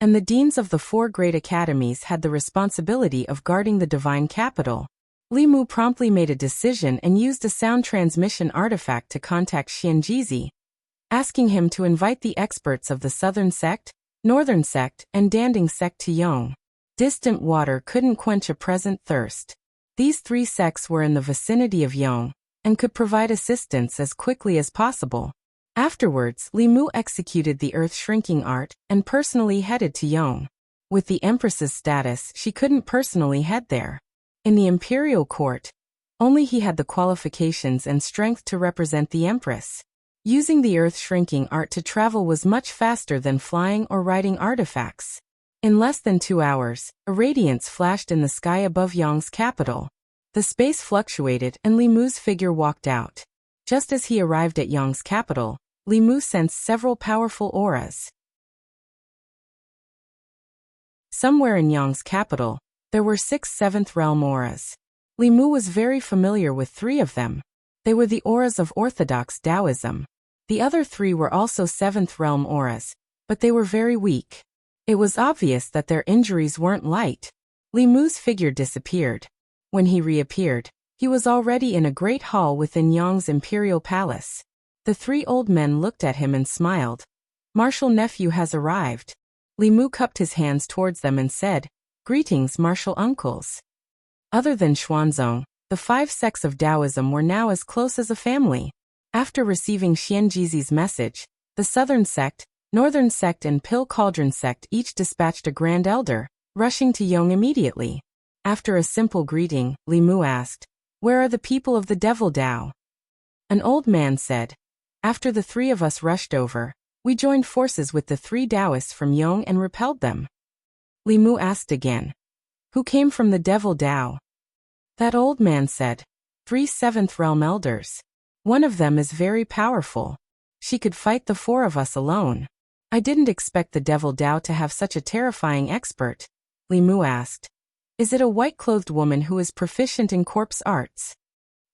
and the deans of the 4 great academies had the responsibility of guarding the divine capital. Li Mu promptly made a decision and used a sound transmission artifact to contact Xianjizi, asking him to invite the experts of the Southern Sect, Northern Sect, and Danding Sect to Yong. Distant water couldn't quench a present thirst. These 3 sects were in the vicinity of Yong, and could provide assistance as quickly as possible. Afterwards, Li Mu executed the earth-shrinking art and personally headed to Yong. With the Empress's status, she couldn't personally head there. In the imperial court, only he had the qualifications and strength to represent the Empress. Using the earth-shrinking art to travel was much faster than flying or riding artifacts. In less than 2 hours, a radiance flashed in the sky above Yong's capital. The space fluctuated and Li Mu's figure walked out. Just as he arrived at Yong's capital, Li Mu sensed several powerful auras. Somewhere in Yong's capital, there were 6 7th realm auras. Li Mu was very familiar with 3 of them. They were the auras of Orthodox Taoism. The other 3 were also 7th realm auras, but they were very weak. It was obvious that their injuries weren't light. Li Mu's figure disappeared. When he reappeared, He was already in a great hall within Yang's imperial palace. The three old men looked at him and smiled. Martial nephew has arrived. Li Mu cupped his hands towards them and said, "Greetings, martial uncles." Other than Xuanzong, the 5 sects of Taoism were now as close as a family. After receiving Xianjizi's message, the Southern sect, Northern sect and Pill Cauldron sect each dispatched a grand elder, rushing to Yong immediately. After a simple greeting, Li Mu asked, "Where are the people of the Devil Tao?" An old man said, "After the 3 of us rushed over, we joined forces with the 3 Taoists from Yong and repelled them." Li Mu asked again, "Who came from the Devil Tao?" That old man said, 3 7th realm elders. One of them is very powerful. She could fight the 4 of us alone. I didn't expect the Devil Tao to have such a terrifying expert. Li Mu asked, "Is it a white-clothed woman who is proficient in corpse arts?"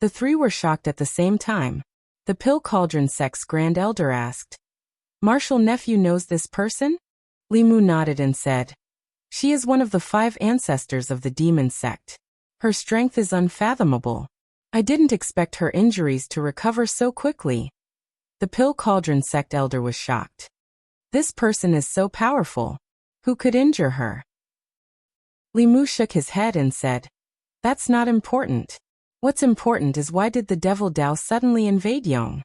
The 3 were shocked at the same time. The Pill Cauldron sect's grand elder asked, "Martial nephew knows this person?" Li Mu nodded and said, "She is one of the 5 ancestors of the demon sect. Her strength is unfathomable. I didn't expect her injuries to recover so quickly." The Pill Cauldron sect elder was shocked. "This person is so powerful. Who could injure her?" Li Mu shook his head and said, "That's not important. What's important is why did the Devil Tao suddenly invade Yong?"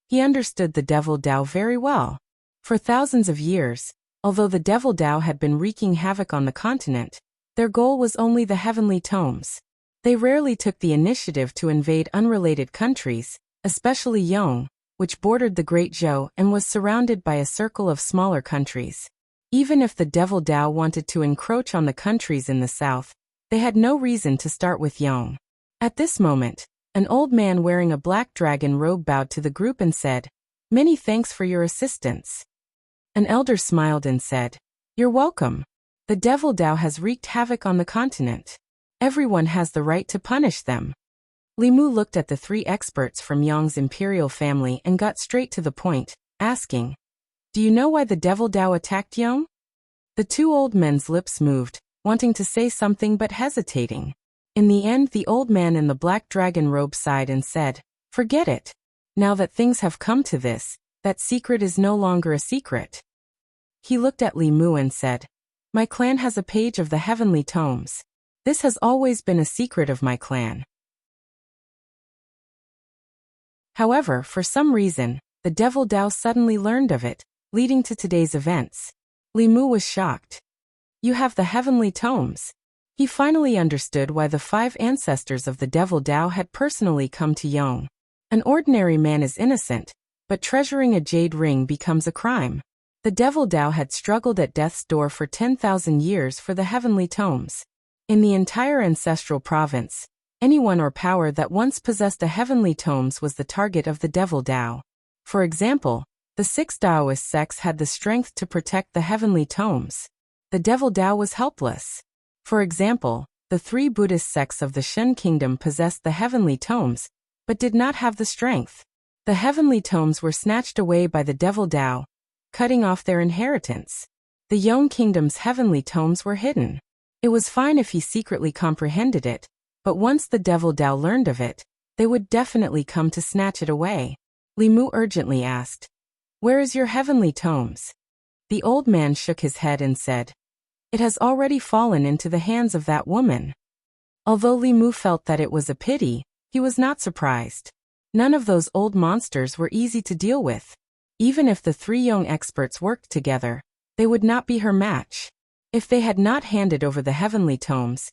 He understood the Devil Tao very well. For thousands of years, although the Devil Tao had been wreaking havoc on the continent, their goal was only the heavenly tomes. They rarely took the initiative to invade unrelated countries, especially Yong, which bordered the Great Zhou and was surrounded by a circle of smaller countries. Even if the Devil Tao wanted to encroach on the countries in the south, they had no reason to start with Yong. At this moment, an old man wearing a black dragon robe bowed to the group and said, "Many thanks for your assistance." An elder smiled and said, "You're welcome. The Devil Tao has wreaked havoc on the continent. Everyone has the right to punish them." Li Mu looked at the 3 experts from Yang's imperial family and got straight to the point, asking, "Do you know why the Devil Tao attacked Yong?" The 2 old men's lips moved, wanting to say something but hesitating. In the end, the old man in the black dragon robe sighed and said, "Forget it. Now that things have come to this, that secret is no longer a secret." He looked at Li Mu and said, "My clan has a page of the heavenly tomes. This has always been a secret of my clan." However, for some reason, the Devil Tao suddenly learned of it, leading to today's events. Li Mu was shocked. "You have the heavenly tomes." He finally understood why the 5 ancestors of the Devil Tao had personally come to Yong. An ordinary man is innocent, but treasuring a jade ring becomes a crime. The Devil Tao had struggled at death's door for 10,000 years for the heavenly tomes. In the entire ancestral province, anyone or power that once possessed the heavenly tomes was the target of the Devil Tao. For example, the 6 Taoist sects had the strength to protect the heavenly tomes. The Devil Tao was helpless. For example, the 3 Buddhist sects of the Shen kingdom possessed the heavenly tomes, but did not have the strength. The heavenly tomes were snatched away by the Devil Tao, cutting off their inheritance. The Yong kingdom's heavenly tomes were hidden. It was fine if he secretly comprehended it, but once the Devil Tao learned of it, they would definitely come to snatch it away. Li Mu urgently asked, "Where is your heavenly tomes?" The old man shook his head and said, "It has already fallen into the hands of that woman." Although Li Mu felt that it was a pity, he was not surprised. None of those old monsters were easy to deal with. Even if the 3 young experts worked together, they would not be her match. If they had not handed over the heavenly tomes,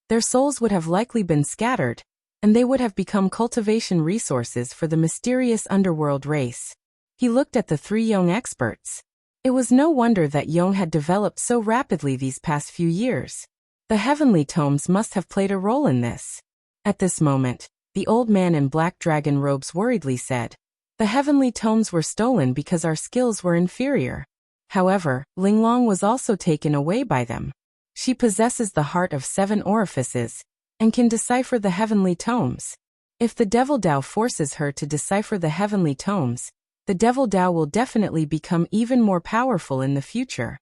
their souls would have likely been scattered, and they would have become cultivation resources for the mysterious underworld race. He looked at the 3 young experts. It was no wonder that Yong had developed so rapidly these past few years. The heavenly tomes must have played a role in this. At this moment, the old man in black dragon robes worriedly said, "The heavenly tomes were stolen because our skills were inferior." However, Linglong was also taken away by them. She possesses the heart of 7 orifices, and can decipher the heavenly tomes. If the Devil Tao forces her to decipher the heavenly tomes, the Devil Tao will definitely become even more powerful in the future.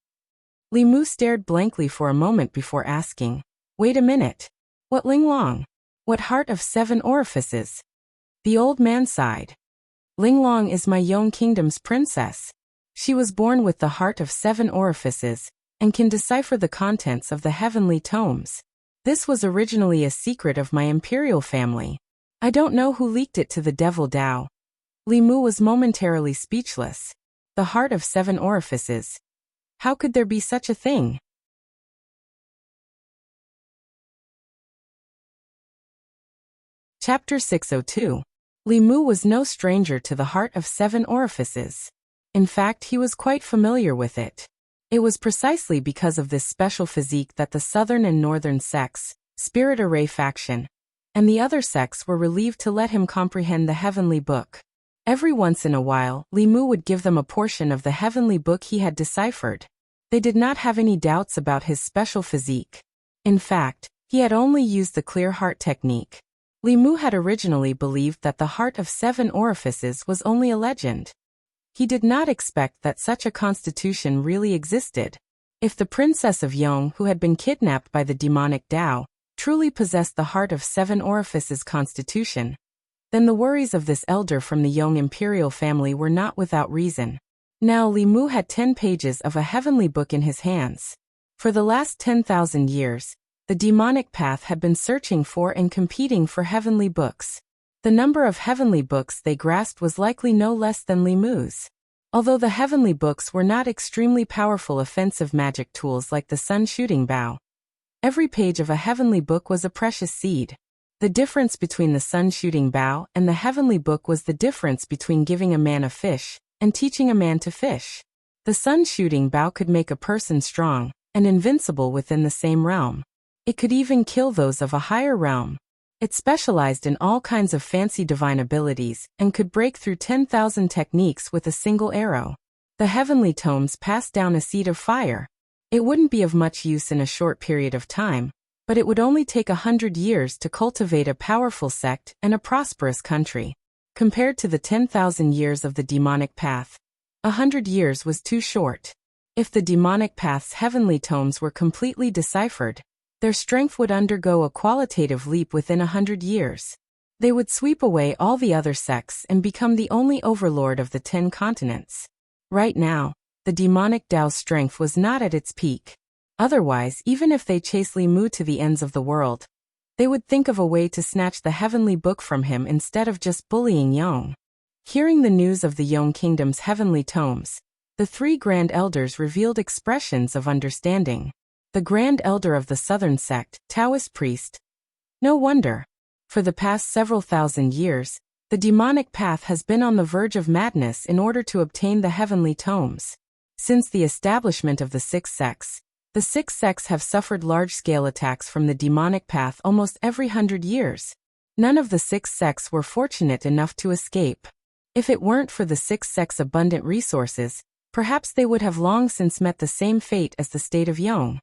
Li Mu stared blankly for a moment before asking, "Wait a minute. What Linglong?" What heart of 7 orifices? The old man sighed. Linglong is my Yong Kingdom's princess. She was born with the heart of 7 orifices, and can decipher the contents of the heavenly tomes. This was originally a secret of my imperial family. I don't know who leaked it to the devil Dao. Li Mu was momentarily speechless. The heart of 7 orifices. How could there be such a thing? Chapter 602. Li Mu was no stranger to the heart of 7 orifices. In fact, he was quite familiar with it. It was precisely because of this special physique that the southern and northern sects, Spirit Array faction, and the other sects were relieved to let him comprehend the heavenly book. Every once in a while, Li Mu would give them a portion of the heavenly book he had deciphered. They did not have any doubts about his special physique. In fact, he had only used the clear heart technique. Li Mu had originally believed that the heart of 7 orifices was only a legend. He did not expect that such a constitution really existed. If the princess of Yong, who had been kidnapped by the demonic Dao, truly possessed the heart of 7 orifices constitution, then the worries of this elder from the Yong imperial family were not without reason. Now Li Mu had 10 pages of a heavenly book in his hands. For the last 10,000 years, the demonic path had been searching for and competing for heavenly books. The number of heavenly books they grasped was likely no less than Li Mu's. Although the heavenly books were not extremely powerful offensive magic tools like the sun shooting bow, every page of a heavenly book was a precious seed. The difference between the sun shooting bow and the heavenly book was the difference between giving a man a fish and teaching a man to fish. The sun shooting bow could make a person strong and invincible within the same realm. It could even kill those of a higher realm. It specialized in all kinds of fancy divine abilities and could break through 10,000 techniques with a single arrow. The heavenly tomes passed down a seed of fire. It wouldn't be of much use in a short period of time, but it would only take 100 years to cultivate a powerful sect and a prosperous country. Compared to the 10,000 years of the demonic path, 100 years was too short. If the demonic path's heavenly tomes were completely deciphered, their strength would undergo a qualitative leap within 100 years. They would sweep away all the other sects and become the only overlord of the 10 continents. Right now, the demonic Dao's strength was not at its peak. Otherwise, even if they chased Li Mu to the ends of the world, they would think of a way to snatch the heavenly book from him instead of just bullying Yong. Hearing the news of the Yong Kingdom's heavenly tomes, the 3 grand elders revealed expressions of understanding. The grand elder of the southern sect, Taoist priest. No wonder. For the past several thousand years, the demonic path has been on the verge of madness in order to obtain the heavenly tomes. Since the establishment of the 6 sects, the 6 sects have suffered large-scale attacks from the demonic path almost every 100 years. None of the 6 sects were fortunate enough to escape. If it weren't for the 6 sects' abundant resources, perhaps they would have long since met the same fate as the state of Yong.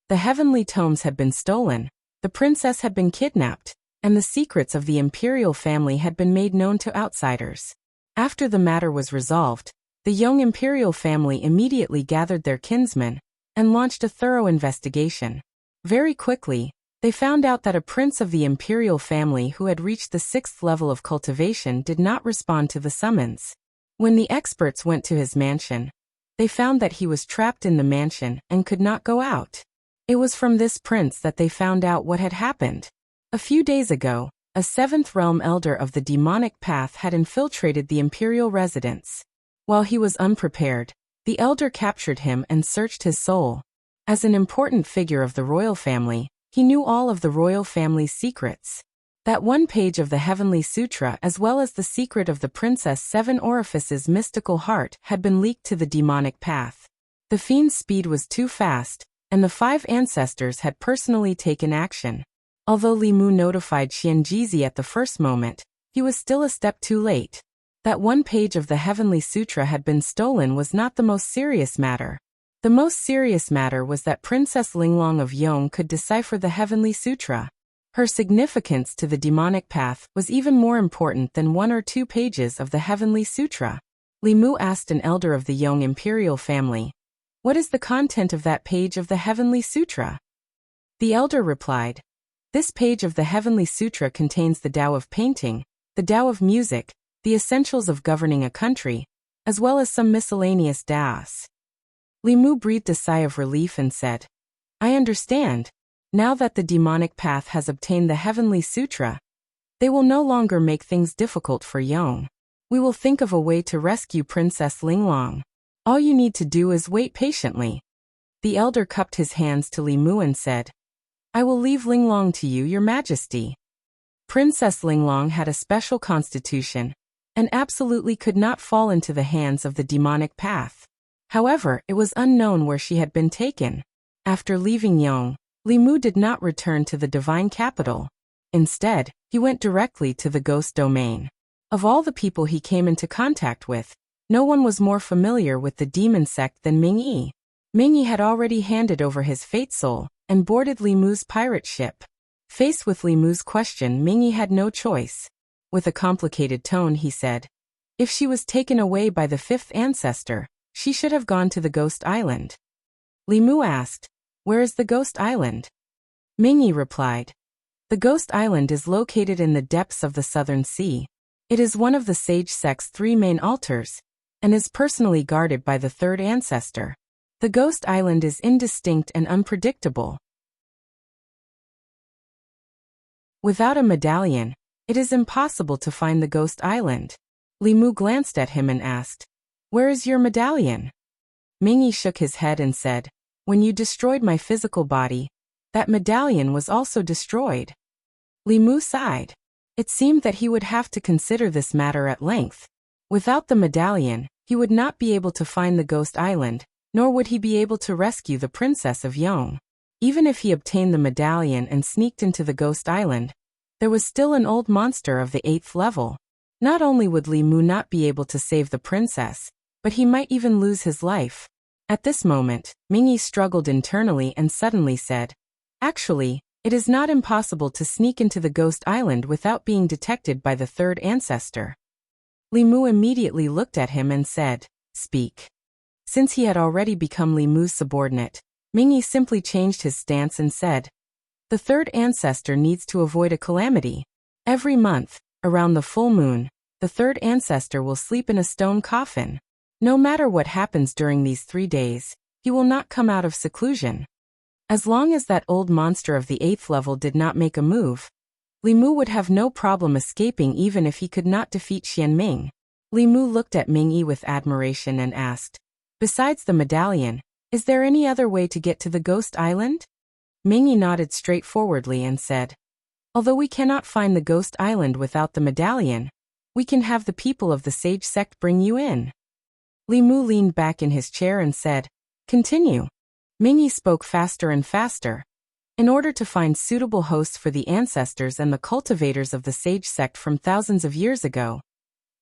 The heavenly tomes had been stolen, the princess had been kidnapped, and the secrets of the imperial family had been made known to outsiders. After the matter was resolved, the Yong imperial family immediately gathered their kinsmen and launched a thorough investigation. Very quickly, they found out that a prince of the imperial family who had reached the 6th level of cultivation did not respond to the summons. When the experts went to his mansion, they found that he was trapped in the mansion and could not go out. It was from this prince that they found out what had happened. A few days ago, a 7th realm elder of the demonic path had infiltrated the imperial residence. While he was unprepared, the elder captured him and searched his soul. As an important figure of the royal family, he knew all of the royal family's secrets. That one page of the Heavenly Sutra as well as the secret of the Princess 7 Orifices' mystical heart had been leaked to the demonic path. The fiend's speed was too fast, and the 5 ancestors had personally taken action. Although Li Mu notified Xianjizi at the first moment, he was still a step too late. That one page of the Heavenly Sutra had been stolen was not the most serious matter. The most serious matter was that Princess Linglong of Yong could decipher the Heavenly Sutra. Her significance to the demonic path was even more important than 1 or 2 pages of the Heavenly Sutra. Li Mu asked an elder of the Yong imperial family, "What is the content of that page of the Heavenly Sutra?" The elder replied, "This page of the Heavenly Sutra contains the Tao of painting, the Tao of music, the essentials of governing a country, as well as some miscellaneous Taos." Li Mu breathed a sigh of relief and said, "I understand. Now that the demonic path has obtained the Heavenly Sutra, they will no longer make things difficult for Yong. We will think of a way to rescue Princess Linglong. All you need to do is wait patiently." The elder cupped his hands to Li Mu and said, "I will leave Linglong to you, Your Majesty." Princess Linglong had a special constitution, and absolutely could not fall into the hands of the demonic path. However, it was unknown where she had been taken. After leaving Yong, Li Mu did not return to the divine capital. Instead, he went directly to the ghost domain. Of all the people he came into contact with, no one was more familiar with the demon sect than Ming Yi. Ming Yi had already handed over his fate soul and boarded Li Mu's pirate ship. Faced with Li Mu's question, Ming Yi had no choice. With a complicated tone, he said, "If she was taken away by the fifth ancestor, she should have gone to the Ghost Island." Li Mu asked, "Where is the Ghost Island?" Ming Yi replied, "The Ghost Island is located in the depths of the Southern Sea. It is one of the Sage Sect's 3 main altars, and is personally guarded by the third ancestor. The Ghost Island is indistinct and unpredictable. Without a medallion, it is impossible to find the Ghost Island." Li Mu glanced at him and asked, "Where is your medallion?" Ming Yi shook his head and said, "When you destroyed my physical body, that medallion was also destroyed." Li Mu sighed. It seemed that he would have to consider this matter at length. Without the medallion, he would not be able to find the Ghost Island, nor would he be able to rescue the Princess of Yong. Even if he obtained the medallion and sneaked into the Ghost Island, there was still an old monster of the 8th level. Not only would Li Mu not be able to save the princess, but he might even lose his life. At this moment, Ming Yi struggled internally and suddenly said, "Actually, it is not impossible to sneak into the Ghost Island without being detected by the third ancestor." Li Mu immediately looked at him and said, "Speak." Since he had already become Li Mu's subordinate, Ming Yi simply changed his stance and said, "The third ancestor needs to avoid a calamity. Every month, around the full moon, the third ancestor will sleep in a stone coffin. No matter what happens during these 3 days, he will not come out of seclusion. As long as that old monster of the 8th level did not make a move, Li Mu would have no problem escaping even if he could not defeat Xian Ming." Li Mu looked at Ming Yi with admiration and asked, "Besides the medallion, is there any other way to get to the Ghost Island?" Ming Yi nodded straightforwardly and said, "Although we cannot find the Ghost Island without the medallion, we can have the people of the Sage Sect bring you in." Li Mu leaned back in his chair and said, "Continue." Ming Yi spoke faster and faster. "In order to find suitable hosts for the ancestors and the cultivators of the Sage Sect from thousands of years ago,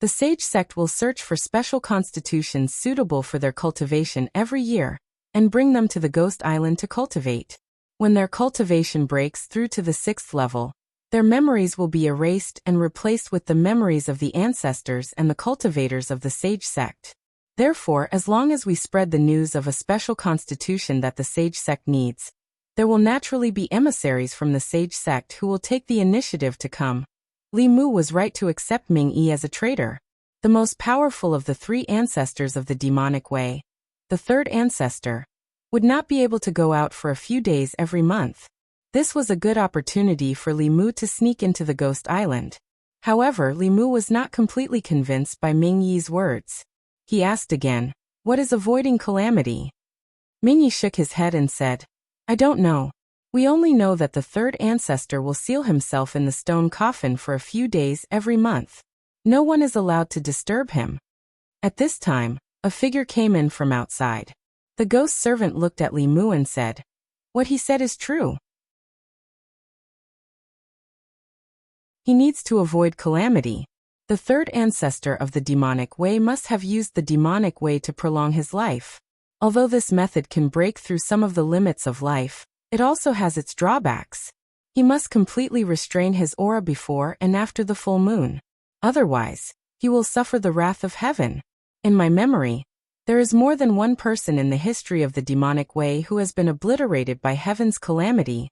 the Sage Sect will search for special constitutions suitable for their cultivation every year, and bring them to the Ghost Island to cultivate. When their cultivation breaks through to the 6th level, their memories will be erased and replaced with the memories of the ancestors and the cultivators of the Sage Sect. Therefore, as long as we spread the news of a special constitution that the Sage Sect needs, there will naturally be emissaries from the Sage Sect who will take the initiative to come." Li Mu was right to accept Ming Yi as a traitor. The most powerful of the 3 ancestors of the demonic way, the third ancestor, would not be able to go out for a few days every month. This was a good opportunity for Li Mu to sneak into the Ghost Island. However, Li Mu was not completely convinced by Ming Yi's words. He asked again, "What is avoiding calamity?" Ming Yi shook his head and said, "I don't know. We only know that the third ancestor will seal himself in the stone coffin for a few days every month. No one is allowed to disturb him." At this time, a figure came in from outside. The ghost servant looked at Li Mu and said, "What he said is true. He needs to avoid calamity. The third ancestor of the demonic way must have used the demonic way to prolong his life. Although this method can break through some of the limits of life, it also has its drawbacks. He must completely restrain his aura before and after the full moon. Otherwise, he will suffer the wrath of heaven. In my memory, there is more than one person in the history of the demonic way who has been obliterated by heaven's calamity,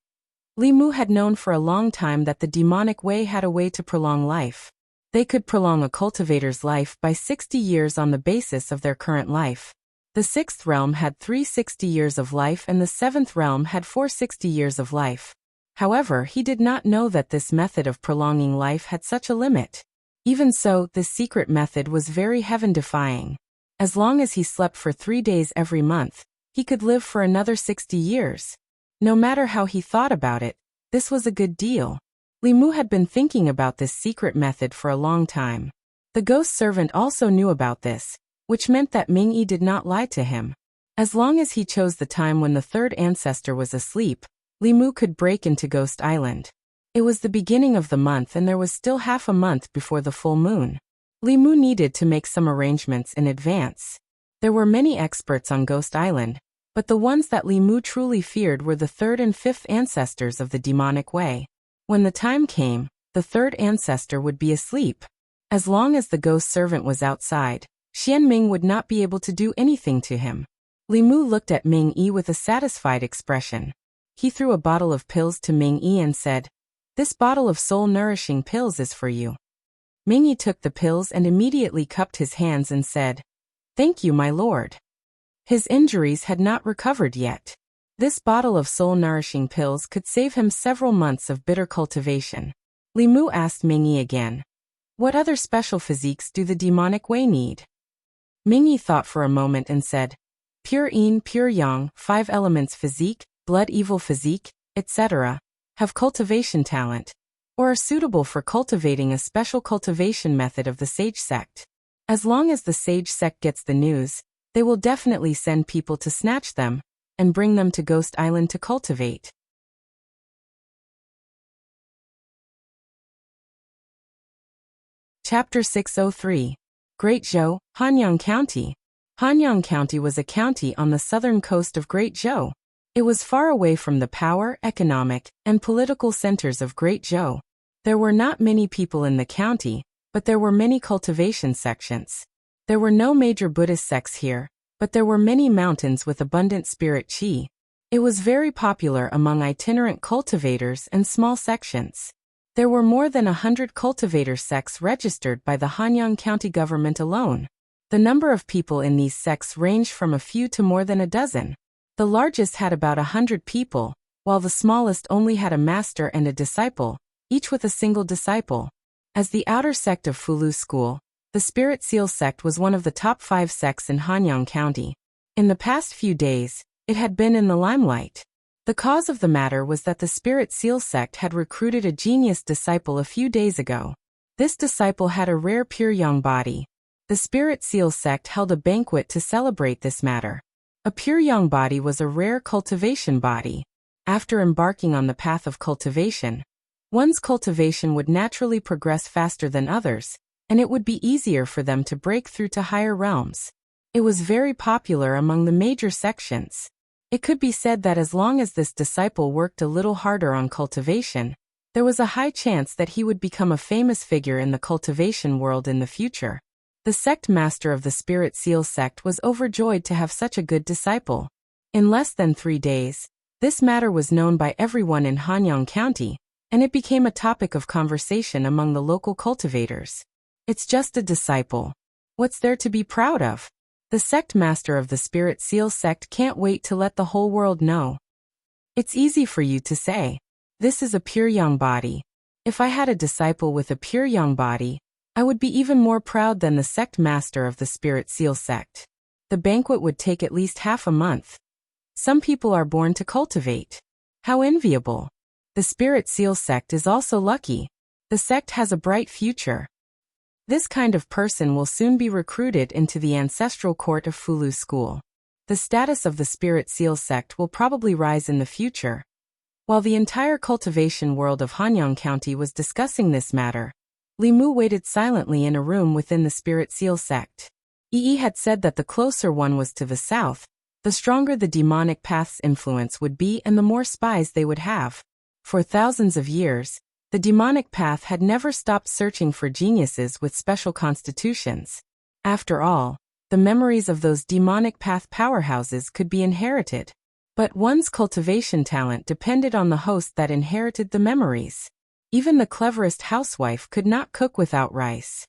Li Mu had known for a long time that the demonic way had a way to prolong life. They could prolong a cultivator's life by 60 years on the basis of their current life. The 6th realm had 360 years of life and the 7th realm had 460 years of life. However, he did not know that this method of prolonging life had such a limit. Even so, this secret method was very heaven-defying. As long as he slept for 3 days every month, he could live for another 60 years. No matter how he thought about it, this was a good deal. Li Mu had been thinking about this secret method for a long time. The ghost servant also knew about this, which meant that Ming-Yi did not lie to him. As long as he chose the time when the 3rd ancestor was asleep, Li Mu could break into Ghost Island. It was the beginning of the month and there was still half a month before the full moon. Li Mu needed to make some arrangements in advance. There were many experts on Ghost Island, but the ones that Li Mu truly feared were the 3rd and 5th ancestors of the demonic way. When the time came, the 3rd ancestor would be asleep. As long as the ghost servant was outside, Xian Ming would not be able to do anything to him. Li Mu looked at Ming-Yi with a satisfied expression. He threw a bottle of pills to Ming-Yi and said, "This bottle of soul-nourishing pills is for you." Ming-Yi took the pills and immediately cupped his hands and said, "Thank you, my lord." His injuries had not recovered yet. This bottle of soul-nourishing pills could save him several months of bitter cultivation. Li Mu asked Ming-Yi again, "What other special physiques do the demonic way need?" Ming-Yi thought for a moment and said, "Pure yin, pure yang, 5 elements physique, blood evil physique, etc., have cultivation talent, or are suitable for cultivating a special cultivation method of the sage sect. As long as the sage sect gets the news, they will definitely send people to snatch them and bring them to Ghost Island to cultivate." Chapter 603. Great Zhou, Hanyang County. Hanyang County was a county on the southern coast of Great Zhou. It was far away from the power, economic, and political centers of Great Zhou. There were not many people in the county, but there were many cultivation sections. There were no major Buddhist sects here, but there were many mountains with abundant spirit qi. It was very popular among itinerant cultivators and small sections. There were more than 100 cultivator sects registered by the Hanyang County government alone. The number of people in these sects ranged from a few to more than a dozen. The largest had about 100 people, while the smallest only had a master and a disciple, each with a single disciple. As the outer sect of Fulu School, the Spirit Seal sect was one of the top 5 sects in Hanyang County. In the past few days, it had been in the limelight. The cause of the matter was that the Spirit Seal sect had recruited a genius disciple a few days ago. This disciple had a rare pure young body. The Spirit Seal sect held a banquet to celebrate this matter. A pure young body was a rare cultivation body. After embarking on the path of cultivation, one's cultivation would naturally progress faster than others, and it would be easier for them to break through to higher realms. It was very popular among the major sections. It could be said that as long as this disciple worked a little harder on cultivation, there was a high chance that he would become a famous figure in the cultivation world in the future. The sect master of the Spirit Seal sect was overjoyed to have such a good disciple. In less than 3 days, this matter was known by everyone in Hanyang County, and it became a topic of conversation among the local cultivators. It's just a disciple. What's there to be proud of? The sect master of the Spirit Seal sect can't wait to let the whole world know. It's easy for you to say, "This is a pure young body." If I had a disciple with a pure young body, I would be even more proud than the sect master of the Spirit Seal sect. The banquet would take at least half a month. Some people are born to cultivate. How enviable. The Spirit Seal sect is also lucky. The sect has a bright future. This kind of person will soon be recruited into the ancestral court of Fulu School. The status of the Spirit Seal sect will probably rise in the future. While the entire cultivation world of Hanyang County was discussing this matter, Li Mu waited silently in a room within the Spirit Seal sect. Yi had said that the closer one was to the south, the stronger the demonic path's influence would be and the more spies they would have. For thousands of years, the demonic path had never stopped searching for geniuses with special constitutions. After all, the memories of those demonic path powerhouses could be inherited. But one's cultivation talent depended on the host that inherited the memories. Even the cleverest housewife could not cook without rice.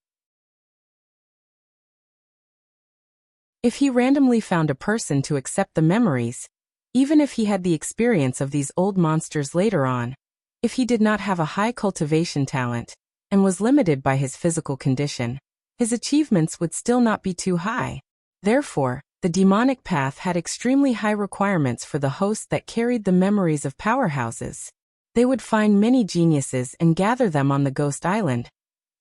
If he randomly found a person to accept the memories, even if he had the experience of these old monsters later on, if he did not have a high cultivation talent, and was limited by his physical condition, his achievements would still not be too high. Therefore, the demonic path had extremely high requirements for the host that carried the memories of powerhouses. They would find many geniuses and gather them on the Ghost Island,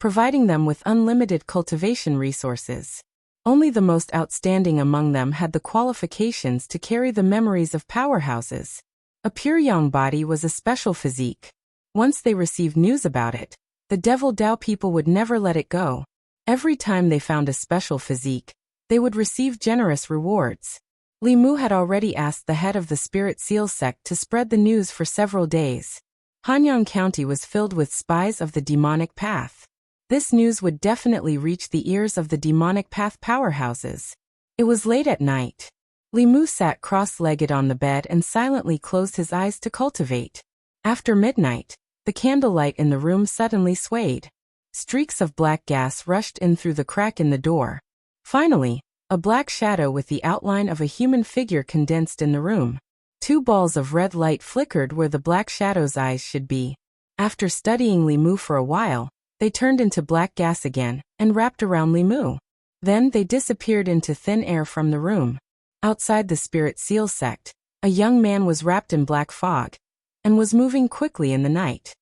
providing them with unlimited cultivation resources. Only the most outstanding among them had the qualifications to carry the memories of powerhouses. A pure yang body was a special physique. Once they received news about it, the Devil Dao people would never let it go. Every time they found a special physique, they would receive generous rewards. Li Mu had already asked the head of the Spirit Seal sect to spread the news for several days. Hanyang County was filled with spies of the demonic path. This news would definitely reach the ears of the demonic path powerhouses. It was late at night. Li Mu sat cross-legged on the bed and silently closed his eyes to cultivate. After midnight, the candlelight in the room suddenly swayed. Streaks of black gas rushed in through the crack in the door. Finally, a black shadow with the outline of a human figure condensed in the room. 2 balls of red light flickered where the black shadow's eyes should be. After studying Li Mu for a while, they turned into black gas again and wrapped around Li Mu. Then they disappeared into thin air from the room. Outside the Spirit Seal sect, a young man was wrapped in black fog and was moving quickly in the night.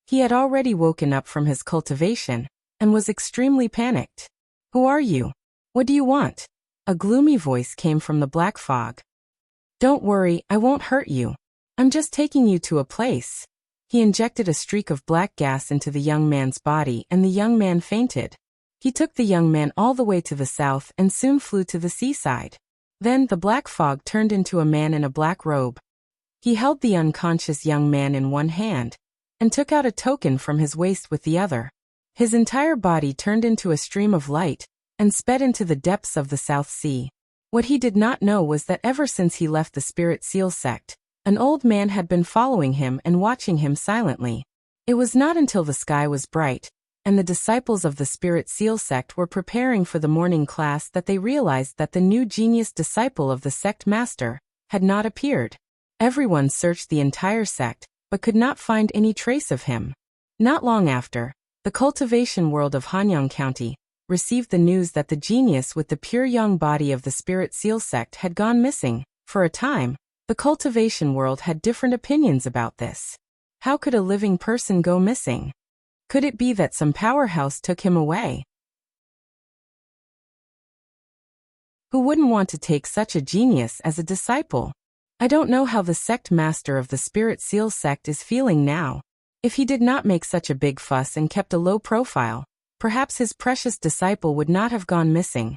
He had already woken up from his cultivation and was extremely panicked. "Who are you? What do you want?" A gloomy voice came from the black fog. "Don't worry, I won't hurt you. I'm just taking you to a place." He injected a streak of black gas into the young man's body and the young man fainted. He took the young man all the way to the south and soon flew to the seaside. Then the black fog turned into a man in a black robe. He held the unconscious young man in one hand and took out a token from his waist with the other. His entire body turned into a stream of light and sped into the depths of the South Sea. What he did not know was that ever since he left the Spirit Seal sect, an old man had been following him and watching him silently. It was not until the sky was bright, and the disciples of the Spirit Seal sect were preparing for the morning class that they realized that the new genius disciple of the sect master had not appeared. Everyone searched the entire sect, but could not find any trace of him. Not long after, the cultivation world of Hanyang County received the news that the genius with the pure young body of the Spirit Seal sect had gone missing. For a time, the cultivation world had different opinions about this. How could a living person go missing? Could it be that some powerhouse took him away? Who wouldn't want to take such a genius as a disciple? I don't know how the sect master of the Spirit Seal sect is feeling now. If he did not make such a big fuss and kept a low profile, perhaps his precious disciple would not have gone missing.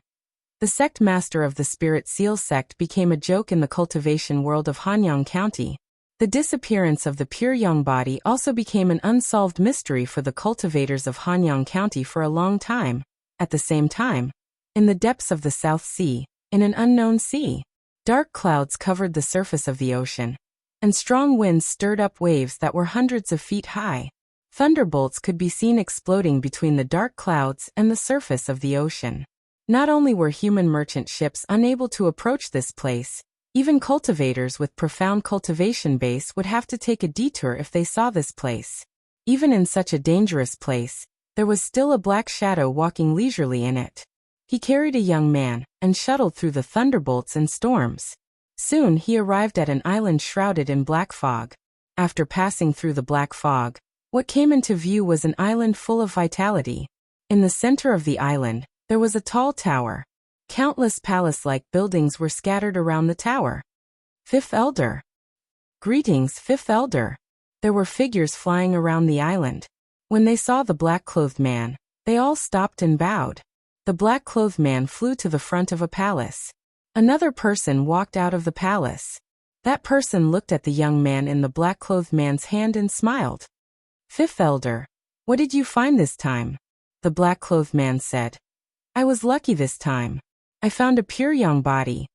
The sect master of the Spirit Seal sect became a joke in the cultivation world of Hanyang County. The disappearance of the pure young body also became an unsolved mystery for the cultivators of Hanyang County for a long time. At the same time, in the depths of the South Sea, in an unknown sea, dark clouds covered the surface of the ocean, and strong winds stirred up waves that were hundreds of feet high. Thunderbolts could be seen exploding between the dark clouds and the surface of the ocean. Not only were human merchant ships unable to approach this place, even cultivators with profound cultivation base would have to take a detour if they saw this place. Even in such a dangerous place, there was still a black shadow walking leisurely in it. He carried a young man and shuttled through the thunderbolts and storms. Soon he arrived at an island shrouded in black fog. After passing through the black fog, what came into view was an island full of vitality. In the center of the island, there was a tall tower. Countless palace-like buildings were scattered around the tower. Fifth Elder. Greetings, Fifth Elder. There were figures flying around the island. When they saw the black-clothed man, they all stopped and bowed. The black-clothed man flew to the front of a palace. Another person walked out of the palace. That person looked at the young man in the black-clothed man's hand and smiled. Fifth Elder, what did you find this time? The black-clothed man said. I was lucky this time. I found a pure young body.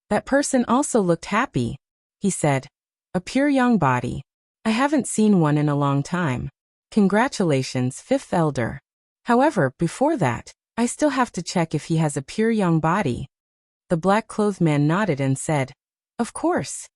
That person also looked happy. he said. A pure young body. I haven't seen one in a long time. Congratulations, fifth elder. However, before that, I still have to check if he has a pure young body. The black-clothed man nodded and said, Of course.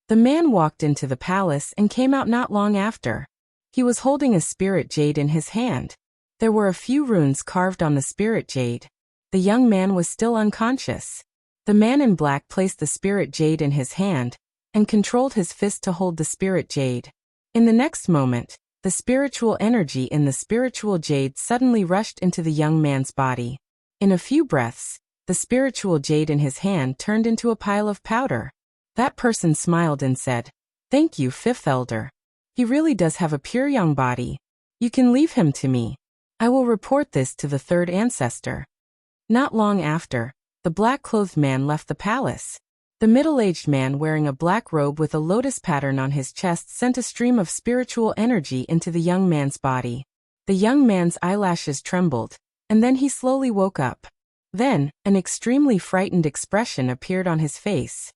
The man walked into the palace and came out not long after. He was holding a spirit jade in his hand. There were a few runes carved on the spirit jade. The young man was still unconscious. The man in black placed the spirit jade in his hand and controlled his fist to hold the spirit jade. In the next moment, the spiritual energy in the spiritual jade suddenly rushed into the young man's body. In a few breaths, the spiritual jade in his hand turned into a pile of powder. That person smiled and said, Thank you, fifth elder. He really does have a pure young body. You can leave him to me. I will report this to the third ancestor. Not long after, the black-clothed man left the palace. The middle-aged man wearing a black robe with a lotus pattern on his chest sent a stream of spiritual energy into the young man's body. The young man's eyelashes trembled, and then he slowly woke up. Then, an extremely frightened expression appeared on his face.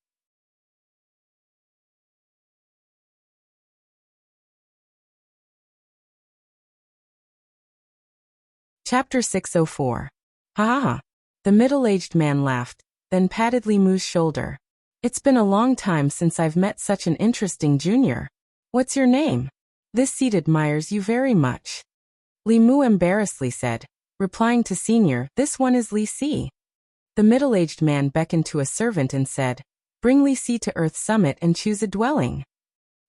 Chapter 604. Ha ha ha. The middle-aged man laughed, then patted Li Mu's shoulder. It's been a long time since I've met such an interesting junior. What's your name? This seat admires you very much. Li Mu embarrassedly said, replying to senior, this one is Li Si. The middle-aged man beckoned to a servant and said, Bring Li Si to Earth Summit and choose a dwelling.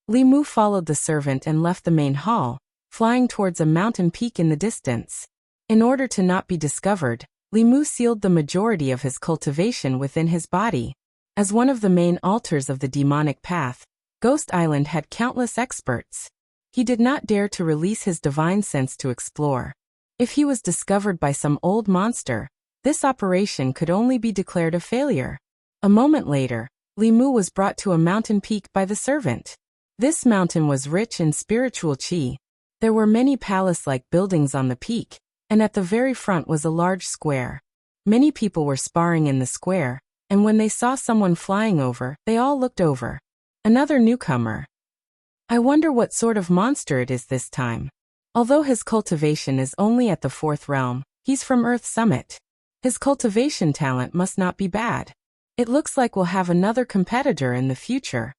Li Mu followed the servant and left the main hall, flying towards a mountain peak in the distance. In order to not be discovered, Li Mu sealed the majority of his cultivation within his body. As one of the main altars of the demonic path, Ghost Island had countless experts. He did not dare to release his divine sense to explore. If he was discovered by some old monster, this operation could only be declared a failure. A moment later, Li Mu was brought to a mountain peak by the servant. This mountain was rich in spiritual qi. There were many palace-like buildings on the peak, and at the very front was a large square. Many people were sparring in the square, and when they saw someone flying over, they all looked over. Another newcomer. I wonder what sort of monster it is this time. Although his cultivation is only at the 4th realm, he's from Earth Summit. His cultivation talent must not be bad. It looks like we'll have another competitor in the future.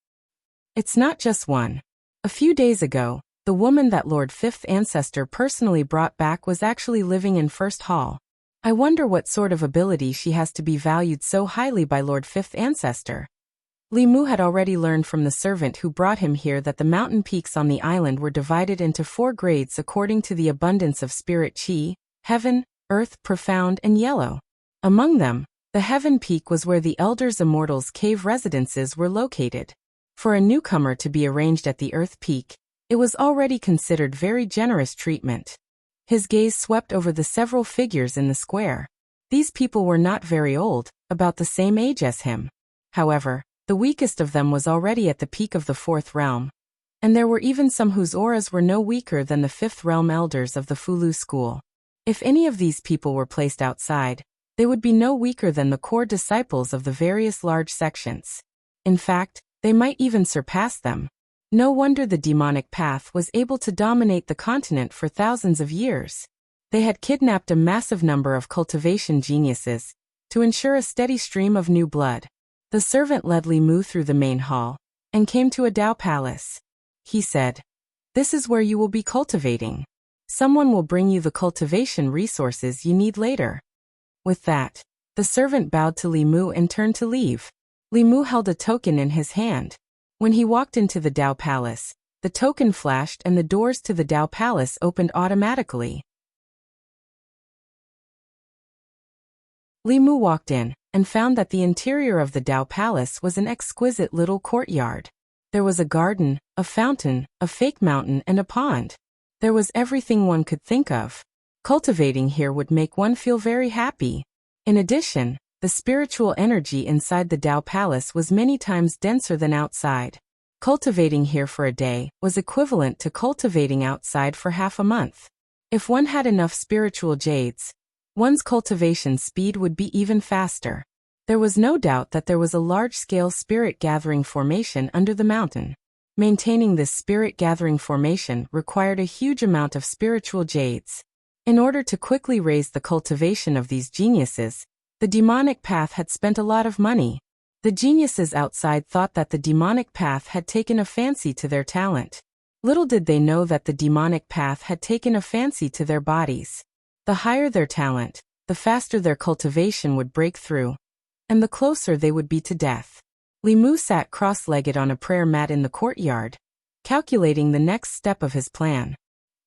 It's not just one. A few days ago, the woman that Lord Fifth Ancestor personally brought back was actually living in First Hall. I wonder what sort of ability she has to be valued so highly by Lord Fifth Ancestor. Li Mu had already learned from the servant who brought him here that the mountain peaks on the island were divided into 4 grades according to the abundance of spirit qi: heaven, earth, profound, and yellow. Among them, the heaven peak was where the Elders Immortal's cave residences were located. For a newcomer to be arranged at the earth peak, it was already considered very generous treatment. His gaze swept over the several figures in the square. These people were not very old, about the same age as him. However, the weakest of them was already at the peak of the 4th realm. And there were even some whose auras were no weaker than the 5th realm elders of the Fulu school. If any of these people were placed outside, they would be no weaker than the core disciples of the various large sections. In fact, they might even surpass them. No wonder the demonic path was able to dominate the continent for thousands of years. They had kidnapped a massive number of cultivation geniuses to ensure a steady stream of new blood. The servant led Li Mu through the main hall and came to a Dao palace. He said, This is where you will be cultivating. Someone will bring you the cultivation resources you need later. With that, the servant bowed to Li Mu and turned to leave. Li Mu held a token in his hand. When he walked into the Dao Palace, the token flashed and the doors to the Dao Palace opened automatically. Li Mu walked in and found that the interior of the Dao Palace was an exquisite little courtyard. There was a garden, a fountain, a fake mountain, and a pond. There was everything one could think of. Cultivating here would make one feel very happy. In addition, the spiritual energy inside the Dao Palace was many times denser than outside. Cultivating here for a day was equivalent to cultivating outside for half a month. If one had enough spiritual jades, one's cultivation speed would be even faster. There was no doubt that there was a large-scale spirit-gathering formation under the mountain. Maintaining this spirit-gathering formation required a huge amount of spiritual jades. In order to quickly raise the cultivation of these geniuses, the demonic path had spent a lot of money. The geniuses outside thought that the demonic path had taken a fancy to their talent. Little did they know that the demonic path had taken a fancy to their bodies. The higher their talent, the faster their cultivation would break through, and the closer they would be to death. Li Mu sat cross-legged on a prayer mat in the courtyard, calculating the next step of his plan.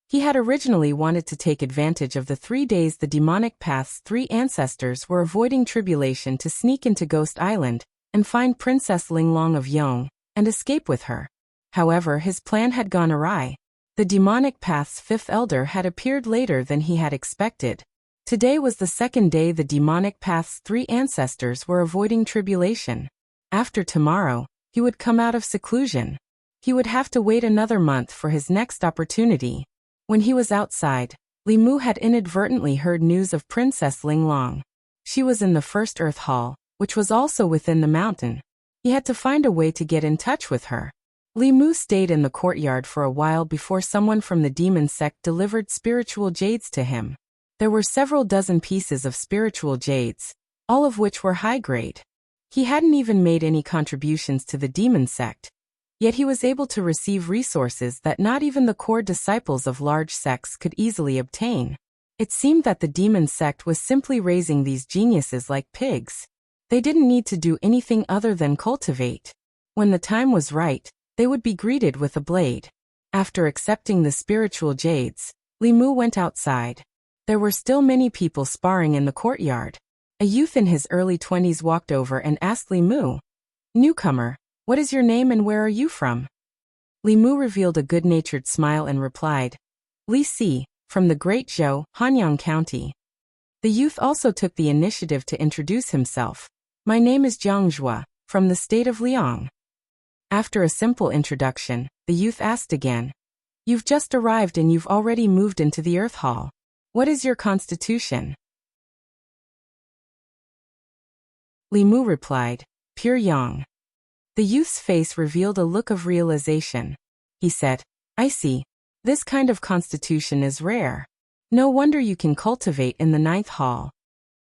He had originally wanted to take advantage of the 3 days the demonic path's 3 ancestors were avoiding tribulation to sneak into Ghost Island and find Princess Linglong of Yong and escape with her. However, his plan had gone awry. The demonic path's 5th elder had appeared later than he had expected. Today was the 2nd day the demonic path's 3 ancestors were avoiding tribulation. After tomorrow, he would come out of seclusion. He would have to wait another month for his next opportunity. When he was outside, Li Mu had inadvertently heard news of Princess Linglong. She was in the First Earth Hall, which was also within the mountain. He had to find a way to get in touch with her. Li Mu stayed in the courtyard for a while before someone from the demon sect delivered spiritual jades to him. There were several dozen pieces of spiritual jades, all of which were high grade. He hadn't even made any contributions to the demon sect, yet he was able to receive resources that not even the core disciples of large sects could easily obtain. It seemed that the demon sect was simply raising these geniuses like pigs. They didn't need to do anything other than cultivate. When the time was right, they would be greeted with a blade. After accepting the spiritual jades, Li Mu went outside. There were still many people sparring in the courtyard. A youth in his early 20s walked over and asked Li Mu, "Newcomer, what is your name and where are you from?" Li Mu revealed a good-natured smile and replied, "Li Si, from the Great Zhou, Hanyang County." The youth also took the initiative to introduce himself. "My name is Jiang Zhua, from the state of Liang." After a simple introduction, the youth asked again, "You've just arrived and you've already moved into the Earth Hall. What is your constitution?" Li Mu replied, "Pure Yang." The youth's face revealed a look of realization. He said, "I see. This kind of constitution is rare. No wonder you can cultivate in the 9th hall."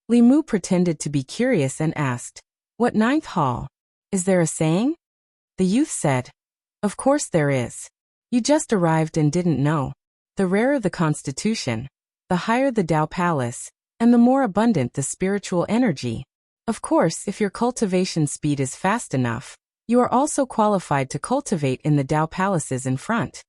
Li Mu pretended to be curious and asked, "What 9th hall? Is there a saying?" The youth said, "Of course there is. You just arrived and didn't know. The rarer the constitution, the higher the Tao Palace, and the more abundant the spiritual energy. Of course, if your cultivation speed is fast enough, you are also qualified to cultivate in the Tao Palaces in front."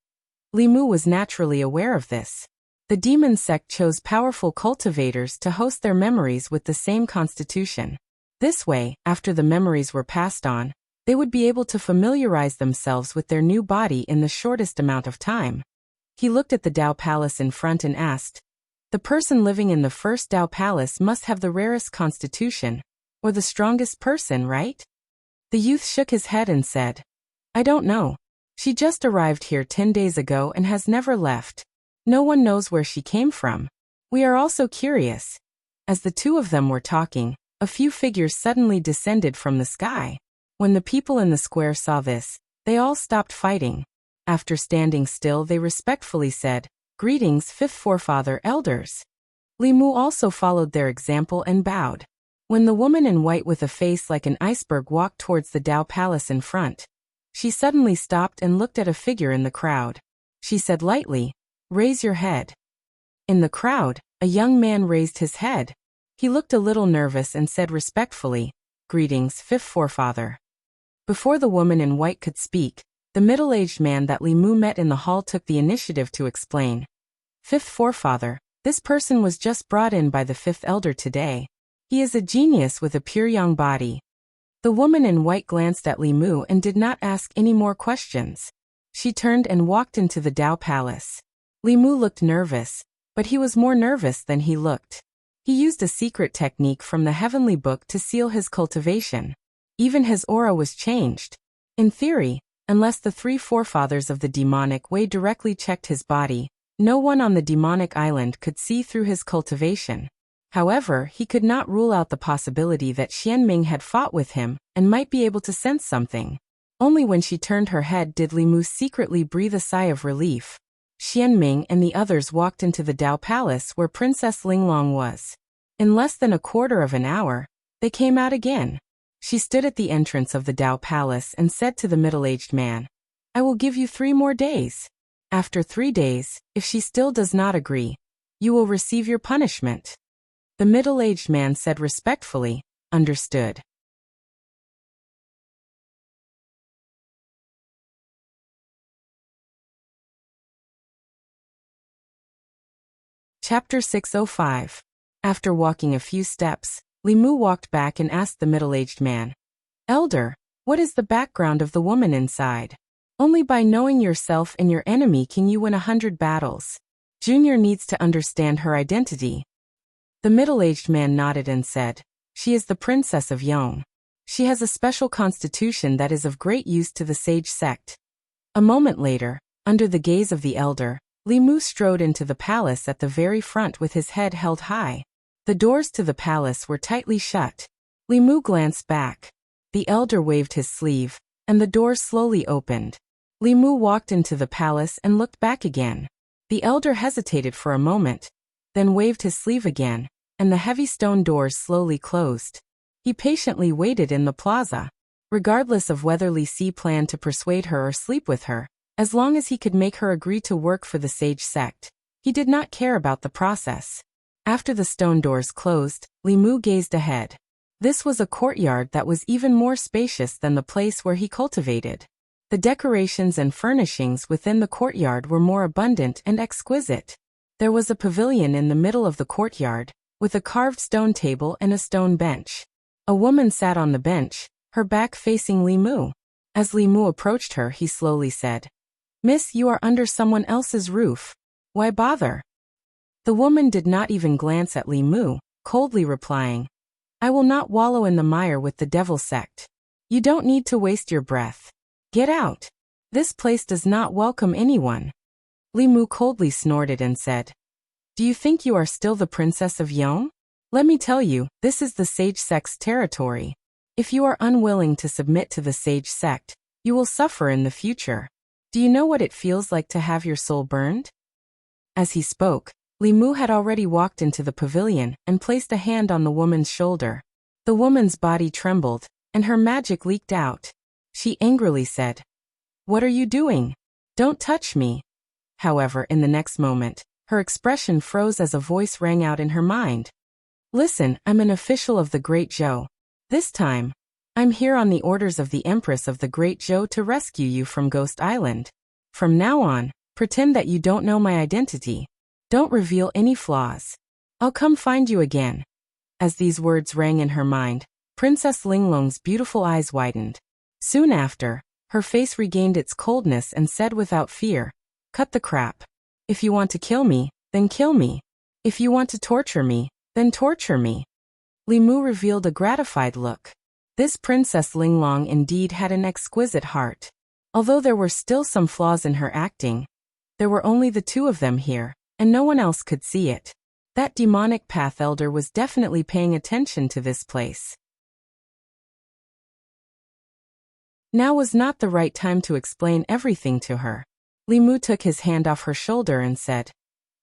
Li Mu was naturally aware of this. The demon sect chose powerful cultivators to host their memories with the same constitution. This way, after the memories were passed on, they would be able to familiarize themselves with their new body in the shortest amount of time. He looked at the Tao Palace in front and asked, "The person living in the first Tao Palace must have the rarest constitution, or the strongest person, right?" The youth shook his head and said, "I don't know. She just arrived here 10 days ago and has never left. No one knows where she came from. We are also curious." As the two of them were talking, a few figures suddenly descended from the sky. When the people in the square saw this, they all stopped fighting. After standing still, they respectfully said, "Greetings, 5th forefather elders." Li Mu also followed their example and bowed. When the woman in white with a face like an iceberg walked towards the Tao Palace in front, she suddenly stopped and looked at a figure in the crowd. She said lightly, "Raise your head." In the crowd, a young man raised his head. He looked a little nervous and said respectfully, "Greetings, 5th forefather." Before the woman in white could speak, the middle-aged man that Li Mu met in the hall took the initiative to explain. "5th forefather, this person was just brought in by the 5th elder today. He is a genius with a pure young body." The woman in white glanced at Li Mu and did not ask any more questions. She turned and walked into the Tao Palace. Li Mu looked nervous, but he was more nervous than he looked. He used a secret technique from the heavenly book to seal his cultivation. Even his aura was changed. In theory, unless the 3 forefathers of the demonic way directly checked his body, no one on the demonic island could see through his cultivation. However, he could not rule out the possibility that Xianming had fought with him and might be able to sense something. Only when she turned her head did Li Mu secretly breathe a sigh of relief. Xianming and the others walked into the Dao Palace where Princess Linglong was. In less than a quarter of an hour, they came out again. She stood at the entrance of the Dao Palace and said to the middle-aged man, "I will give you 3 more days. After 3 days, if she still does not agree, you will receive your punishment." The middle-aged man said respectfully, "Understood." Chapter 605. After walking a few steps, Li Mu walked back and asked the middle-aged man, "Elder, what is the background of the woman inside? Only by knowing yourself and your enemy can you win 100 battles. Junior needs to understand her identity." The middle-aged man nodded and said, "She is the princess of Yong. She has a special constitution that is of great use to the sage sect." A moment later, under the gaze of the elder, Li Mu strode into the palace at the very front with his head held high. The doors to the palace were tightly shut. Li Mu glanced back. The elder waved his sleeve, and the doors slowly opened. Li Mu walked into the palace and looked back again. The elder hesitated for a moment, then waved his sleeve again, and the heavy stone doors slowly closed. He patiently waited in the plaza. Regardless of whether Li Si planned to persuade her or sleep with her, as long as he could make her agree to work for the sage sect, he did not care about the process. After the stone doors closed, Li Mu gazed ahead. This was a courtyard that was even more spacious than the place where he cultivated. The decorations and furnishings within the courtyard were more abundant and exquisite. There was a pavilion in the middle of the courtyard, with a carved stone table and a stone bench. A woman sat on the bench, her back facing Li Mu. As Li Mu approached her, he slowly said, "Miss, you are under someone else's roof. Why bother?" The woman did not even glance at Li Mu, coldly replying, "I will not wallow in the mire with the devil sect. You don't need to waste your breath. Get out. This place does not welcome anyone." Li Mu coldly snorted and said, "Do you think you are still the princess of Yong? Let me tell you, this is the sage sect's territory. If you are unwilling to submit to the sage sect, you will suffer in the future. Do you know what it feels like to have your soul burned?" As he spoke, Li Mu had already walked into the pavilion and placed a hand on the woman's shoulder. The woman's body trembled, and her magic leaked out. She angrily said, "What are you doing? Don't touch me." However, in the next moment, her expression froze as a voice rang out in her mind. "Listen, I'm an official of the Great Zhou. This time, I'm here on the orders of the Empress of the Great Zhou to rescue you from Ghost Island. From now on, pretend that you don't know my identity. Don't reveal any flaws. I'll come find you again." As these words rang in her mind, Princess Linglong's beautiful eyes widened. Soon after, her face regained its coldness and said without fear, "Cut the crap. If you want to kill me, then kill me. If you want to torture me, then torture me." Li Mu revealed a gratified look. This Princess Linglong indeed had an exquisite heart. Although there were still some flaws in her acting, there were only the two of them here, and no one else could see it. That demonic path elder was definitely paying attention to this place. Now was not the right time to explain everything to her. Li Mu took his hand off her shoulder and said,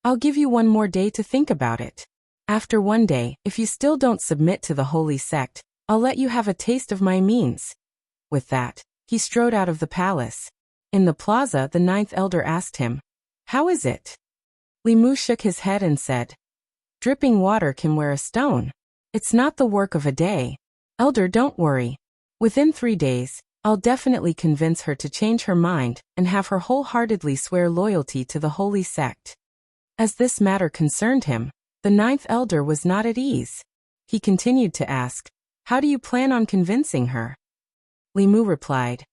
"I'll give you 1 more day to think about it. After 1 day, if you still don't submit to the holy sect, I'll let you have a taste of my means." With that, he strode out of the palace. In the plaza, the 9th elder asked him, "How is it?" Li Mu shook his head and said, "Dripping water can wear a stone. It's not the work of a day. Elder, don't worry. Within 3 days, I'll definitely convince her to change her mind and have her wholeheartedly swear loyalty to the holy sect." As this matter concerned him, the 9th elder was not at ease. He continued to ask, "How do you plan on convincing her?" Li Mu replied,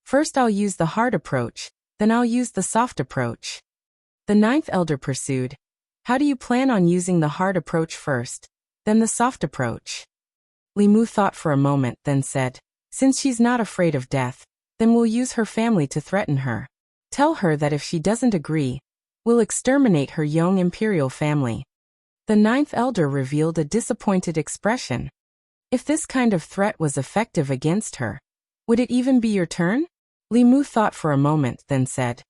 "First I'll use the hard approach, then I'll use the soft approach." The 9th elder pursued, "How do you plan on using the hard approach first, then the soft approach?" Li Mu thought for a moment, then said, "Since she's not afraid of death, then we'll use her family to threaten her. Tell her that if she doesn't agree, we'll exterminate her Yong imperial family." The ninth elder revealed a disappointed expression. If this kind of threat was effective against her, would it even be your turn? Li Mu thought for a moment, then said,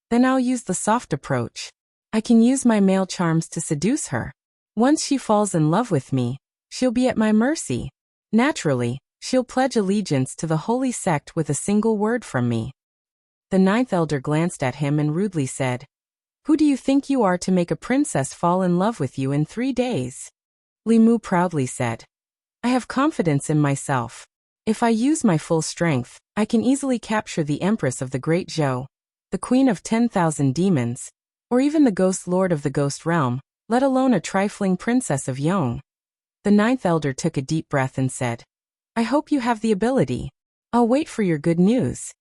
then I'll use the soft approach. I can use my male charms to seduce her. Once she falls in love with me, she'll be at my mercy. Naturally, she'll pledge allegiance to the holy sect with a single word from me. The ninth elder glanced at him and rudely said, who do you think you are to make a princess fall in love with you in 3 days? Li Mu proudly said, I have confidence in myself. If I use my full strength, I can easily capture the Empress of the Great Zhou, the Queen of 10,000 Demons, or even the Ghost Lord of the Ghost Realm, let alone a trifling princess of Yong. The ninth elder took a deep breath and said, I hope you have the ability. I'll wait for your good news.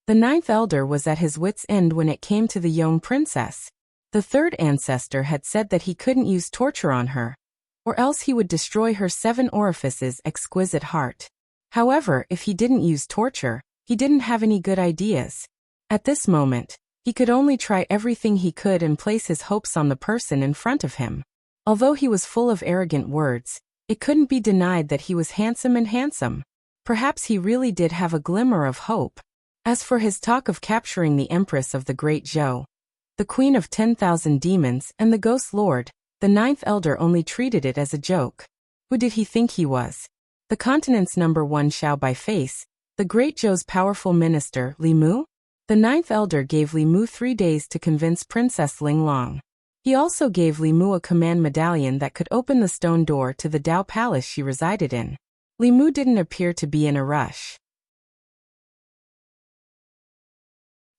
The ninth elder was at his wits' end when it came to the Yong princess. The third ancestor had said that he couldn't use torture on her, or else he would destroy her 7 orifices exquisite heart. However, if he didn't use torture, he didn't have any good ideas. At this moment, he could only try everything he could and place his hopes on the person in front of him. Although he was full of arrogant words, it couldn't be denied that he was handsome. Perhaps he really did have a glimmer of hope. As for his talk of capturing the Empress of the Great Zhou, the Queen of 10,000 Demons, and the Ghost Lord, the ninth elder only treated it as a joke. Who did he think he was? The continent's #1 Xiao by face, the Great Zhou's powerful minister, Li Mu? The ninth elder gave Li Mu 3 days to convince Princess Linglong. He also gave Li Mu a command medallion that could open the stone door to the Dao Palace she resided in. Li Mu didn't appear to be in a rush.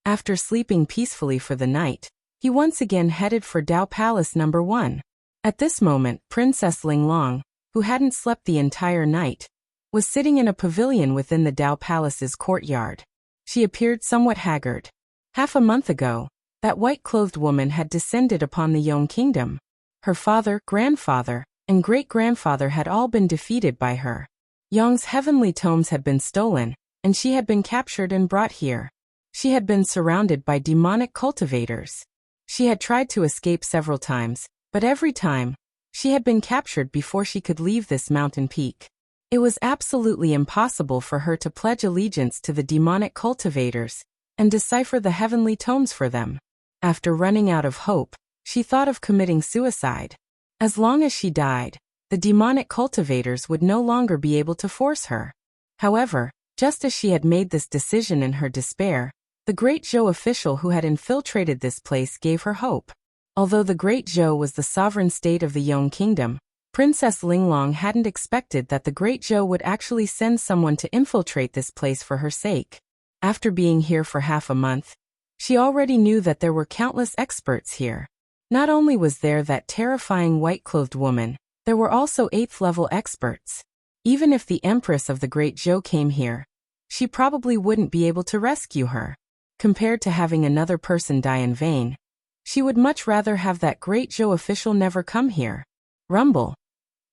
After sleeping peacefully for the night, he once again headed for Dao Palace #1. At this moment, Princess Linglong, who hadn't slept the entire night, was sitting in a pavilion within the Dao Palace's courtyard. She appeared somewhat haggard. Half a month ago, that white-clothed woman had descended upon the Yong kingdom. Her father, grandfather, and great-grandfather had all been defeated by her. Yong's heavenly tomes had been stolen, and she had been captured and brought here. She had been surrounded by demonic cultivators. She had tried to escape several times, but every time, she had been captured before she could leave this mountain peak. It was absolutely impossible for her to pledge allegiance to the demonic cultivators and decipher the heavenly tomes for them. After running out of hope, she thought of committing suicide. As long as she died, the demonic cultivators would no longer be able to force her. However, just as she had made this decision in her despair, the Great Zhou official who had infiltrated this place gave her hope. Although the Great Zhou was the sovereign state of the Yong kingdom, Princess Linglong hadn't expected that the Great Zhou would actually send someone to infiltrate this place for her sake. After being here for half a month, she already knew that there were countless experts here. Not only was there that terrifying white-clothed woman, there were also 8th-level experts. Even if the Empress of the Great Zhou came here, she probably wouldn't be able to rescue her. Compared to having another person die in vain, she would much rather have that Great Zhou official never come here. Rumble.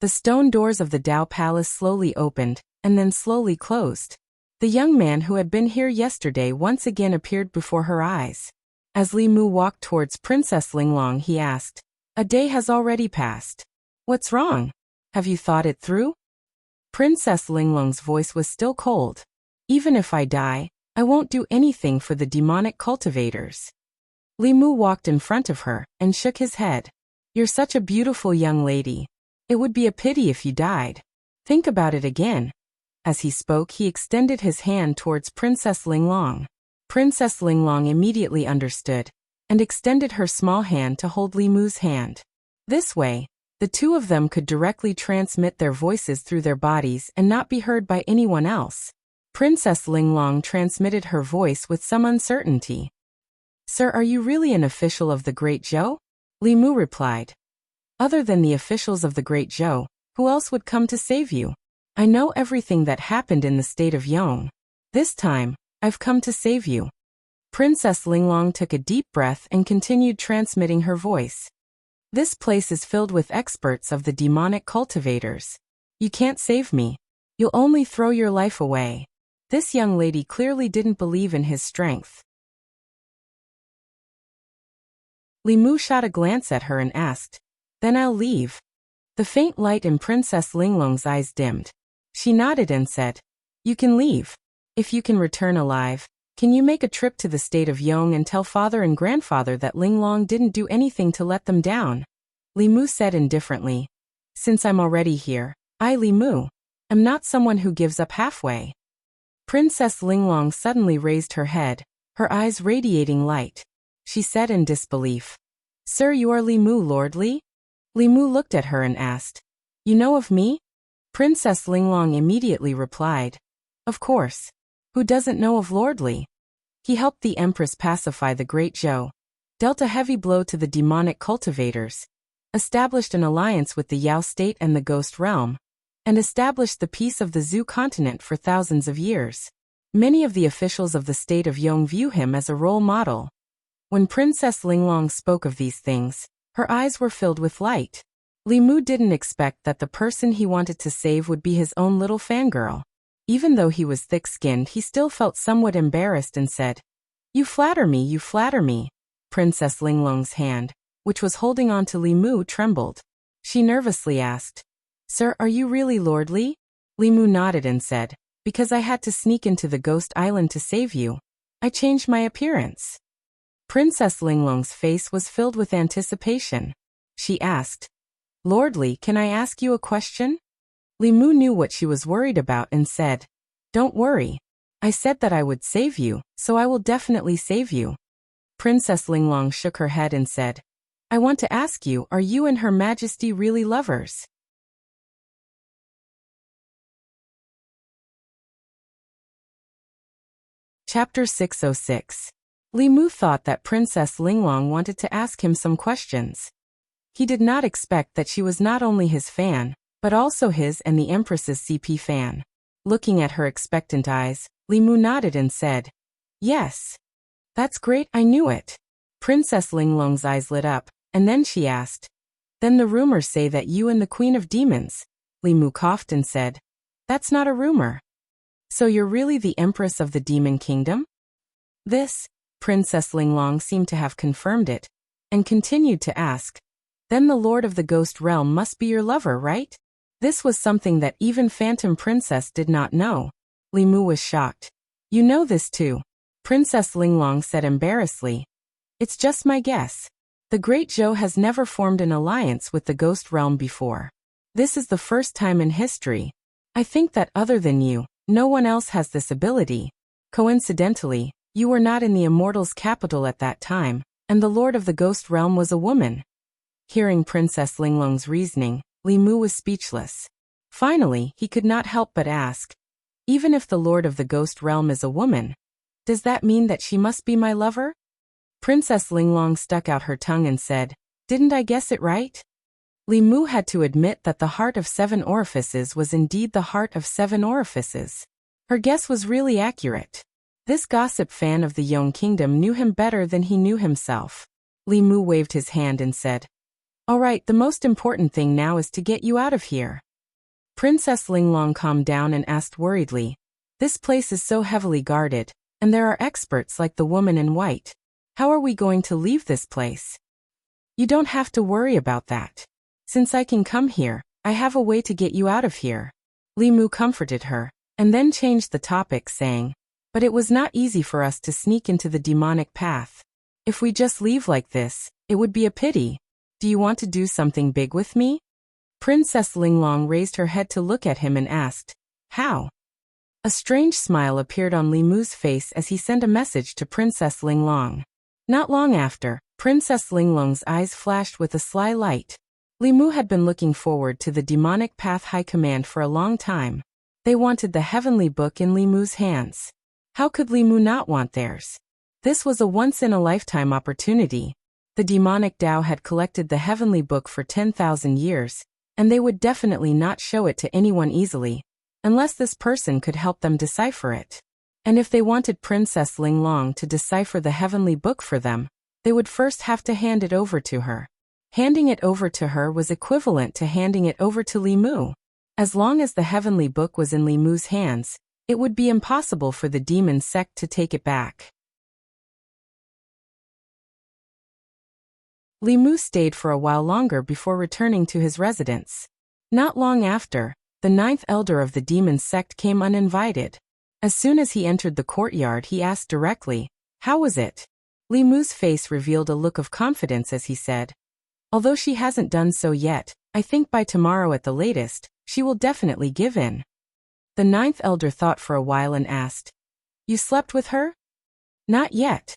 The stone doors of the Dao Palace slowly opened, and then slowly closed. The young man who had been here yesterday once again appeared before her eyes. As Li Mu walked towards Princess Linglong, he asked, "A day has already passed. What's wrong? Have you thought it through?" Princess Linglong's voice was still cold. "Even if I die, I won't do anything for the demonic cultivators." Li Mu walked in front of her and shook his head. "You're such a beautiful young lady. It would be a pity if you died. Think about it again." As he spoke, he extended his hand towards Princess Linglong. Princess Linglong immediately understood and extended her small hand to hold Li Mu's hand. This way, the two of them could directly transmit their voices through their bodies and not be heard by anyone else. Princess Linglong transmitted her voice with some uncertainty. "Sir, are you really an official of the Great Zhou?" Li Mu replied. "Other than the officials of the Great Zhou, who else would come to save you? I know everything that happened in the state of Yong. This time, I've come to save you." Princess Linglong took a deep breath and continued transmitting her voice. "This place is filled with experts of the demonic cultivators. You can't save me. You'll only throw your life away." This young lady clearly didn't believe in his strength. Li Mu shot a glance at her and asked, "Then I'll leave." The faint light in Princess Linglong's eyes dimmed. She nodded and said, "You can leave. If you can return alive, can you make a trip to the state of Yong and tell father and grandfather that Linglong didn't do anything to let them down?" Li Mu said indifferently. "Since I'm already here, I, Li Mu, am not someone who gives up halfway." Princess Linglong suddenly raised her head, her eyes radiating light. She said in disbelief, "Sir, you are Li Mu, Lord Li?" Li Mu looked at her and asked, "You know of me?" Princess Linglong immediately replied, "Of course. Who doesn't know of Lord Li? He helped the Empress pacify the Great Zhou, dealt a heavy blow to the demonic cultivators, established an alliance with the Yao state and the Ghost Realm, and established the peace of the Zhu continent for thousands of years. Many of the officials of the state of Yong view him as a role model." When Princess Linglong spoke of these things, her eyes were filled with light. Li Mu didn't expect that the person he wanted to save would be his own little fangirl. Even though he was thick-skinned, he still felt somewhat embarrassed and said, "You flatter me, you flatter me." Princess Linglong's hand, which was holding on to Li Mu, trembled. She nervously asked, "Sir, are you really Lord Li?" Li Mu nodded and said, "Because I had to sneak into the Ghost Island to save you, I changed my appearance." Princess Linglong's face was filled with anticipation. She asked, "Lord Li, can I ask you a question?" Li Mu knew what she was worried about and said, "Don't worry. I said that I would save you, so I will definitely save you." Princess Linglong shook her head and said, "I want to ask you, are you and Her Majesty really lovers?" Chapter 606. Li Mu thought that Princess Linglong wanted to ask him some questions. He did not expect that she was not only his fan, but also his and the Empress's CP fan. Looking at her expectant eyes, Li Mu nodded and said, "Yes. That's great, I knew it." Princess Linglong's eyes lit up, and then she asked, "Then the rumors say that you and the Queen of Demons." Li Mu coughed and said, "That's not a rumor. So you're really the Empress of the Demon Kingdom?" This, Princess Linglong seemed to have confirmed it, and continued to ask, "Then the Lord of the Ghost Realm must be your lover, right?" This was something that even Phantom Princess did not know. Li Mu was shocked. "You know this too?" Princess Linglong said embarrassedly, "It's just my guess. The Great Zhou has never formed an alliance with the Ghost Realm before. This is the first time in history. I think that other than you, no one else has this ability. Coincidentally, you were not in the Immortal's capital at that time, and the Lord of the Ghost Realm was a woman." Hearing Princess Linglong's reasoning, Li Mu was speechless. Finally, he could not help but ask, "Even if the Lord of the Ghost Realm is a woman, does that mean that she must be my lover?" Princess Linglong stuck out her tongue and said, "Didn't I guess it right?" Li Mu had to admit that the heart of 7 orifices was indeed the heart of 7 orifices. Her guess was really accurate. This gossip fan of the Yong Kingdom knew him better than he knew himself. Li Mu waved his hand and said, "All right, the most important thing now is to get you out of here." Princess Linglong calmed down and asked worriedly, "This place is so heavily guarded, and there are experts like the woman in white. How are we going to leave this place?" "You don't have to worry about that. Since I can come here, I have a way to get you out of here." Li Mu comforted her, and then changed the topic saying, "But it was not easy for us to sneak into the demonic path. If we just leave like this, it would be a pity. Do you want to do something big with me?" Princess Linglong raised her head to look at him and asked, "How?" A strange smile appeared on Li Mu's face as he sent a message to Princess Linglong. Not long after, Princess Linglong's eyes flashed with a sly light. Li Mu had been looking forward to the Demonic Path High Command for a long time. They wanted the Heavenly Book in Li Mu's hands. How could Li Mu not want theirs? This was a once-in-a-lifetime opportunity. The demonic Tao had collected the Heavenly Book for 10,000 years, and they would definitely not show it to anyone easily, unless this person could help them decipher it. And if they wanted Princess Linglong to decipher the Heavenly Book for them, they would first have to hand it over to her. Handing it over to her was equivalent to handing it over to Li Mu. As long as the Heavenly Book was in Li Mu's hands, it would be impossible for the demon sect to take it back. Li Mu stayed for a while longer before returning to his residence. Not long after, the ninth elder of the demon sect came uninvited. As soon as he entered the courtyard, he asked directly, "How was it?" Li Mu's face revealed a look of confidence as he said, "Although she hasn't done so yet, I think by tomorrow at the latest, she will definitely give in." The ninth elder thought for a while and asked, "You slept with her?" "Not yet."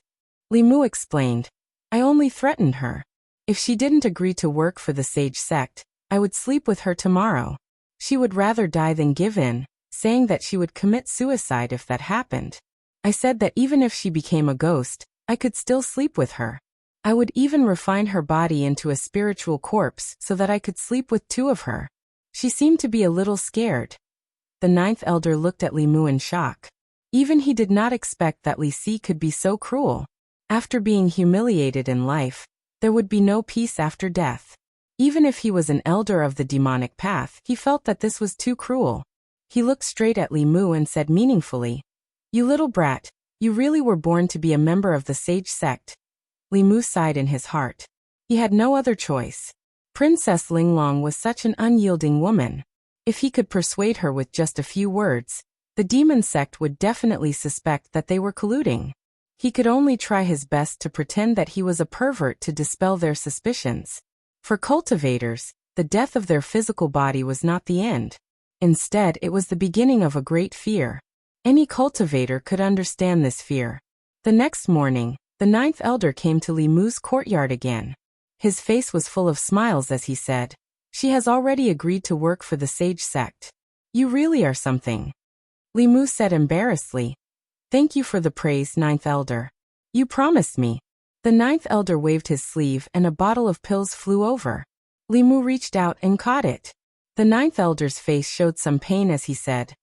Li Mu explained, "I only threatened her. If she didn't agree to work for the sage sect, I would sleep with her tomorrow. She would rather die than give in, saying that she would commit suicide if that happened. I said that even if she became a ghost, I could still sleep with her. I would even refine her body into a spiritual corpse so that I could sleep with two of her." She seemed to be a little scared. The ninth elder looked at Li Mu in shock. Even he did not expect that Li Si could be so cruel. After being humiliated in life, there would be no peace after death. Even if he was an elder of the demonic path, he felt that this was too cruel. He looked straight at Li Mu and said meaningfully, "You little brat, you really were born to be a member of the sage sect." Li Mu sighed in his heart. He had no other choice. Princess Linglong was such an unyielding woman. If he could persuade her with just a few words, the demon sect would definitely suspect that they were colluding. He could only try his best to pretend that he was a pervert to dispel their suspicions. For cultivators, the death of their physical body was not the end. Instead, it was the beginning of a great fear. Any cultivator could understand this fear. The next morning, the ninth elder came to Li Mu's courtyard again. His face was full of smiles as he said, "She has already agreed to work for the sage sect. You really are something." Li Mu said embarrassedly, "Thank you for the praise, ninth elder. You promised me." The ninth elder waved his sleeve and a bottle of pills flew over. Li Mu reached out and caught it. The ninth elder's face showed some pain as he said,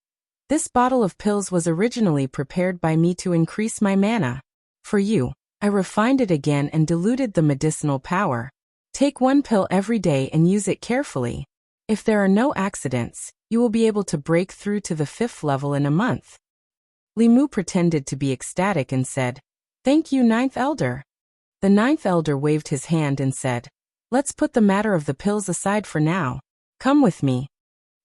"This bottle of pills was originally prepared by me to increase my mana. For you, I refined it again and diluted the medicinal power. Take one pill every day and use it carefully. If there are no accidents, you will be able to break through to the 5th level in a month." Li Mu pretended to be ecstatic and said, "Thank you, ninth elder." The ninth elder waved his hand and said, "Let's put the matter of the pills aside for now. Come with me."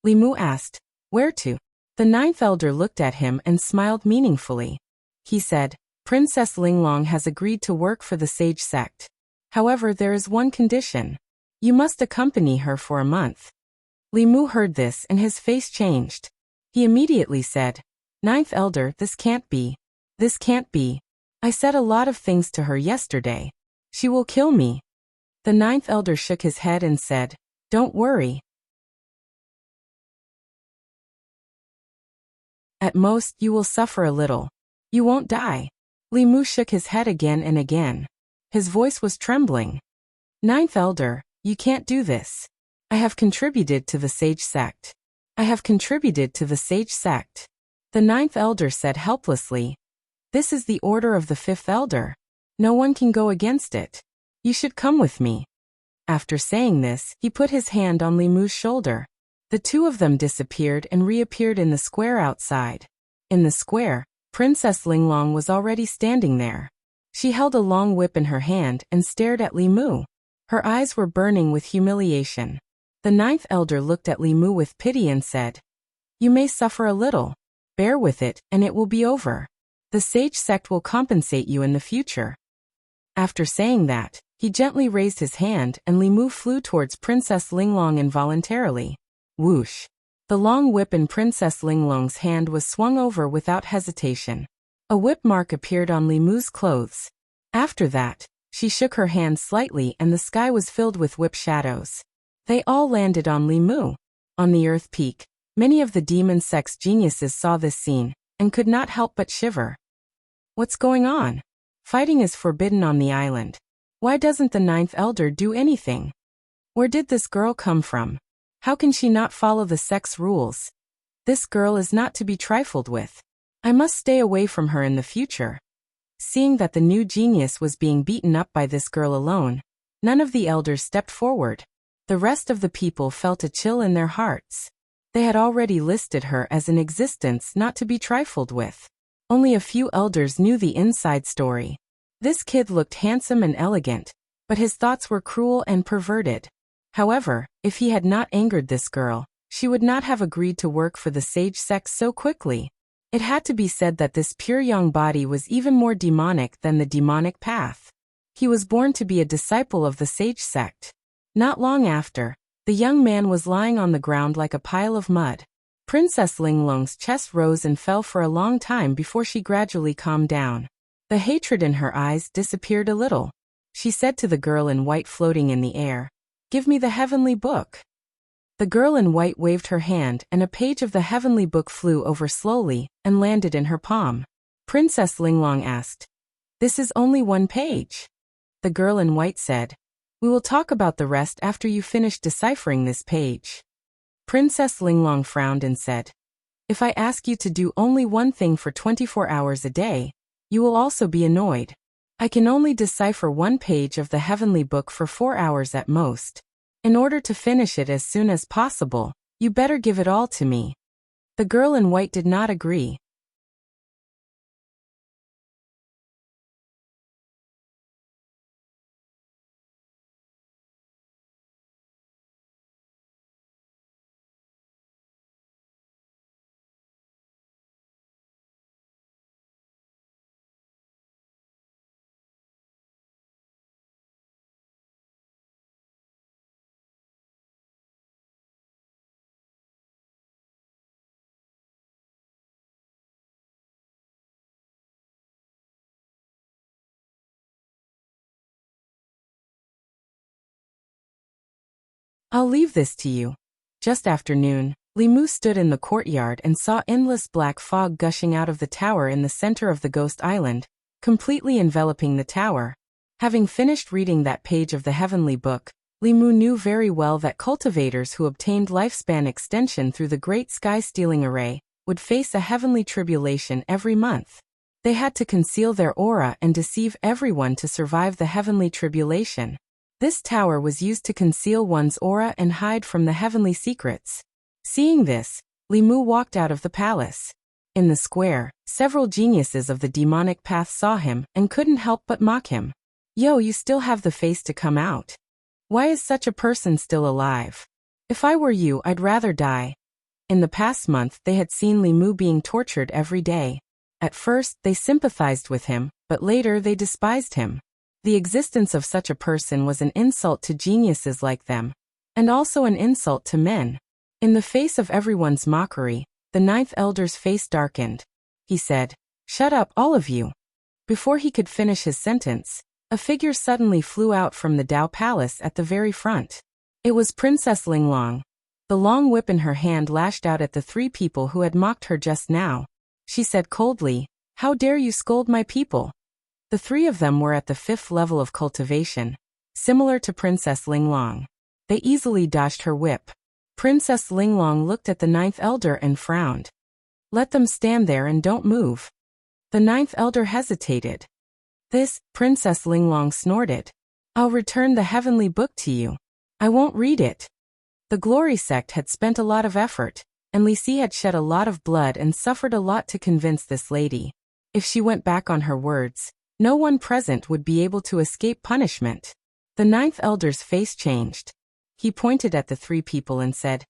Li Mu asked, "Where to?" The ninth elder looked at him and smiled meaningfully. He said, "Princess Linglong has agreed to work for the sage sect. However, there is one condition. You must accompany her for a month." Li Mu heard this and his face changed. He immediately said, "Ninth elder, this can't be. This can't be. I said a lot of things to her yesterday. She will kill me." The ninth elder shook his head and said, "Don't worry. At most, you will suffer a little. You won't die." Li Mu shook his head again and again. His voice was trembling. "Ninth elder, you can't do this. I have contributed to the sage sect. I have contributed to the sage sect." The ninth elder said helplessly, "This is the order of the 5th elder. No one can go against it. You should come with me." After saying this, he put his hand on Li Mu's shoulder. The two of them disappeared and reappeared in the square outside. In the square, Princess Linglong was already standing there. She held a long whip in her hand and stared at Li Mu. Her eyes were burning with humiliation. The ninth elder looked at Li Mu with pity and said, "You may suffer a little. Bear with it, and it will be over. The sage sect will compensate you in the future." After saying that, he gently raised his hand and Li Mu flew towards Princess Linglong involuntarily. Whoosh! The long whip in Princess Linglong's hand was swung over without hesitation. A whip mark appeared on Li Mu's clothes. After that, she shook her hand slightly and the sky was filled with whip shadows. They all landed on Li Mu. On the Earth Peak, many of the demon sect's geniuses saw this scene and could not help but shiver. What's going on? Fighting is forbidden on the island. Why doesn't the ninth elder do anything? Where did this girl come from? How can she not follow the sect's rules? This girl is not to be trifled with. I must stay away from her in the future. Seeing that the new genius was being beaten up by this girl alone, none of the elders stepped forward. The rest of the people felt a chill in their hearts. They had already listed her as an existence not to be trifled with. Only a few elders knew the inside story. This kid looked handsome and elegant, but his thoughts were cruel and perverted. However, if he had not angered this girl, she would not have agreed to work for the sage sect so quickly. It had to be said that this pure young body was even more demonic than the demonic path. He was born to be a disciple of the sage sect. Not long after, the young man was lying on the ground like a pile of mud. Princess Linglong's chest rose and fell for a long time before she gradually calmed down. The hatred in her eyes disappeared a little. She said to the girl in white floating in the air, "Give me the heavenly book." The girl in white waved her hand and a page of the heavenly book flew over slowly and landed in her palm. Princess Linglong asked, "This is only one page." The girl in white said, "We will talk about the rest after you finish deciphering this page." Princess Linglong frowned and said, "If I ask you to do only one thing for 24 hours a day, you will also be annoyed. I can only decipher one page of the heavenly book for 4 hours at most. In order to finish it as soon as possible, you better give it all to me." The girl in white did not agree. "I'll leave this to you." Just after noon, Limu stood in the courtyard and saw endless black fog gushing out of the tower in the center of the ghost island, completely enveloping the tower. Having finished reading that page of the heavenly book, Limu knew very well that cultivators who obtained lifespan extension through the great sky-stealing array would face a heavenly tribulation every month. They had to conceal their aura and deceive everyone to survive the heavenly tribulation. This tower was used to conceal one's aura and hide from the heavenly secrets. Seeing this, Limu walked out of the palace. In the square, several geniuses of the demonic path saw him and couldn't help but mock him. "Yo, you still have the face to come out. Why is such a person still alive? If I were you, I'd rather die." In the past month, they had seen Limu being tortured every day. At first, they sympathized with him, but later they despised him. The existence of such a person was an insult to geniuses like them, and also an insult to men. In the face of everyone's mockery, the ninth elder's face darkened. He said, "Shut up, all of you." Before he could finish his sentence, a figure suddenly flew out from the Dao Palace at the very front. It was Princess Linglong. The long whip in her hand lashed out at the 3 people who had mocked her just now. She said coldly, "How dare you scold my people?" The 3 of them were at the 5th level of cultivation, similar to Princess Linglong. They easily dodged her whip. Princess Linglong looked at the 9th elder and frowned. "Let them stand there and don't move." The 9th elder hesitated. "This," Princess Linglong snorted. "I'll return the heavenly book to you. I won't read it." The Glory sect had spent a lot of effort, and Lisi had shed a lot of blood and suffered a lot to convince this lady. If she went back on her words, no one present would be able to escape punishment. The 9th elder's face changed. He pointed at the 3 people and said,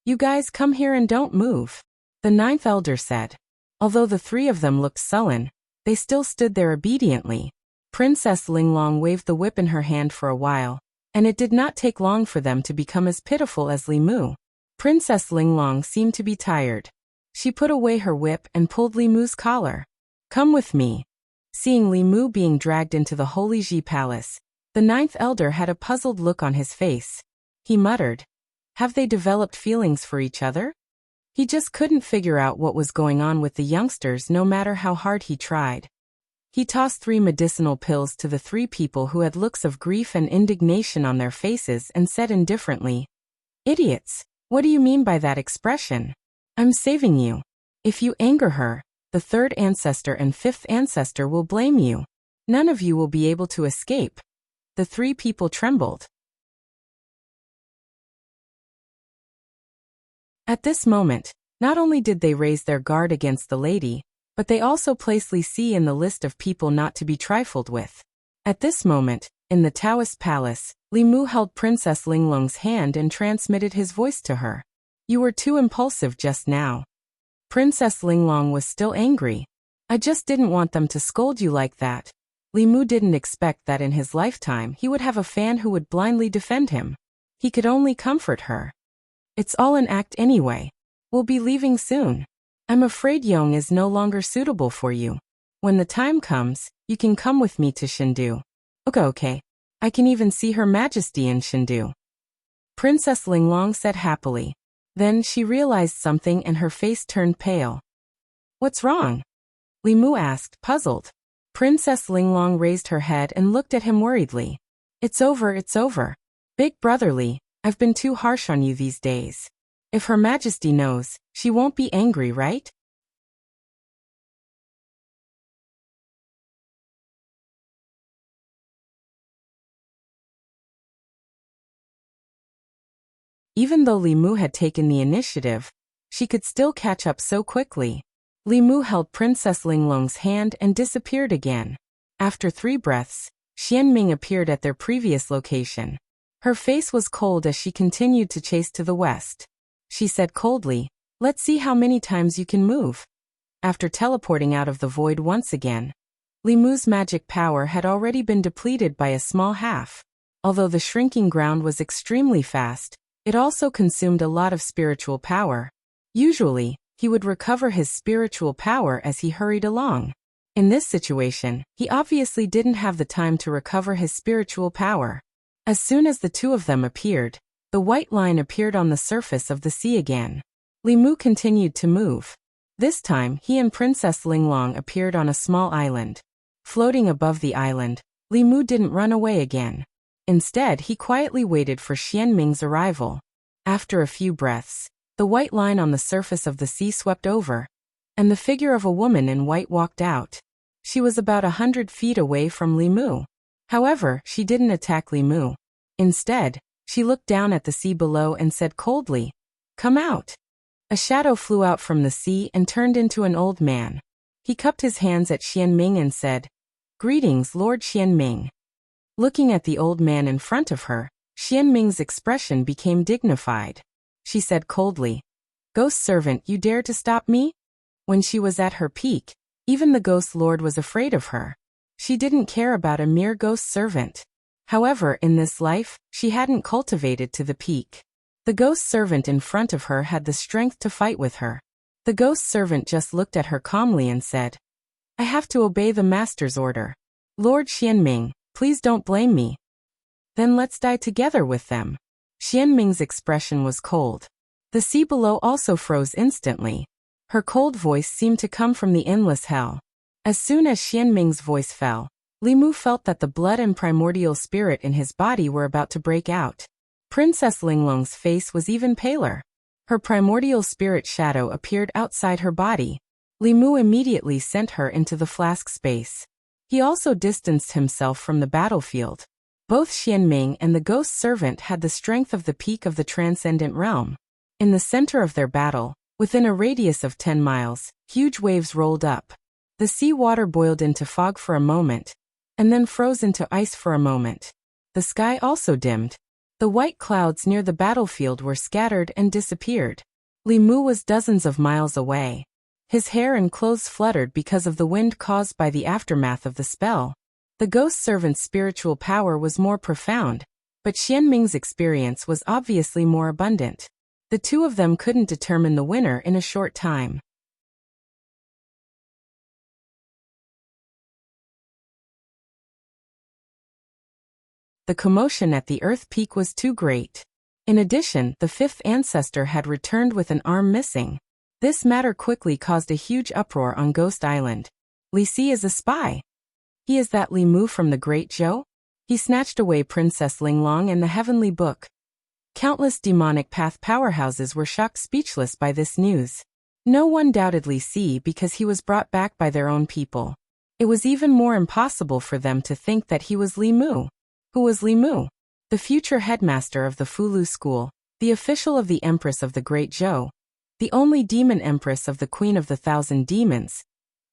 "You guys come here and don't move." The 9th elder said. Although the 3 of them looked sullen, they still stood there obediently. Princess Linglong waved the whip in her hand for a while, and it did not take long for them to become as pitiful as Limu. Princess Linglong seemed to be tired. She put away her whip and pulled Limu's collar. "Come with me." Seeing Limu being dragged into the Holy Ji Palace, the 9th elder had a puzzled look on his face. He muttered, "Have they developed feelings for each other?" He just couldn't figure out what was going on with the youngsters no matter how hard he tried. He tossed 3 medicinal pills to the 3 people who had looks of grief and indignation on their faces and said indifferently, "Idiots, what do you mean by that expression? I'm saving you. If you anger her, the 3rd ancestor and 5th ancestor will blame you. None of you will be able to escape." The 3 people trembled. At this moment, not only did they raise their guard against the lady, but they also placed Lisi in the list of people not to be trifled with. At this moment, In the Taoist palace, Li Mu held Princess Linglong's hand and transmitted his voice to her. You were too impulsive just now. Princess Linglong was still angry. I just didn't want them to scold you like that. Li Mu didn't expect that in his lifetime he would have a fan who would blindly defend him. He could only comfort her. It's all an act anyway. We'll be leaving soon. I'm afraid Yong is no longer suitable for you. When the time comes, you can come with me to Shindu. Okay. I can even see Her Majesty in Shindu. Princess Linglong said happily. Then she realized something and her face turned pale. What's wrong? Li Mu asked, puzzled. Princess Linglong raised her head and looked at him worriedly. It's over. Big brotherly, I've been too harsh on you these days. If Her Majesty knows, she won't be angry, right? Even though Li Mu had taken the initiative, she could still catch up so quickly. Li Mu held Princess Linglong's hand and disappeared again. After 3 breaths, Xianming appeared at their previous location. Her face was cold as she continued to chase to the west. She said coldly, let's see how many times you can move. After teleporting out of the void once again, Li Mu's magic power had already been depleted by a small half. Although the shrinking ground was extremely fast, it also consumed a lot of spiritual power. Usually, he would recover his spiritual power as he hurried along. In this situation, he obviously didn't have the time to recover his spiritual power. As soon as the 2 of them appeared, the white line appeared on the surface of the sea again. Li Mu continued to move. This time, he and Princess Linglong appeared on a small island. Floating above the island, Li Mu didn't run away again. Instead, he quietly waited for Xianming's arrival. After a few breaths, the white line on the surface of the sea swept over, and the figure of a woman in white walked out. She was about 100 feet away from Li Mu. However, she didn't attack Li Mu. Instead, she looked down at the sea below and said coldly, "Come out." A shadow flew out from the sea and turned into an old man. He cupped his hands at Xianming and said, "Greetings, Lord Xianming." Looking at the old man in front of her, Xianming's expression became dignified. She said coldly, "Ghost servant, you dare to stop me?" When she was at her peak, even the ghost lord was afraid of her. She didn't care about a mere ghost servant. However, in this life, she hadn't cultivated to the peak. The ghost servant in front of her had the strength to fight with her. The ghost servant just looked at her calmly and said, "I have to obey the master's order. Lord Xianming, please don't blame me." "Then let's die together with them." Xianming's expression was cold. The sea below also froze instantly. Her cold voice seemed to come from the endless hell. As soon as Xianming's voice fell, Li Mu felt that the blood and primordial spirit in his body were about to break out. Princess Linglong's face was even paler. Her primordial spirit shadow appeared outside her body. Li Mu immediately sent her into the flask space. He also distanced himself from the battlefield. Both Xianming and the ghost servant had the strength of the peak of the transcendent realm. In the center of their battle, within a radius of 10 miles, huge waves rolled up. The sea water boiled into fog for a moment, and then froze into ice for a moment. The sky also dimmed. The white clouds near the battlefield were scattered and disappeared. Li Mu was dozens of miles away. His hair and clothes fluttered because of the wind caused by the aftermath of the spell. The ghost servant's spiritual power was more profound, but Xianming's experience was obviously more abundant. The 2 of them couldn't determine the winner in a short time. The commotion at the Earth peak was too great. In addition, the 5th ancestor had returned with an arm missing. This matter quickly caused a huge uproar on Ghost Island. Li Si is a spy. He is that Li Mu from the Great Zhou? He snatched away Princess Linglong and the Heavenly Book. Countless demonic path powerhouses were shocked speechless by this news. No one doubted Li Si because he was brought back by their own people. It was even more impossible for them to think that he was Li Mu. Who was Li Mu? The future headmaster of the Fulu school, the official of the Empress of the Great Zhou, the only demon empress of the Queen of the Thousand Demons,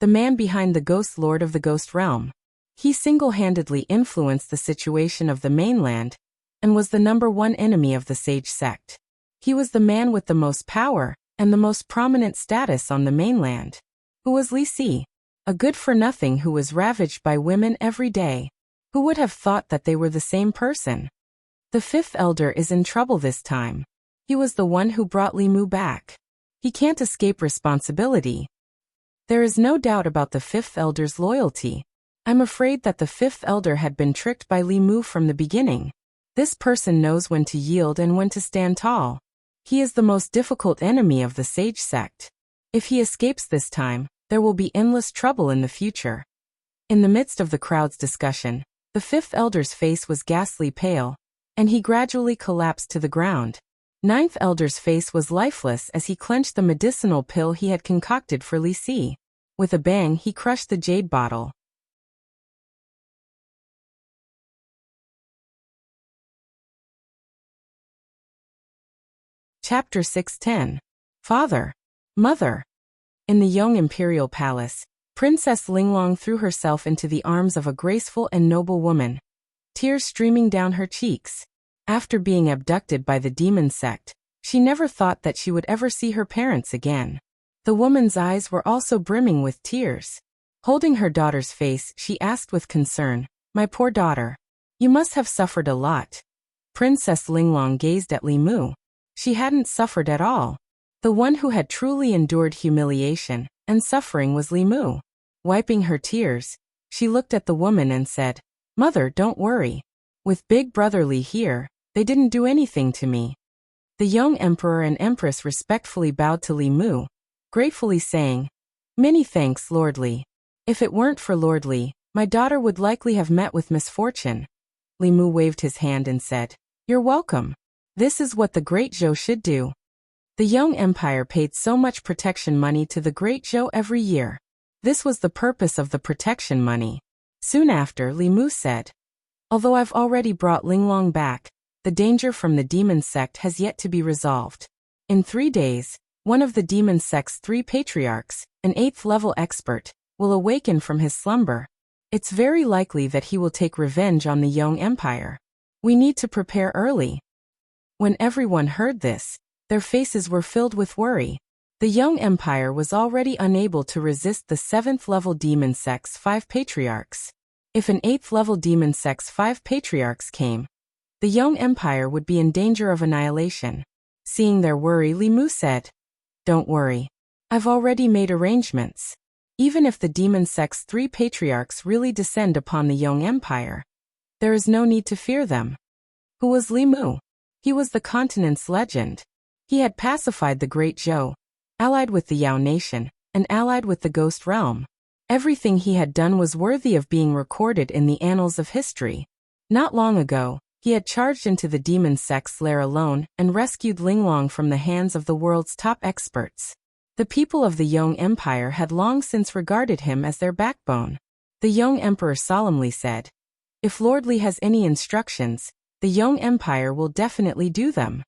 the man behind the Ghost Lord of the Ghost Realm. He single-handedly influenced the situation of the mainland and was the #1 enemy of the sage sect. He was the man with the most power and the most prominent status on the mainland. Who was Li Si? A good-for-nothing who was ravaged by women every day. Who would have thought that they were the same person? The fifth elder is in trouble this time. He was the one who brought Li Mu back. He can't escape responsibility. There is no doubt about the fifth elder's loyalty. I'm afraid that the fifth elder had been tricked by Li Mu from the beginning. This person knows when to yield and when to stand tall. He is the most difficult enemy of the sage sect. If he escapes this time, there will be endless trouble in the future. In the midst of the crowd's discussion, the fifth elder's face was ghastly pale, and he gradually collapsed to the ground. Ninth elder's face was lifeless as he clenched the medicinal pill he had concocted for Li Si. With a bang, he crushed the jade bottle. Chapter 610. Father. Mother. In the Yong Imperial Palace, Princess Linglong threw herself into the arms of a graceful and noble woman, tears streaming down her cheeks. After being abducted by the demon sect, she never thought that she would ever see her parents again. The woman's eyes were also brimming with tears. Holding her daughter's face, she asked with concern, "My poor daughter, you must have suffered a lot." Princess Linglong gazed at Li Mu. She hadn't suffered at all. The one who had truly endured humiliation and suffering was Li Mu. Wiping her tears, she looked at the woman and said, "Mother, don't worry. With Big Brother Li here, they didn't do anything to me." The young emperor and empress respectfully bowed to Li Mu, gratefully saying, "Many thanks, Lord Li. If it weren't for Lord Li, my daughter would likely have met with misfortune." Li Mu waved his hand and said, "You're welcome. This is what the Great Zhou should do." The Yong Empire paid so much protection money to the Great Zhou every year. This was the purpose of the protection money. Soon after, Li Mu said, "Although I've already brought Linglong back, the danger from the demon sect has yet to be resolved. In 3 days, one of the demon sect's 3 patriarchs, an 8th-level expert, will awaken from his slumber. It's very likely that he will take revenge on the Yong Empire. We need to prepare early." When everyone heard this, their faces were filled with worry. The Yong Empire was already unable to resist the 7th-level demon sect's 5 patriarchs. If an 8th-level demon sect's 5 patriarchs came, the Yong Empire would be in danger of annihilation. Seeing their worry, Li Mu said, "Don't worry. I've already made arrangements. Even if the demon sect's 3 patriarchs really descend upon the Yong Empire, there is no need to fear them." Who was Li Mu? He was the continent's legend. He had pacified the Great Zhou, allied with the Yao nation, and allied with the Ghost Realm. Everything he had done was worthy of being recorded in the annals of history. Not long ago, he had charged into the demon sect's lair alone and rescued Linglong from the hands of the world's top experts. The people of the Yong Empire had long since regarded him as their backbone. The Yong Emperor solemnly said, "If Lord Li has any instructions, the Yong Empire will definitely do them."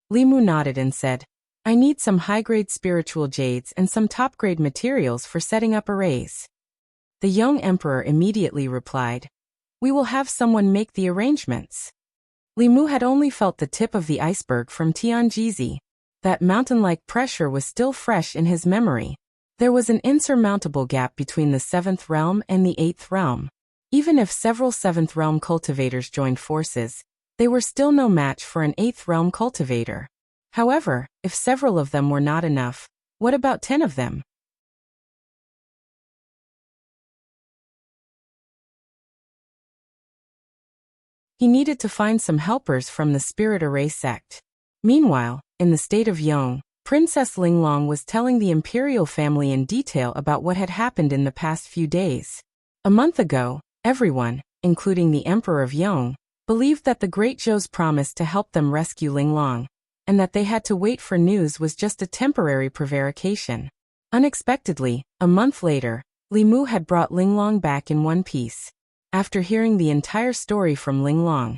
Li Mu nodded and said, "I need some high-grade spiritual jades and some top-grade materials for setting up arrays." The Yong Emperor immediately replied, "We will have someone make the arrangements." Li Mu had only felt the tip of the iceberg from Tianjizi. That mountain-like pressure was still fresh in his memory. There was an insurmountable gap between the 7th realm and the 8th realm. Even if several 7th realm cultivators joined forces, they were still no match for an 8th realm cultivator. However, if several of them were not enough, what about 10 of them? He needed to find some helpers from the Spirit Array sect. Meanwhile, in the state of Yong, Princess Linglong was telling the imperial family in detail about what had happened in the past few days. A month ago, everyone, including the Emperor of Yong, believed that the Great Zhou's promise to help them rescue Linglong, and that they had to wait for news was just a temporary prevarication. Unexpectedly, a month later, Li Mu had brought Linglong back in one piece. After hearing the entire story from Linglong,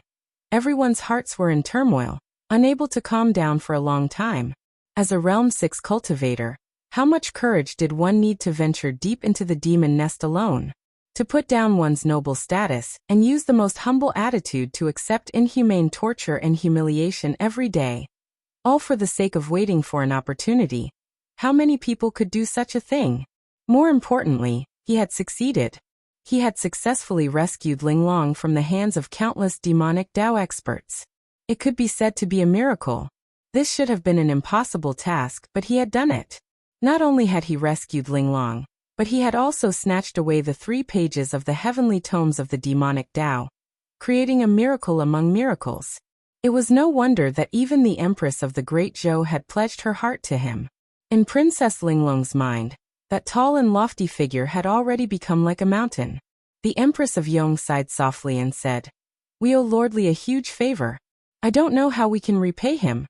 everyone's hearts were in turmoil, unable to calm down for a long time. As a Realm 6 cultivator, how much courage did one need to venture deep into the demon nest alone? to put down one's noble status and use the most humble attitude to accept inhumane torture and humiliation every day, all for the sake of waiting for an opportunity. How many people could do such a thing? More importantly, he had succeeded. He had successfully rescued Linglong from the hands of countless demonic Dao experts. It could be said to be a miracle. This should have been an impossible task, but he had done it. Not only had he rescued Linglong, but he had also snatched away the 3 pages of the heavenly tomes of the demonic Dao, creating a miracle among miracles. It was no wonder that even the Empress of the Great Zhou had pledged her heart to him. In Princess Linglong's mind, that tall and lofty figure had already become like a mountain. The Empress of Yong sighed softly and said, "We owe Lordly a huge favor. I don't know how we can repay him."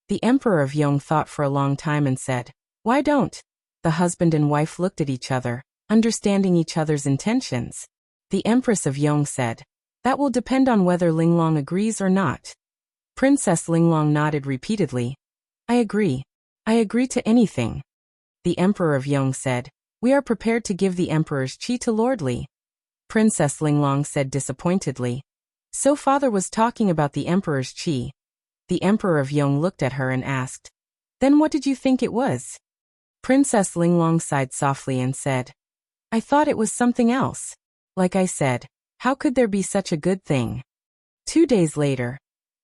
The Emperor of Yong thought for a long time and said, "Why don't?" The husband and wife looked at each other, understanding each other's intentions. The Empress of Yong said, "That will depend on whether Linglong agrees or not." Princess Linglong nodded repeatedly. "I agree. I agree to anything." The Emperor of Yong said, "We are prepared to give the Emperor's qi to Lordly." Princess Linglong said disappointedly, "So father was talking about the Emperor's qi." The Emperor of Yong looked at her and asked, "Then what did you think it was?" Princess Linglong sighed softly and said, "I thought it was something else. Like I said, how could there be such a good thing?" 2 days later.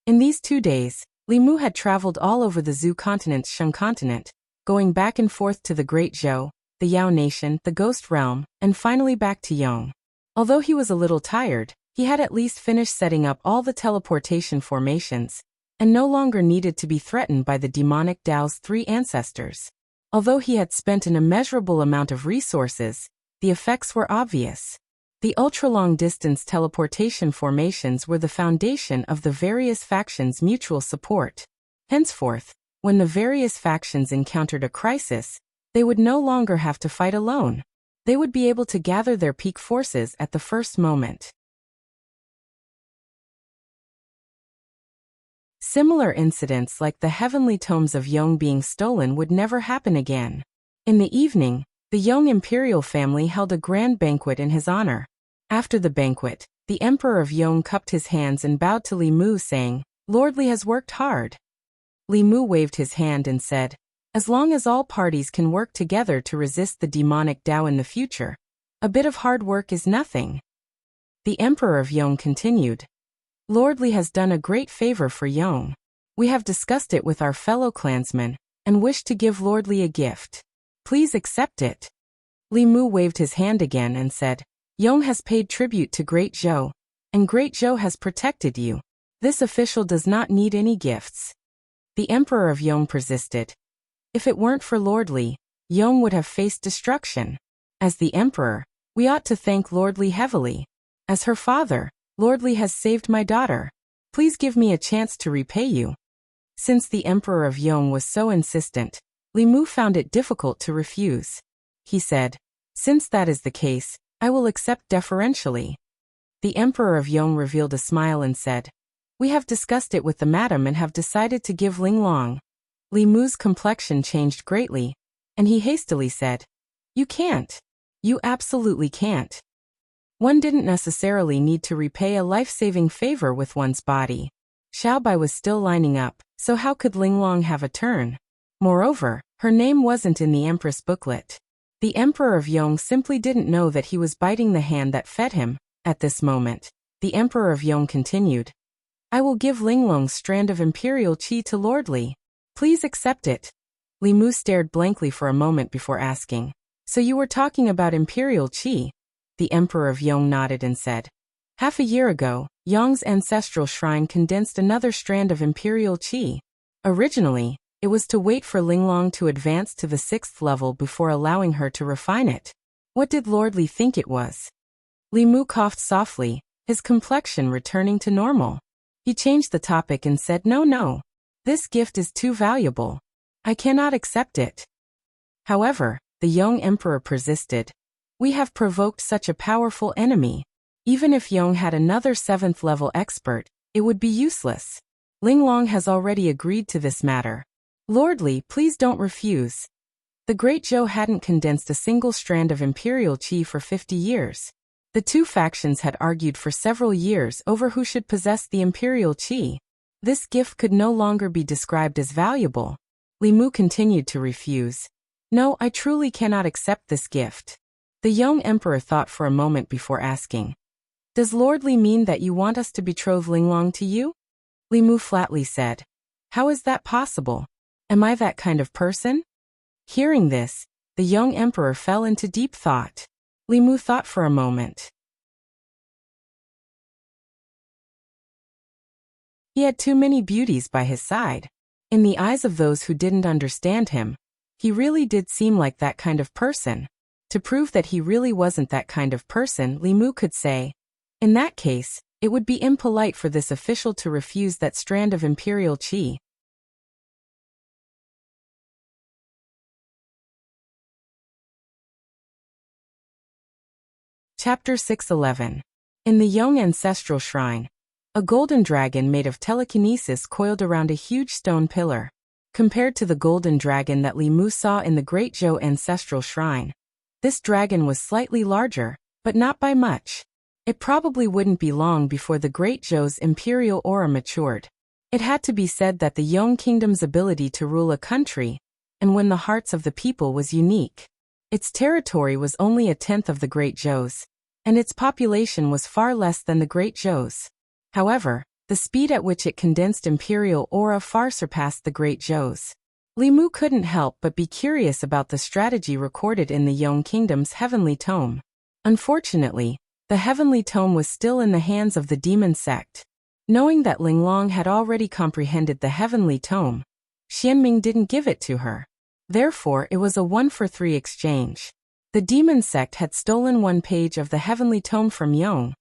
In these 2 days, Li Mu had traveled all over the Zhu continent's Shang continent, going back and forth to the Great Zhou, the Yao Nation, the Ghost Realm, and finally back to Yong. Although he was a little tired, he had at least finished setting up all the teleportation formations, and no longer needed to be threatened by the demonic Dao's 3 ancestors. Although he had spent an immeasurable amount of resources, the effects were obvious. The ultra-long-distance teleportation formations were the foundation of the various factions' mutual support. Henceforth, when the various factions encountered a crisis, they would no longer have to fight alone. They would be able to gather their peak forces at the first moment. Similar incidents like the heavenly tomes of Yong being stolen would never happen again. In the evening, the Yong imperial family held a grand banquet in his honor. After the banquet, the Emperor of Yong cupped his hands and bowed to Li Mu, saying, "Lordly has worked hard." Li Mu waved his hand and said, "As long as all parties can work together to resist the demonic Dao in the future, a bit of hard work is nothing." The Emperor of Yong continued, "Lordly has done a great favor for Yong. We have discussed it with our fellow clansmen, and wish to give Lordly a gift. Please accept it." Li Mu waved his hand again and said, "Yong has paid tribute to Great Zhou, and Great Zhou has protected you. This official does not need any gifts." The Emperor of Yong persisted. "If it weren't for Lordly, Yong would have faced destruction. As the Emperor, we ought to thank Lordly heavily. As her father, Lordly has saved my daughter. Please give me a chance to repay you." Since the Emperor of Yong was so insistent, Li Mu found it difficult to refuse. He said, "Since that is the case, I will accept deferentially." The Emperor of Yong revealed a smile and said, "We have discussed it with the madam and have decided to give Linglong." Li Mu's complexion changed greatly, and he hastily said, "You can't. You absolutely can't. One didn't necessarily need to repay a life-saving favor with one's body." Xiaobai was still lining up, so how could Linglong have a turn? Moreover, her name wasn't in the Empress booklet. The Emperor of Yong simply didn't know that he was biting the hand that fed him. At this moment, the Emperor of Yong continued, "I will give Linglong's strand of imperial qi to Lordly. Please accept it." Li Mu stared blankly for a moment before asking, "So you were talking about imperial qi?" The Emperor of Yong nodded and said, "Half a year ago, Yong's ancestral shrine condensed another strand of imperial qi. Originally, it was to wait for Linglong to advance to the 6th level before allowing her to refine it. What did Lordly think it was?" Li Mu coughed softly, his complexion returning to normal. He changed the topic and said, No. This gift is too valuable. I cannot accept it." However, the young emperor persisted. "We have provoked such a powerful enemy. Even if Yong had another 7th level expert, it would be useless. Linglong has already agreed to this matter. Lordly, please don't refuse." The Great Zhou hadn't condensed a single strand of imperial qi for 50 years. The two factions had argued for several years over who should possess the imperial qi. This gift could no longer be described as valuable. Li Mu continued to refuse. No, I truly cannot accept this gift. The young emperor thought for a moment before asking. Does Lord Li mean that you want us to betroth Linglong to you? Li Mu flatly said. How is that possible? Am I that kind of person? Hearing this, the young emperor fell into deep thought. Li Mu thought for a moment. He had too many beauties by his side. In the eyes of those who didn't understand him, he really did seem like that kind of person. To prove that he really wasn't that kind of person, Li Mu could say, in that case, it would be impolite for this official to refuse that strand of imperial qi. Chapter 611. In the Yong Ancestral Shrine, a golden dragon made of telekinesis coiled around a huge stone pillar. Compared to the golden dragon that Li Mu saw in the Great Zhou Ancestral Shrine, this dragon was slightly larger, but not by much. It probably wouldn't be long before the Great Zhou's imperial aura matured. It had to be said that the Yong Kingdom's ability to rule a country and win the hearts of the people was unique. Its territory was only a tenth of the Great Zhou's, and its population was far less than the Great Zhou's. However, the speed at which it condensed imperial aura far surpassed the Great Zhou's. Li Mu couldn't help but be curious about the strategy recorded in the Yong Kingdom's Heavenly Tome. Unfortunately, the Heavenly Tome was still in the hands of the demon sect. Knowing that Linglong had already comprehended the Heavenly Tome, Xianming didn't give it to her. Therefore, it was a 1-for-3 exchange. The demon sect had stolen 1 page of the Heavenly Tome from Yong,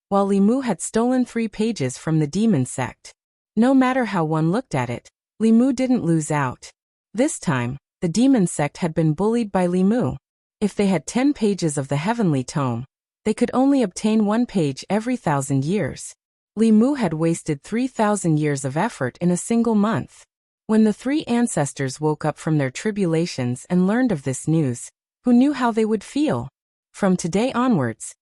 while Li Mu had stolen 3 pages from the demon sect. No matter how one looked at it, Li Mu didn't lose out. This time, the demon sect had been bullied by Li Mu. If they had 10 pages of the Heavenly Tome, they could only obtain 1 page every 1,000 years. Li Mu had wasted 3,000 years of effort in a single month. When the 3 ancestors woke up from their tribulations and learned of this news, who knew how they would feel? From today onwards,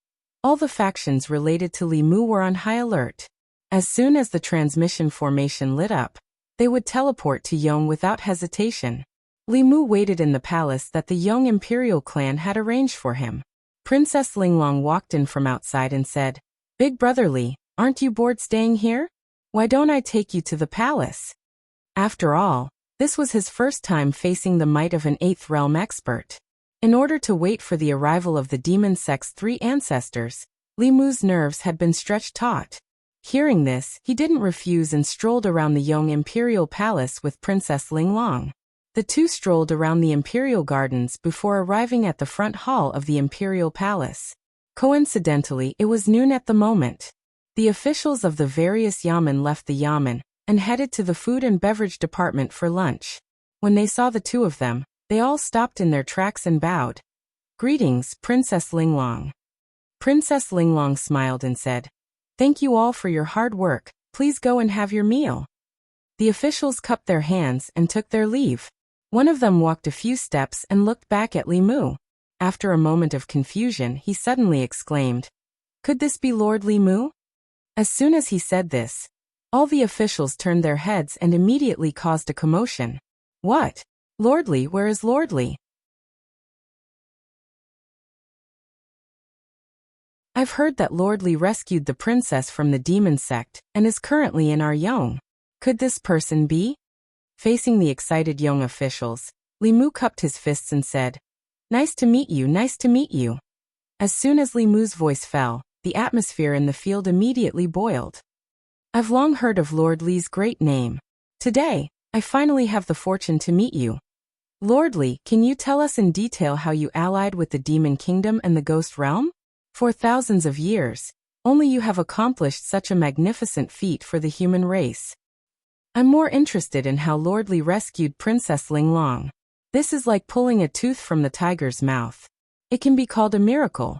all the factions related to Li Mu were on high alert. As soon as the transmission formation lit up, they would teleport to Yong without hesitation. Li Mu waited in the palace that the Yong imperial clan had arranged for him. Princess Linglong walked in from outside and said, Big brother Li, aren't you bored staying here? Why don't I take you to the palace? After all, this was his first time facing the might of an 8th realm expert. In order to wait for the arrival of the demon sect's 3 ancestors, Li Mu's nerves had been stretched taut. Hearing this, he didn't refuse and strolled around the Yong imperial palace with Princess Linglong. The two strolled around the imperial gardens before arriving at the front hall of the imperial palace. Coincidentally, it was noon at the moment. The officials of the various yamen left the yamen and headed to the food and beverage department for lunch. When they saw the two of them, they all stopped in their tracks and bowed. Greetings, Princess Linglong. Princess Linglong smiled and said, Thank you all for your hard work, please go and have your meal. The officials cupped their hands and took their leave. One of them walked a few steps and looked back at Li Mu. After a moment of confusion, he suddenly exclaimed, Could this be Lord Li Mu? As soon as he said this, all the officials turned their heads and immediately caused a commotion. What? Lord Li, where is Lord Li? I've heard that Lord Li rescued the princess from the demon sect and is currently in our Yong. Could this person be? Facing the excited Yong officials, Li Mu cupped his fists and said, Nice to meet you, nice to meet you. As soon as Li Mu's voice fell, the atmosphere in the field immediately boiled. I've long heard of Lord Li's great name. Today, I finally have the fortune to meet you. Lord Li, can you tell us in detail how you allied with the Demon Kingdom and the Ghost Realm? For thousands of years, only you have accomplished such a magnificent feat for the human race. I'm more interested in how Lord Li rescued Princess Linglong. This is like pulling a tooth from the tiger's mouth. It can be called a miracle.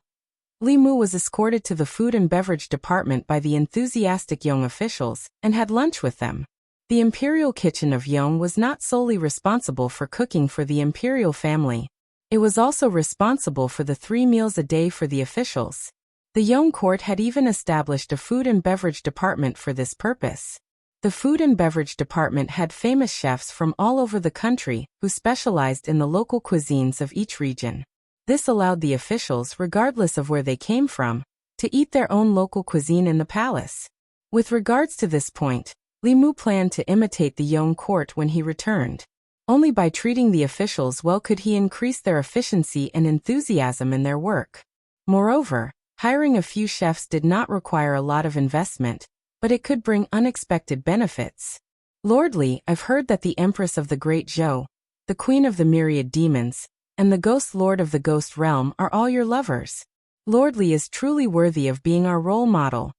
Li Mu was escorted to the food and beverage department by the enthusiastic Yong officials and had lunch with them. The imperial kitchen of Yong was not solely responsible for cooking for the imperial family. It was also responsible for the 3 meals a day for the officials. The Yong court had even established a food and beverage department for this purpose. The food and beverage department had famous chefs from all over the country who specialized in the local cuisines of each region. This allowed the officials, regardless of where they came from, to eat their own local cuisine in the palace. With regards to this point, Li Mu planned to imitate the Yong court when he returned. Only by treating the officials well could he increase their efficiency and enthusiasm in their work. Moreover, hiring a few chefs did not require a lot of investment, but it could bring unexpected benefits. Lord Li, I've heard that the Empress of the Great Zhou, the Queen of the Myriad Demons, and the Ghost Lord of the Ghost Realm are all your lovers. Lord Li is truly worthy of being our role model.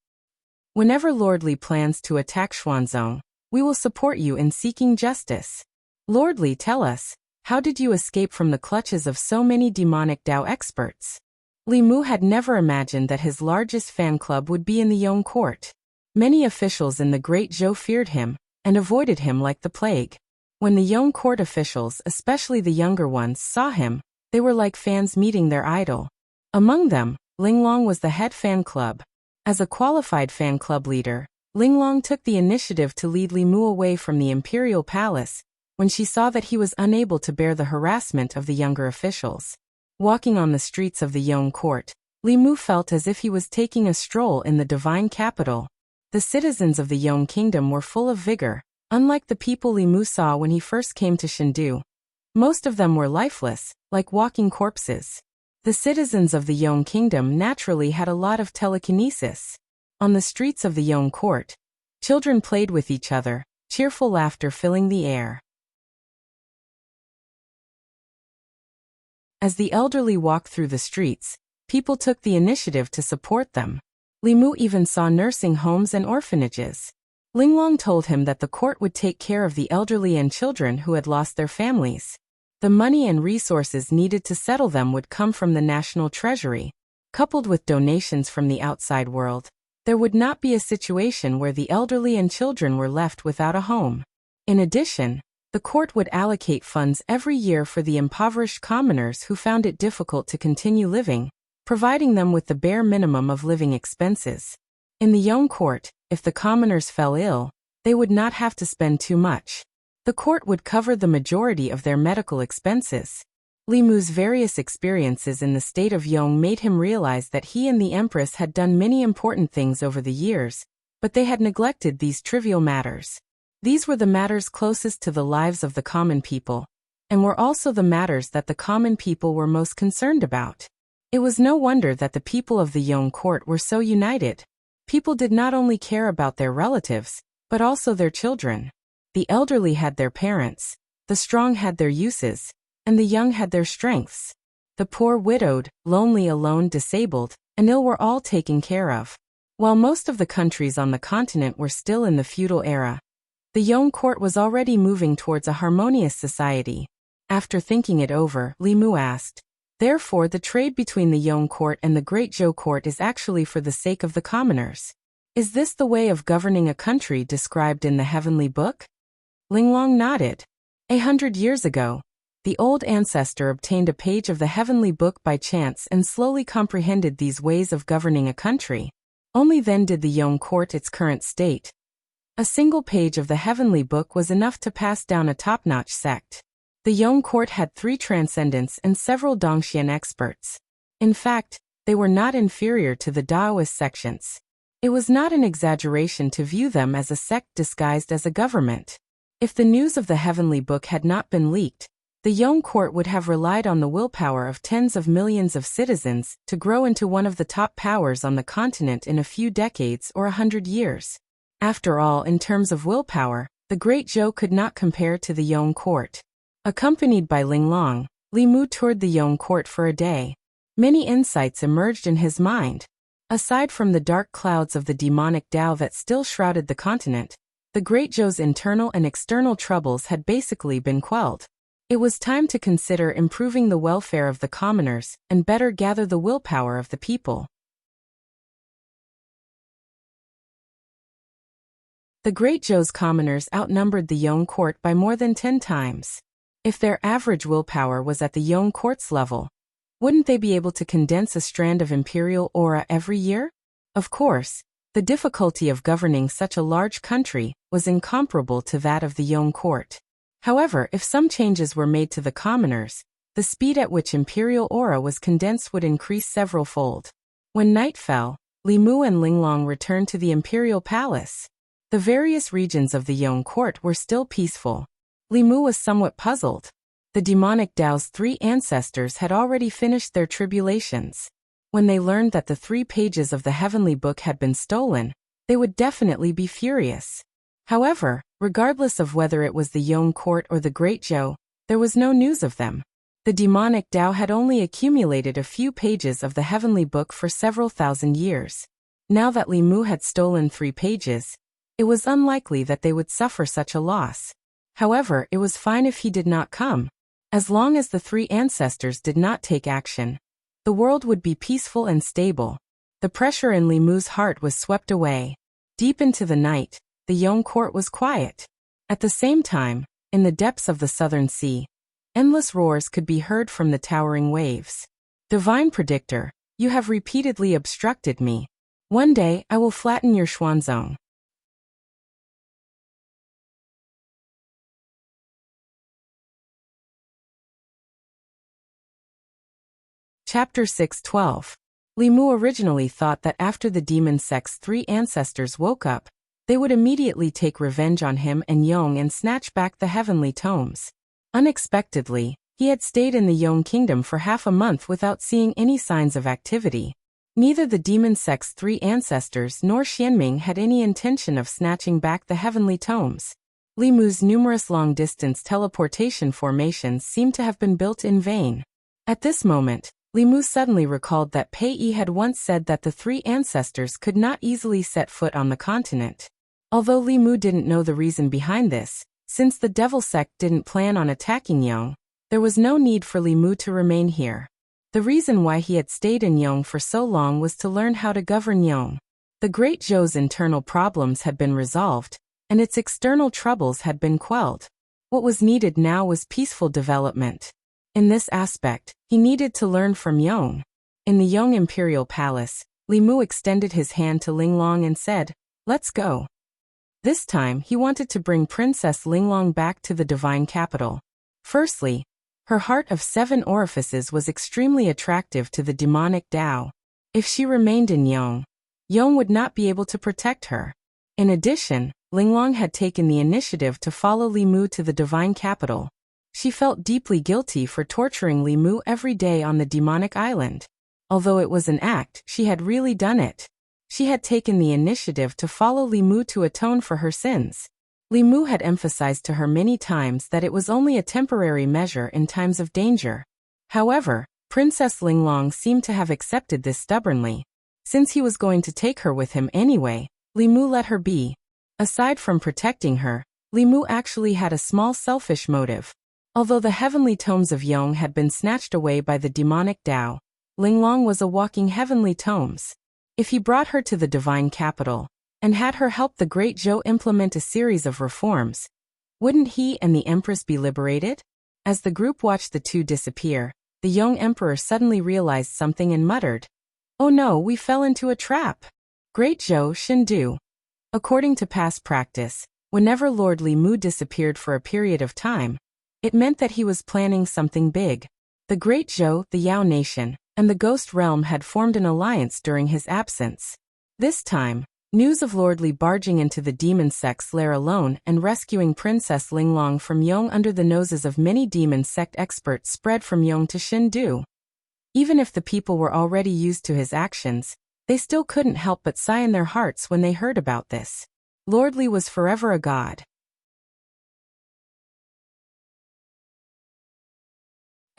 Whenever Lord Li plans to attack Xuanzong, we will support you in seeking justice. Lord Li, tell us, how did you escape from the clutches of so many demonic Dao experts? Li Mu had never imagined that his largest fan club would be in the Yong court. Many officials in the Great Zhou feared him and avoided him like the plague. When the Yong court officials, especially the younger ones, saw him, they were like fans meeting their idol. Among them, Linglong was the head fan club. As a qualified fan club leader, Linglong took the initiative to lead Li Mu away from the imperial palace when she saw that he was unable to bear the harassment of the younger officials. Walking on the streets of the Yong court, Li Mu felt as if he was taking a stroll in the divine capital. The citizens of the Yong kingdom were full of vigor, unlike the people Li Mu saw when he first came to Chengdu. Most of them were lifeless, like walking corpses. The citizens of the Yong kingdom naturally had a lot of telekinesis. On the streets of the Yong court, children played with each other, cheerful laughter filling the air. As the elderly walked through the streets, people took the initiative to support them. Li Mu even saw nursing homes and orphanages. Linglong told him that the court would take care of the elderly and children who had lost their families. The money and resources needed to settle them would come from the national treasury. Coupled with donations from the outside world, there would not be a situation where the elderly and children were left without a home. In addition, the court would allocate funds every year for the impoverished commoners who found it difficult to continue living, providing them with the bare minimum of living expenses. In the Yong court, if the commoners fell ill, they would not have to spend too much. The court would cover the majority of their medical expenses. Li Mu's various experiences in the state of Yong made him realize that he and the Empress had done many important things over the years, but they had neglected these trivial matters. These were the matters closest to the lives of the common people, and were also the matters that the common people were most concerned about. It was no wonder that the people of the Yong court were so united. People did not only care about their relatives, but also their children. The elderly had their parents, the strong had their uses, and the young had their strengths. The poor, widowed, lonely, alone, disabled, and ill were all taken care of. While most of the countries on the continent were still in the feudal era, the Yong court was already moving towards a harmonious society. After thinking it over, Li Mu asked, "Therefore the trade between the Yong court and the Great Zhou court is actually for the sake of the commoners. Is this the way of governing a country described in the heavenly book?" Linglong nodded. 100 years ago, the old ancestor obtained a page of the heavenly book by chance and slowly comprehended these ways of governing a country. Only then did the Yong court its current state. A single page of the heavenly book was enough to pass down a top-notch sect. The Yong court had 3 transcendents and several Dongxian experts. In fact, they were not inferior to the Daoist sections. It was not an exaggeration to view them as a sect disguised as a government. If the news of the heavenly book had not been leaked, the Yong court would have relied on the willpower of tens of millions of citizens to grow into one of the top powers on the continent in a few decades or 100 years. After all, in terms of willpower, the Great Zhou could not compare to the Yong court. Accompanied by Linglong, Li Mu toured the Yong court for a day. Many insights emerged in his mind. Aside from the dark clouds of the demonic Dao that still shrouded the continent, the Great Zhou's internal and external troubles had basically been quelled. It was time to consider improving the welfare of the commoners and better gather the willpower of the people. The Great Zhou's commoners outnumbered the Yong court by more than 10 times. If their average willpower was at the Yong court's level, Wouldn't they be able to condense a strand of imperial aura every year? Of course, the difficulty of governing such a large country was incomparable to that of the Yong court. However, if some changes were made to the commoners, the speed at which imperial aura was condensed would increase several-fold. When night fell, Li Mu and Linglong returned to the imperial palace. The various regions of the Yong court were still peaceful. Li Mu was somewhat puzzled. The demonic Tao's 3 ancestors had already finished their tribulations. When they learned that the 3 pages of the heavenly book had been stolen, they would definitely be furious. However, regardless of whether it was the Yong court or the Great Zhou, there was no news of them. The demonic Tao had only accumulated a few pages of the heavenly book for several thousand years. Now that Li Mu had stolen 3 pages, it was unlikely that they would suffer such a loss. However, it was fine if he did not come. As long as the 3 ancestors did not take action, the world would be peaceful and stable. The pressure in Li Mu's heart was swept away. Deep into the night, the Yong court was quiet. At the same time, in the depths of the southern sea, endless roars could be heard from the towering waves. Divine Predictor, you have repeatedly obstructed me. One day I will flatten your Xuanzong. Chapter 6:12. Li Mu originally thought that after the demon sect's 3 ancestors woke up, they would immediately take revenge on him and Yong and snatch back the heavenly tomes. Unexpectedly, he had stayed in the Yong kingdom for half a month without seeing any signs of activity. Neither the demon sect's 3 ancestors nor Xianming had any intention of snatching back the heavenly tomes. Li Mu's numerous long-distance teleportation formations seemed to have been built in vain. At this moment, Li Mu suddenly recalled that Pei Yi had once said that the 3 ancestors could not easily set foot on the continent. Although Li Mu didn't know the reason behind this, since the Devil Sect didn't plan on attacking Yong, there was no need for Li Mu to remain here. The reason why he had stayed in Yong for so long was to learn how to govern Yong. The Great Zhou's internal problems had been resolved, and its external troubles had been quelled. What was needed now was peaceful development. In this aspect, he needed to learn from Yong. In the Yong Imperial Palace, Li Mu extended his hand to Linglong and said, "Let's go." This time, he wanted to bring Princess Linglong back to the divine capital. Firstly, her heart of 7 orifices was extremely attractive to the demonic Tao. If she remained in Yong, Yong would not be able to protect her. In addition, Linglong had taken the initiative to follow Li Mu to the divine capital. She felt deeply guilty for torturing Li Mu every day on the demonic island. Although it was an act, she had really done it. She had taken the initiative to follow Li Mu to atone for her sins. Li Mu had emphasized to her many times that it was only a temporary measure in times of danger. However, Princess Linglong seemed to have accepted this stubbornly. Since he was going to take her with him anyway, Li Mu let her be. Aside from protecting her, Li Mu actually had a small selfish motive. Although the heavenly tomes of Yong had been snatched away by the demonic Tao, Linglong was a walking heavenly tomes. If he brought her to the divine capital, and had her help the Great Zhou implement a series of reforms, wouldn't he and the Empress be liberated? As the group watched the two disappear, the Yong Emperor suddenly realized something and muttered, "Oh no, we fell into a trap." Great Zhou Shindu. According to past practice, whenever Lord Li Mu disappeared for a period of time, it meant that he was planning something big. The Great Zhou, the Yao Nation, and the Ghost Realm had formed an alliance during his absence. This time, news of Lord Li barging into the demon sect's lair alone and rescuing Princess Linglong from Yong under the noses of many demon sect experts spread from Yong to Shindu. Even if the people were already used to his actions, they still couldn't help but sigh in their hearts when they heard about this. Lord Li was forever a god.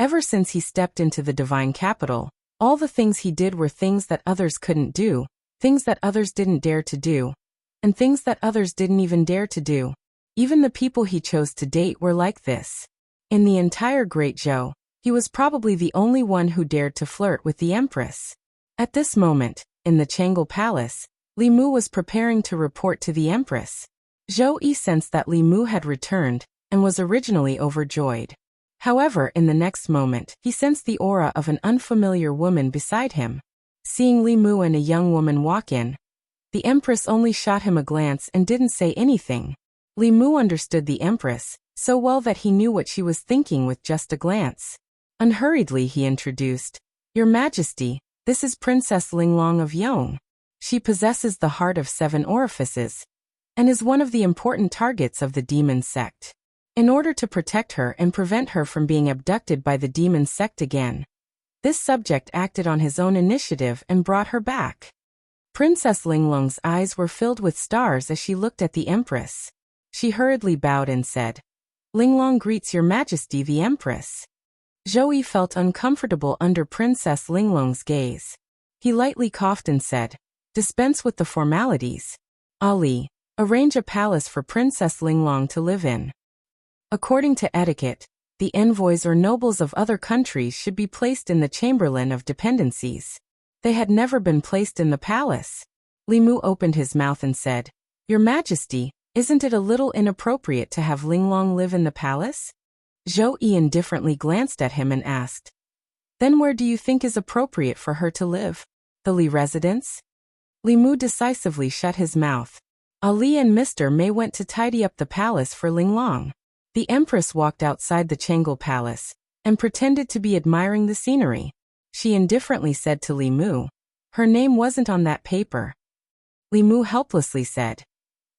Ever since he stepped into the divine capital, all the things he did were things that others couldn't do, things that others didn't dare to do, and things that others didn't even dare to do. Even the people he chose to date were like this. In the entire Great Zhou, he was probably the only one who dared to flirt with the Empress. At this moment, in the Chang'e Palace, Li Mu was preparing to report to the Empress. Zhou Yi sensed that Li Mu had returned, and was originally overjoyed. However, in the next moment, he sensed the aura of an unfamiliar woman beside him. Seeing Li Mu and a young woman walk in, the Empress only shot him a glance and didn't say anything. Li Mu understood the Empress so well that he knew what she was thinking with just a glance. Unhurriedly he introduced, "Your Majesty, this is Princess Linglong of Yong. She possesses the heart of 7 orifices and is one of the important targets of the demon sect. In order to protect her and prevent her from being abducted by the demon sect again, this subject acted on his own initiative and brought her back." Princess Linglong's eyes were filled with stars as she looked at the Empress. She hurriedly bowed and said, "Linglong greets Your Majesty the Empress." Zhou Yi felt uncomfortable under Princess Linglong's gaze. He lightly coughed and said, "Dispense with the formalities. Ali, arrange a palace for Princess Linglong to live in." According to etiquette, the envoys or nobles of other countries should be placed in the Chamberlain of Dependencies. They had never been placed in the palace. Li Mu opened his mouth and said, "Your Majesty, isn't it a little inappropriate to have Linglong live in the palace?" Zhou Yi indifferently glanced at him and asked, "Then where do you think is appropriate for her to live? The Li residence?" Li Mu decisively shut his mouth. Ali and Mr. Mei went to tidy up the palace for Linglong. The Empress walked outside the Changel Palace and pretended to be admiring the scenery. She indifferently said to Li Mu, "Her name wasn't on that paper." Li Mu helplessly said,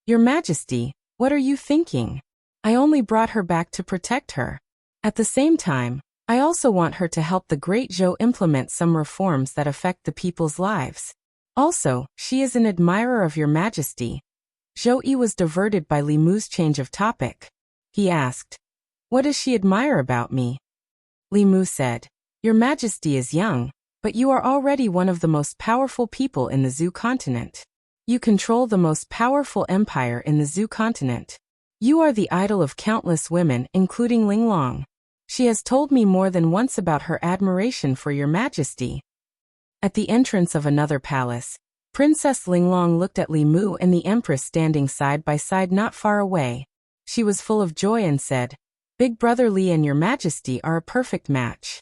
"Your Majesty, what are you thinking? I only brought her back to protect her. At the same time, I also want her to help the Great Zhou implement some reforms that affect the people's lives. Also, she is an admirer of Your Majesty." Zhou Yi was diverted by Li Mu's change of topic. He asked, "What does she admire about me?" Li Mu said, "Your Majesty is young, but you are already one of the most powerful people in the Zhou continent. You control the most powerful empire in the Zhou continent. You are the idol of countless women, including Linglong. She has told me more than once about her admiration for Your Majesty." At the entrance of another palace, Princess Linglong looked at Li Mu and the Empress standing side by side not far away. She was full of joy and said, "Big Brother Li and Your Majesty are a perfect match."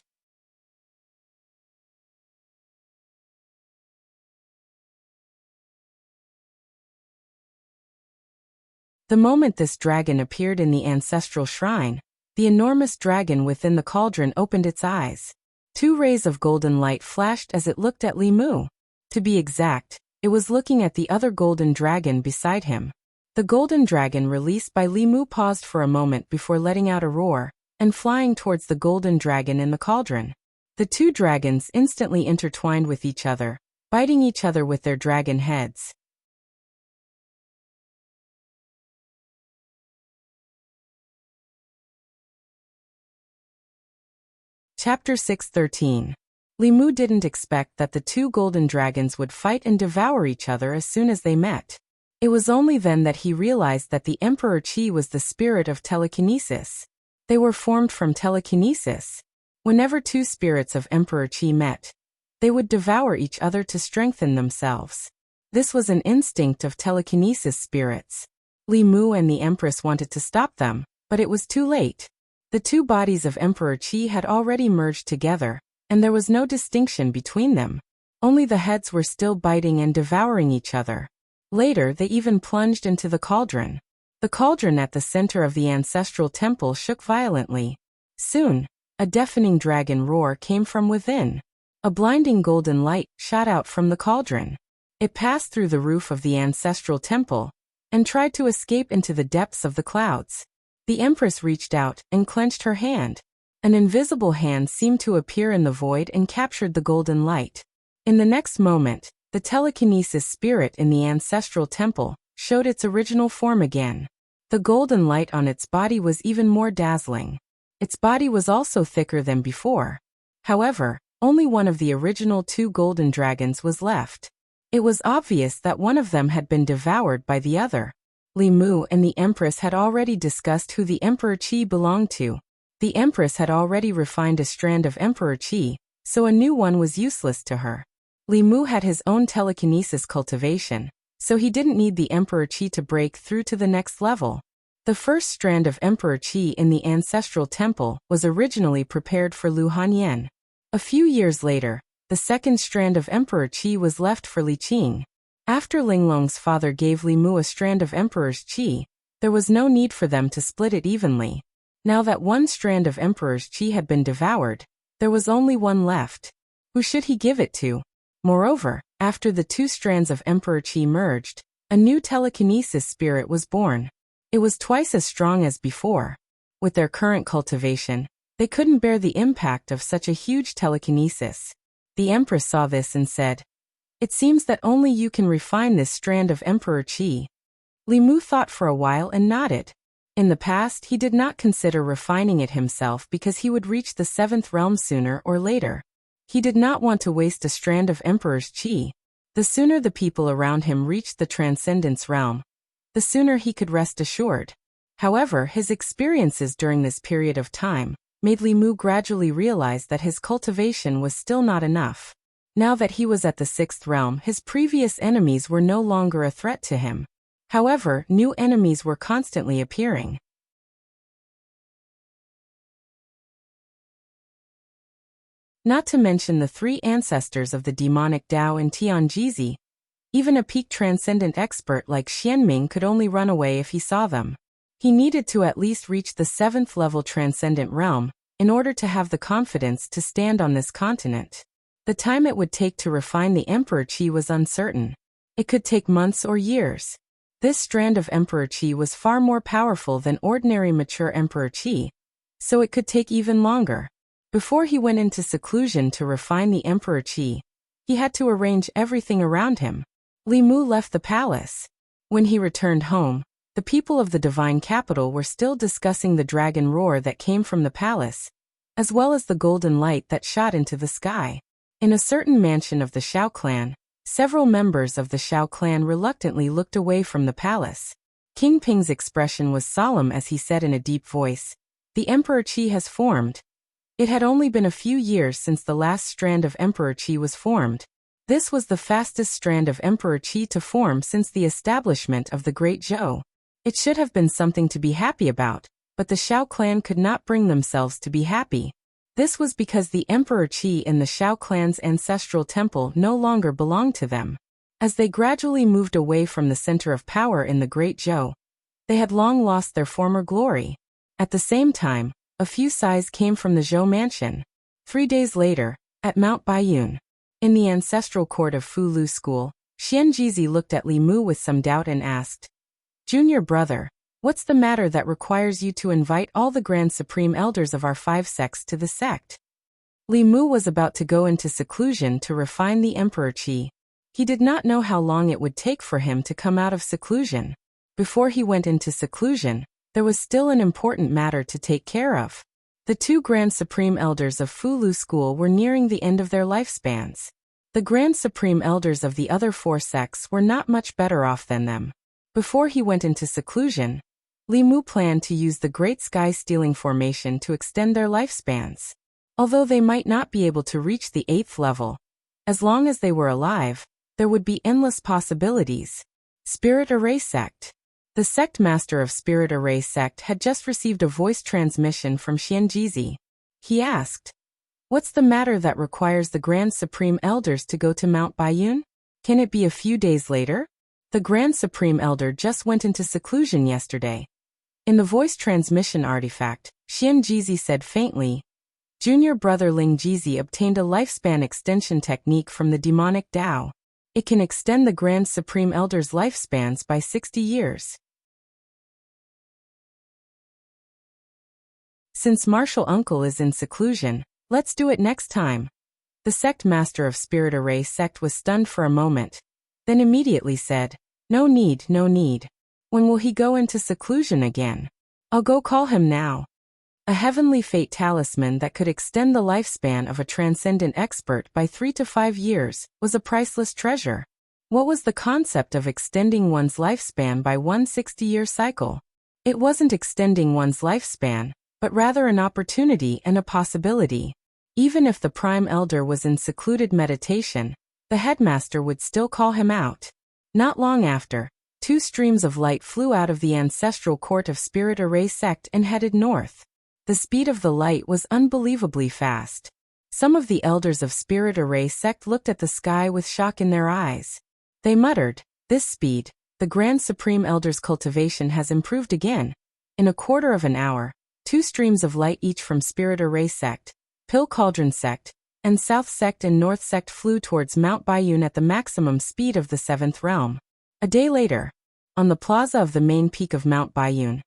The moment this dragon appeared in the ancestral shrine, the enormous dragon within the cauldron opened its eyes. 2 rays of golden light flashed as it looked at Li Mu. To be exact, it was looking at the other golden dragon beside him. The golden dragon released by Li Mu paused for a moment before letting out a roar and flying towards the golden dragon in the cauldron. The 2 dragons instantly intertwined with each other, biting each other with their dragon heads. Chapter 6:13. Li Mu didn't expect that the 2 golden dragons would fight and devour each other as soon as they met. It was only then that he realized that the Emperor Qi was the spirit of telekinesis. They were formed from telekinesis. Whenever 2 spirits of Emperor Qi met, they would devour each other to strengthen themselves. This was an instinct of telekinesis spirits. Li Mu and the Empress wanted to stop them, but it was too late. The 2 bodies of Emperor Qi had already merged together, and there was no distinction between them. Only the heads were still biting and devouring each other. Later, they even plunged into the cauldron. The cauldron at the center of the ancestral temple shook violently. Soon, a deafening dragon roar came from within. A blinding golden light shot out from the cauldron. It passed through the roof of the ancestral temple and tried to escape into the depths of the clouds. The Empress reached out and clenched her hand. An invisible hand seemed to appear in the void and captured the golden light. In the next moment, the telekinesis spirit in the ancestral temple showed its original form again. The golden light on its body was even more dazzling. Its body was also thicker than before. However, only one of the original 2 golden dragons was left. It was obvious that one of them had been devoured by the other. Li Mu and the Empress had already discussed who the Emperor Qi belonged to. The Empress had already refined a strand of Emperor Qi, so a new one was useless to her. Li Mu had his own telekinesis cultivation, so he didn't need the Emperor Qi to break through to the next level. The first strand of Emperor Qi in the ancestral temple was originally prepared for Lu Hanyan. A few years later, the second strand of Emperor Qi was left for Li Qing. After Linglong's father gave Li Mu a strand of Emperor's Qi, there was no need for them to split it evenly. Now that one strand of Emperor's Qi had been devoured, there was only one left. Who should he give it to? Moreover, after the two strands of Emperor Qi merged, a new telekinesis spirit was born. It was twice as strong as before. With their current cultivation, they couldn't bear the impact of such a huge telekinesis. The Empress saw this and said, "It seems that only you can refine this strand of Emperor Qi." Li Mu thought for a while and nodded. In the past, he did not consider refining it himself because he would reach the 7th realm sooner or later. He did not want to waste a strand of Emperor's Qi. The sooner the people around him reached the Transcendence realm, the sooner he could rest assured. However, his experiences during this period of time made Li Mu gradually realize that his cultivation was still not enough. Now that he was at the 6th realm, his previous enemies were no longer a threat to him. However, new enemies were constantly appearing. Not to mention the three ancestors of the demonic Dao in Tianjizi. Even a peak transcendent expert like Xianming could only run away if he saw them. He needed to at least reach the 7th level transcendent realm in order to have the confidence to stand on this continent. The time it would take to refine the Emperor Qi was uncertain. It could take months or years. This strand of Emperor Qi was far more powerful than ordinary mature Emperor Qi, so it could take even longer. Before he went into seclusion to refine the Emperor Qi, he had to arrange everything around him. Li Mu left the palace. When he returned home, the people of the divine capital were still discussing the dragon roar that came from the palace, as well as the golden light that shot into the sky. In a certain mansion of the Xiao clan, several members of the Xiao clan reluctantly looked away from the palace. King Ping's expression was solemn as he said in a deep voice, "The Emperor Qi has formed." It had only been a few years since the last strand of Emperor Qi was formed. This was the fastest strand of Emperor Qi to form since the establishment of the Great Zhou. It should have been something to be happy about, but the Xiao clan could not bring themselves to be happy. This was because the Emperor Qi in the Xiao clan's ancestral temple no longer belonged to them. As they gradually moved away from the center of power in the Great Zhou, they had long lost their former glory. At the same time, a few sighs came from the Zhou mansion. 3 days later, at Mount Baiyun, in the ancestral court of Fu Lu School, Xianjizi looked at Li Mu with some doubt and asked, "Junior brother, what's the matter that requires you to invite all the Grand Supreme Elders of our 5 sects to the sect?" Li Mu was about to go into seclusion to refine the Emperor Qi. He did not know how long it would take for him to come out of seclusion. Before he went into seclusion, there was still an important matter to take care of. The 2 Grand Supreme Elders of Fu Lu School were nearing the end of their lifespans. The Grand Supreme Elders of the other 4 sects were not much better off than them. Before he went into seclusion, Li Mu planned to use the Great Sky Stealing Formation to extend their lifespans. Although they might not be able to reach the 8th level, as long as they were alive, there would be endless possibilities. Spirit Array Sect. The sect master of Spirit Array Sect had just received a voice transmission from Xianjizi. He asked, "What's the matter that requires the Grand Supreme Elders to go to Mount Baiyun? Can it be a few days later? The Grand Supreme Elder just went into seclusion yesterday." In the voice transmission artifact, Xianjizi said faintly, "Junior brother Ling Jizi obtained a lifespan extension technique from the demonic Dao. It can extend the Grand Supreme Elder's lifespans by 60 years. Since Martial Uncle is in seclusion, let's do it next time." The sect master of Spirit Array Sect was stunned for a moment, then immediately said, "No need, no need. When will he go into seclusion again? I'll go call him now." A heavenly fate talisman that could extend the lifespan of a transcendent expert by 3 to 5 years was a priceless treasure. What was the concept of extending one's lifespan by one 60-year cycle? It wasn't extending one's lifespan, but rather an opportunity and a possibility. Even if the Prime Elder was in secluded meditation, the headmaster would still call him out. Not long after, Two streams of light flew out of the ancestral court of Spirit Array sect and headed north. The speed of the light was unbelievably fast. Some of the elders of Spirit Array sect looked at the sky with shock in their eyes. They muttered, "This speed, the Grand Supreme Elder's cultivation has improved again." In a quarter of an hour, two streams of light each from Spirit Array sect, Pill Cauldron sect, and South sect and North sect flew towards Mount Bayun at the maximum speed of the seventh realm. A day later, on the plaza of the main peak of Mount Bayun,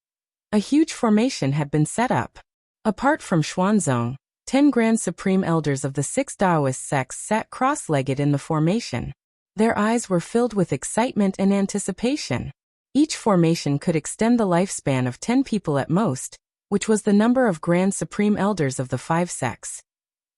a huge formation had been set up. Apart from Xuanzong, 10 Grand Supreme Elders of the 6 Taoist sects sat cross-legged in the formation. Their eyes were filled with excitement and anticipation. Each formation could extend the lifespan of 10 people at most, which was the number of Grand Supreme Elders of the 5 sects.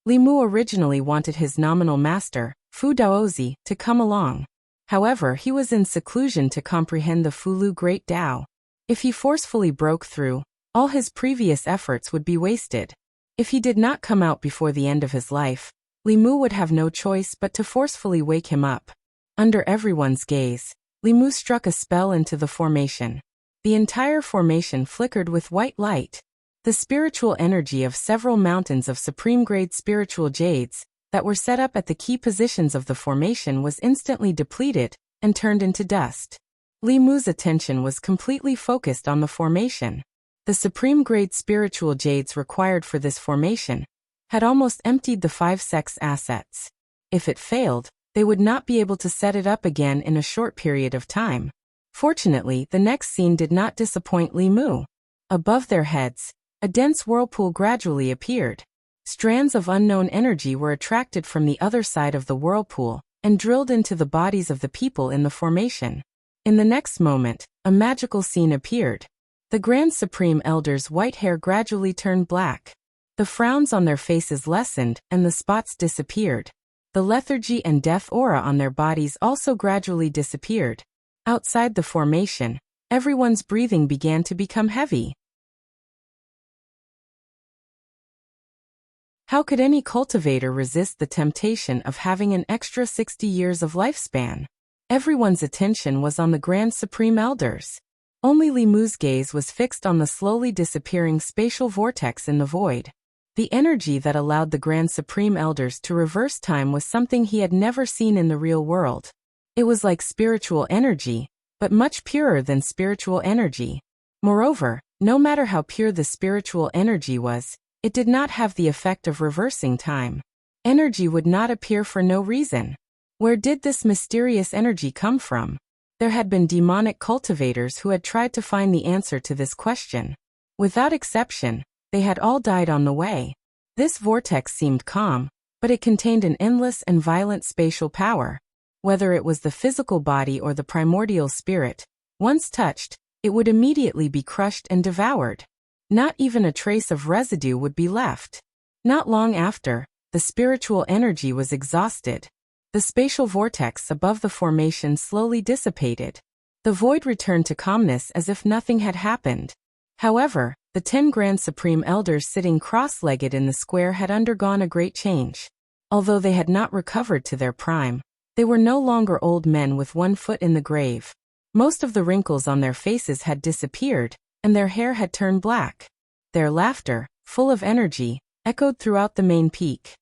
Li Mu originally wanted his nominal master, Fu Daozi, to come along. However, he was in seclusion to comprehend the Fulu Great Tao. If he forcefully broke through, all his previous efforts would be wasted. If he did not come out before the end of his life, Li Mu would have no choice but to forcefully wake him up. Under everyone's gaze, Li Mu struck a spell into the formation. The entire formation flickered with white light. The spiritual energy of several mountains of supreme-grade spiritual jades that were set up at the key positions of the formation was instantly depleted and turned into dust. Li Mu's attention was completely focused on the formation. The supreme-grade spiritual jades required for this formation had almost emptied the 5 sects' assets. If it failed, they would not be able to set it up again in a short period of time. Fortunately, the next scene did not disappoint Li Mu. Above their heads, a dense whirlpool gradually appeared. Strands of unknown energy were attracted from the other side of the whirlpool and drilled into the bodies of the people in the formation. In the next moment, a magical scene appeared. The Grand Supreme Elders' white hair gradually turned black. The frowns on their faces lessened and the spots disappeared. The lethargy and death aura on their bodies also gradually disappeared. Outside the formation, everyone's breathing began to become heavy. How could any cultivator resist the temptation of having an extra 60 years of lifespan? Everyone's attention was on the Grand Supreme Elders. Only Li Mu's gaze was fixed on the slowly disappearing spatial vortex in the void. The energy that allowed the Grand Supreme Elders to reverse time was something he had never seen in the real world. It was like spiritual energy, but much purer than spiritual energy. Moreover, no matter how pure the spiritual energy was, it did not have the effect of reversing time. Energy would not appear for no reason. Where did this mysterious energy come from? There had been demonic cultivators who had tried to find the answer to this question. Without exception, they had all died on the way. This vortex seemed calm, but it contained an endless and violent spatial power. Whether it was the physical body or the primordial spirit, once touched, it would immediately be crushed and devoured. Not even a trace of residue would be left. Not long after, the spiritual energy was exhausted. The spatial vortex above the formation slowly dissipated. The void returned to calmness as if nothing had happened. However, the 10 Grand Supreme Elders sitting cross-legged in the square had undergone a great change. Although they had not recovered to their prime, they were no longer old men with one foot in the grave. Most of the wrinkles on their faces had disappeared, and their hair had turned black. Their laughter, full of energy, echoed throughout the main peak.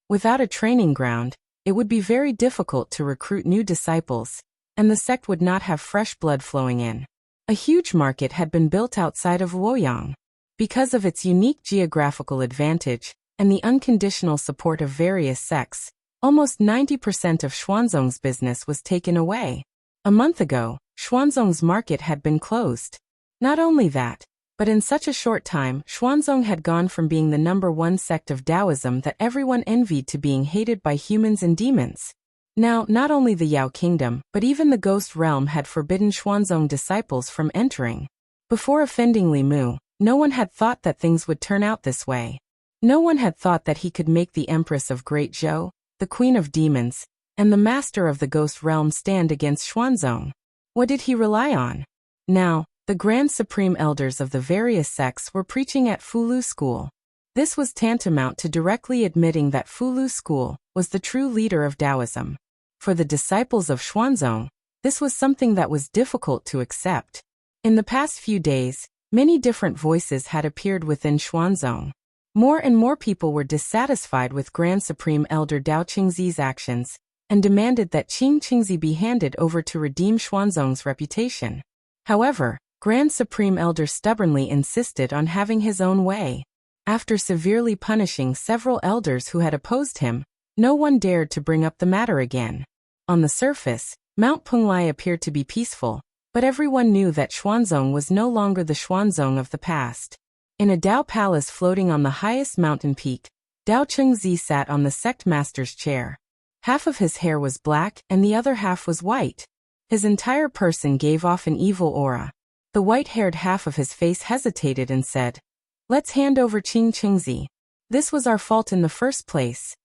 Without a training ground, it would be very difficult to recruit new disciples, and the sect would not have fresh blood flowing in. A huge market had been built outside of Luoyang. Because of its unique geographical advantage and the unconditional support of various sects, almost 90% of Xuanzong's business was taken away. A month ago, Xuanzong's market had been closed. Not only that, but in such a short time, Xuanzong had gone from being the #1 sect of Taoism that everyone envied to being hated by humans and demons. Now, not only the Yao Kingdom, but even the Ghost Realm had forbidden Xuanzong disciples from entering. Before offending Li Mu, no one had thought that things would turn out this way. No one had thought that he could make the Empress of Great Zhou, the Queen of Demons, and the Master of the Ghost Realm stand against Xuanzong. What did he rely on? Now, The Grand Supreme Elders of the various sects were preaching at Fulu School. This was tantamount to directly admitting that Fulu School was the true leader of Taoism. For the disciples of Xuanzong, this was something that was difficult to accept. In the past few days, many different voices had appeared within Xuanzong. More and more people were dissatisfied with Grand Supreme Elder Dao Qingzi's actions and demanded that Qing Qingzi be handed over to redeem Xuanzong's reputation. However, Grand Supreme Elder stubbornly insisted on having his own way. After severely punishing several elders who had opposed him, no one dared to bring up the matter again. On the surface, Mount Punglai appeared to be peaceful, but everyone knew that Xuanzong was no longer the Xuanzong of the past. In a Dao palace floating on the highest mountain peak, Dao Qingzi sat on the sect master's chair. Half of his hair was black and the other half was white. His entire person gave off an evil aura. The white-haired half of his face hesitated and said, "Let's hand over Qing Qingzi. This was our fault in the first place."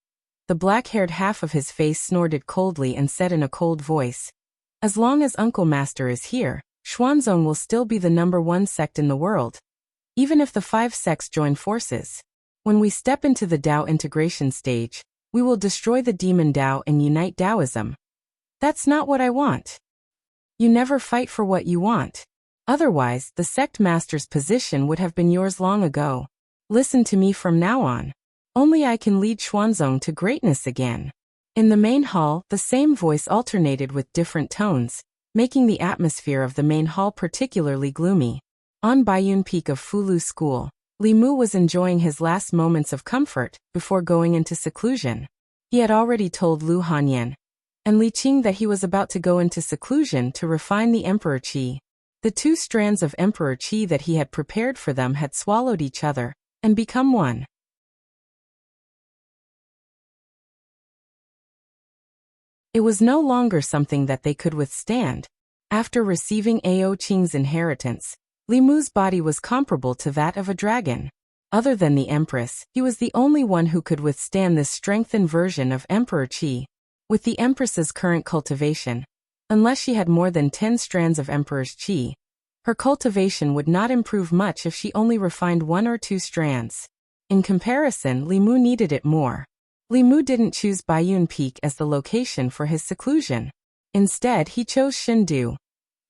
The black-haired half of his face snorted coldly and said in a cold voice, "As long as Uncle Master is here, Xuanzong will still be the #1 sect in the world. Even if the 5 sects join forces. When we step into the Dao integration stage, we will destroy the demon Dao and unite Taoism. That's not what I want." You never fight for what you want. Otherwise, the sect master's position would have been yours long ago. Listen to me from now on. Only I can lead Xuanzong to greatness again. In the main hall, the same voice alternated with different tones, making the atmosphere of the main hall particularly gloomy. On Baiyun Peak of Fulu School, Li Mu was enjoying his last moments of comfort before going into seclusion. He had already told Lu Hanyan and Li Qing that he was about to go into seclusion to refine the Emperor Qi. The 2 strands of Emperor Qi that he had prepared for them had swallowed each other and become one. It was no longer something that they could withstand. After receiving Ao Qing's inheritance, Li Mu's body was comparable to that of a dragon. Other than the Empress, he was the only one who could withstand this strengthened version of Emperor Qi. With the Empress's current cultivation, unless she had more than 10 strands of Emperor's Qi, her cultivation would not improve much if she only refined 1 or 2 strands. In comparison, Li Mu needed it more. Li Mu didn't choose Baiyun Peak as the location for his seclusion. Instead, he chose Shindu.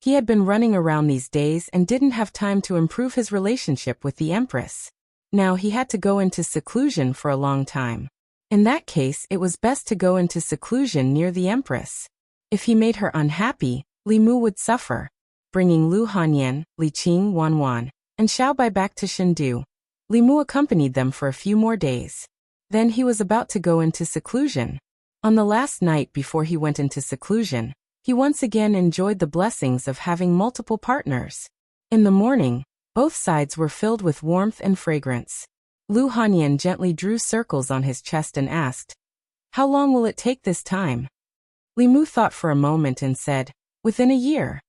He had been running around these days and didn't have time to improve his relationship with the Empress. Now he had to go into seclusion for a long time. In that case, it was best to go into seclusion near the Empress. If he made her unhappy, Li Mu would suffer. Bringing Lu Hanyan, Li Qing, Wanwan, and Xiaobai back to Shindu, Li Mu accompanied them for a few more days. Then he was about to go into seclusion. On the last night before he went into seclusion, he once again enjoyed the blessings of having multiple partners. In the morning, both sides were filled with warmth and fragrance. Lu Hanyan gently drew circles on his chest and asked, "How long will it take this time?" Li Mu thought for a moment and said, "Within a year."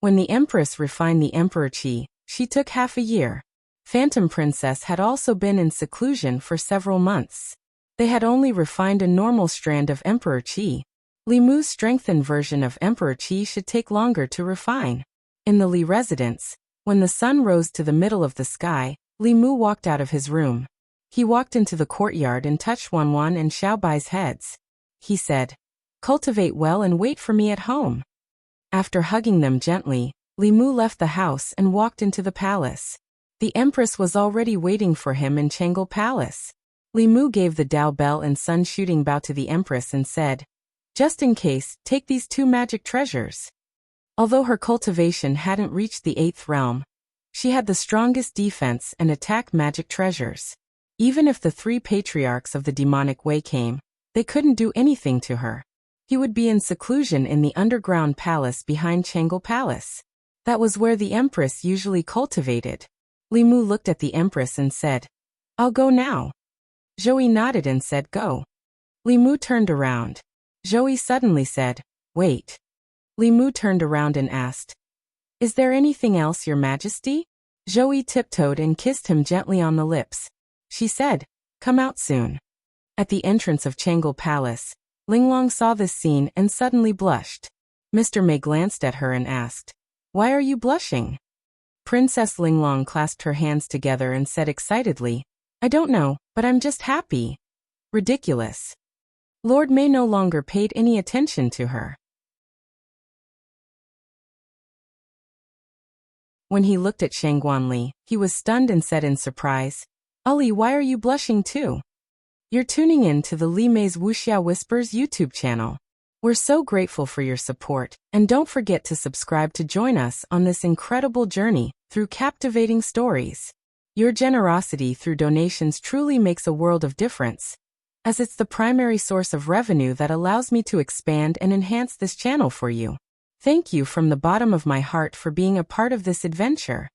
When the Empress refined the Emperor Qi, she took half a year. Phantom Princess had also been in seclusion for several months. They had only refined a normal strand of Emperor Qi. Li Mu's strengthened version of Emperor Qi should take longer to refine. In the Li residence, when the sun rose to the middle of the sky, Li Mu walked out of his room. He walked into the courtyard and touched Wanwan and Xiaobai's heads. He said, "Cultivate well and wait for me at home." After hugging them gently, Li Mu left the house and walked into the palace. The Empress was already waiting for him in Changel Palace. Li Mu gave the Dao Bell and Sun Shooting Bow to the Empress and said, "Just in case, take these 2 magic treasures." Although her cultivation hadn't reached the 8th realm, she had the strongest defense and attack magic treasures. Even if the 3 patriarchs of the demonic way came, they couldn't do anything to her. He would be in seclusion in the underground palace behind Changel Palace. That was where the Empress usually cultivated. Li Mu looked at the Empress and said, "I'll go now." Zhou nodded and said, "Go." Li Mu turned around. Zhou suddenly said, "Wait." Li Mu turned around and asked, "Is there anything else, Your Majesty?" Zhou tiptoed and kissed him gently on the lips. She said, "Come out soon." At the entrance of Changel Palace, Linglong saw this scene and suddenly blushed. Mr. Mei glanced at her and asked, "Why are you blushing?" Princess Linglong clasped her hands together and said excitedly, I don't know, but I'm just happy. Ridiculous. Lord Mei no longer paid any attention to her. When he looked at Shangguanli, he was stunned and said in surprise, Ali, why are you blushing too? You're tuning in to the Li Mei's Wuxia Whispers YouTube channel. We're so grateful for your support, and don't forget to subscribe to join us on this incredible journey through captivating stories. Your generosity through donations truly makes a world of difference, as it's the primary source of revenue that allows me to expand and enhance this channel for you. Thank you from the bottom of my heart for being a part of this adventure.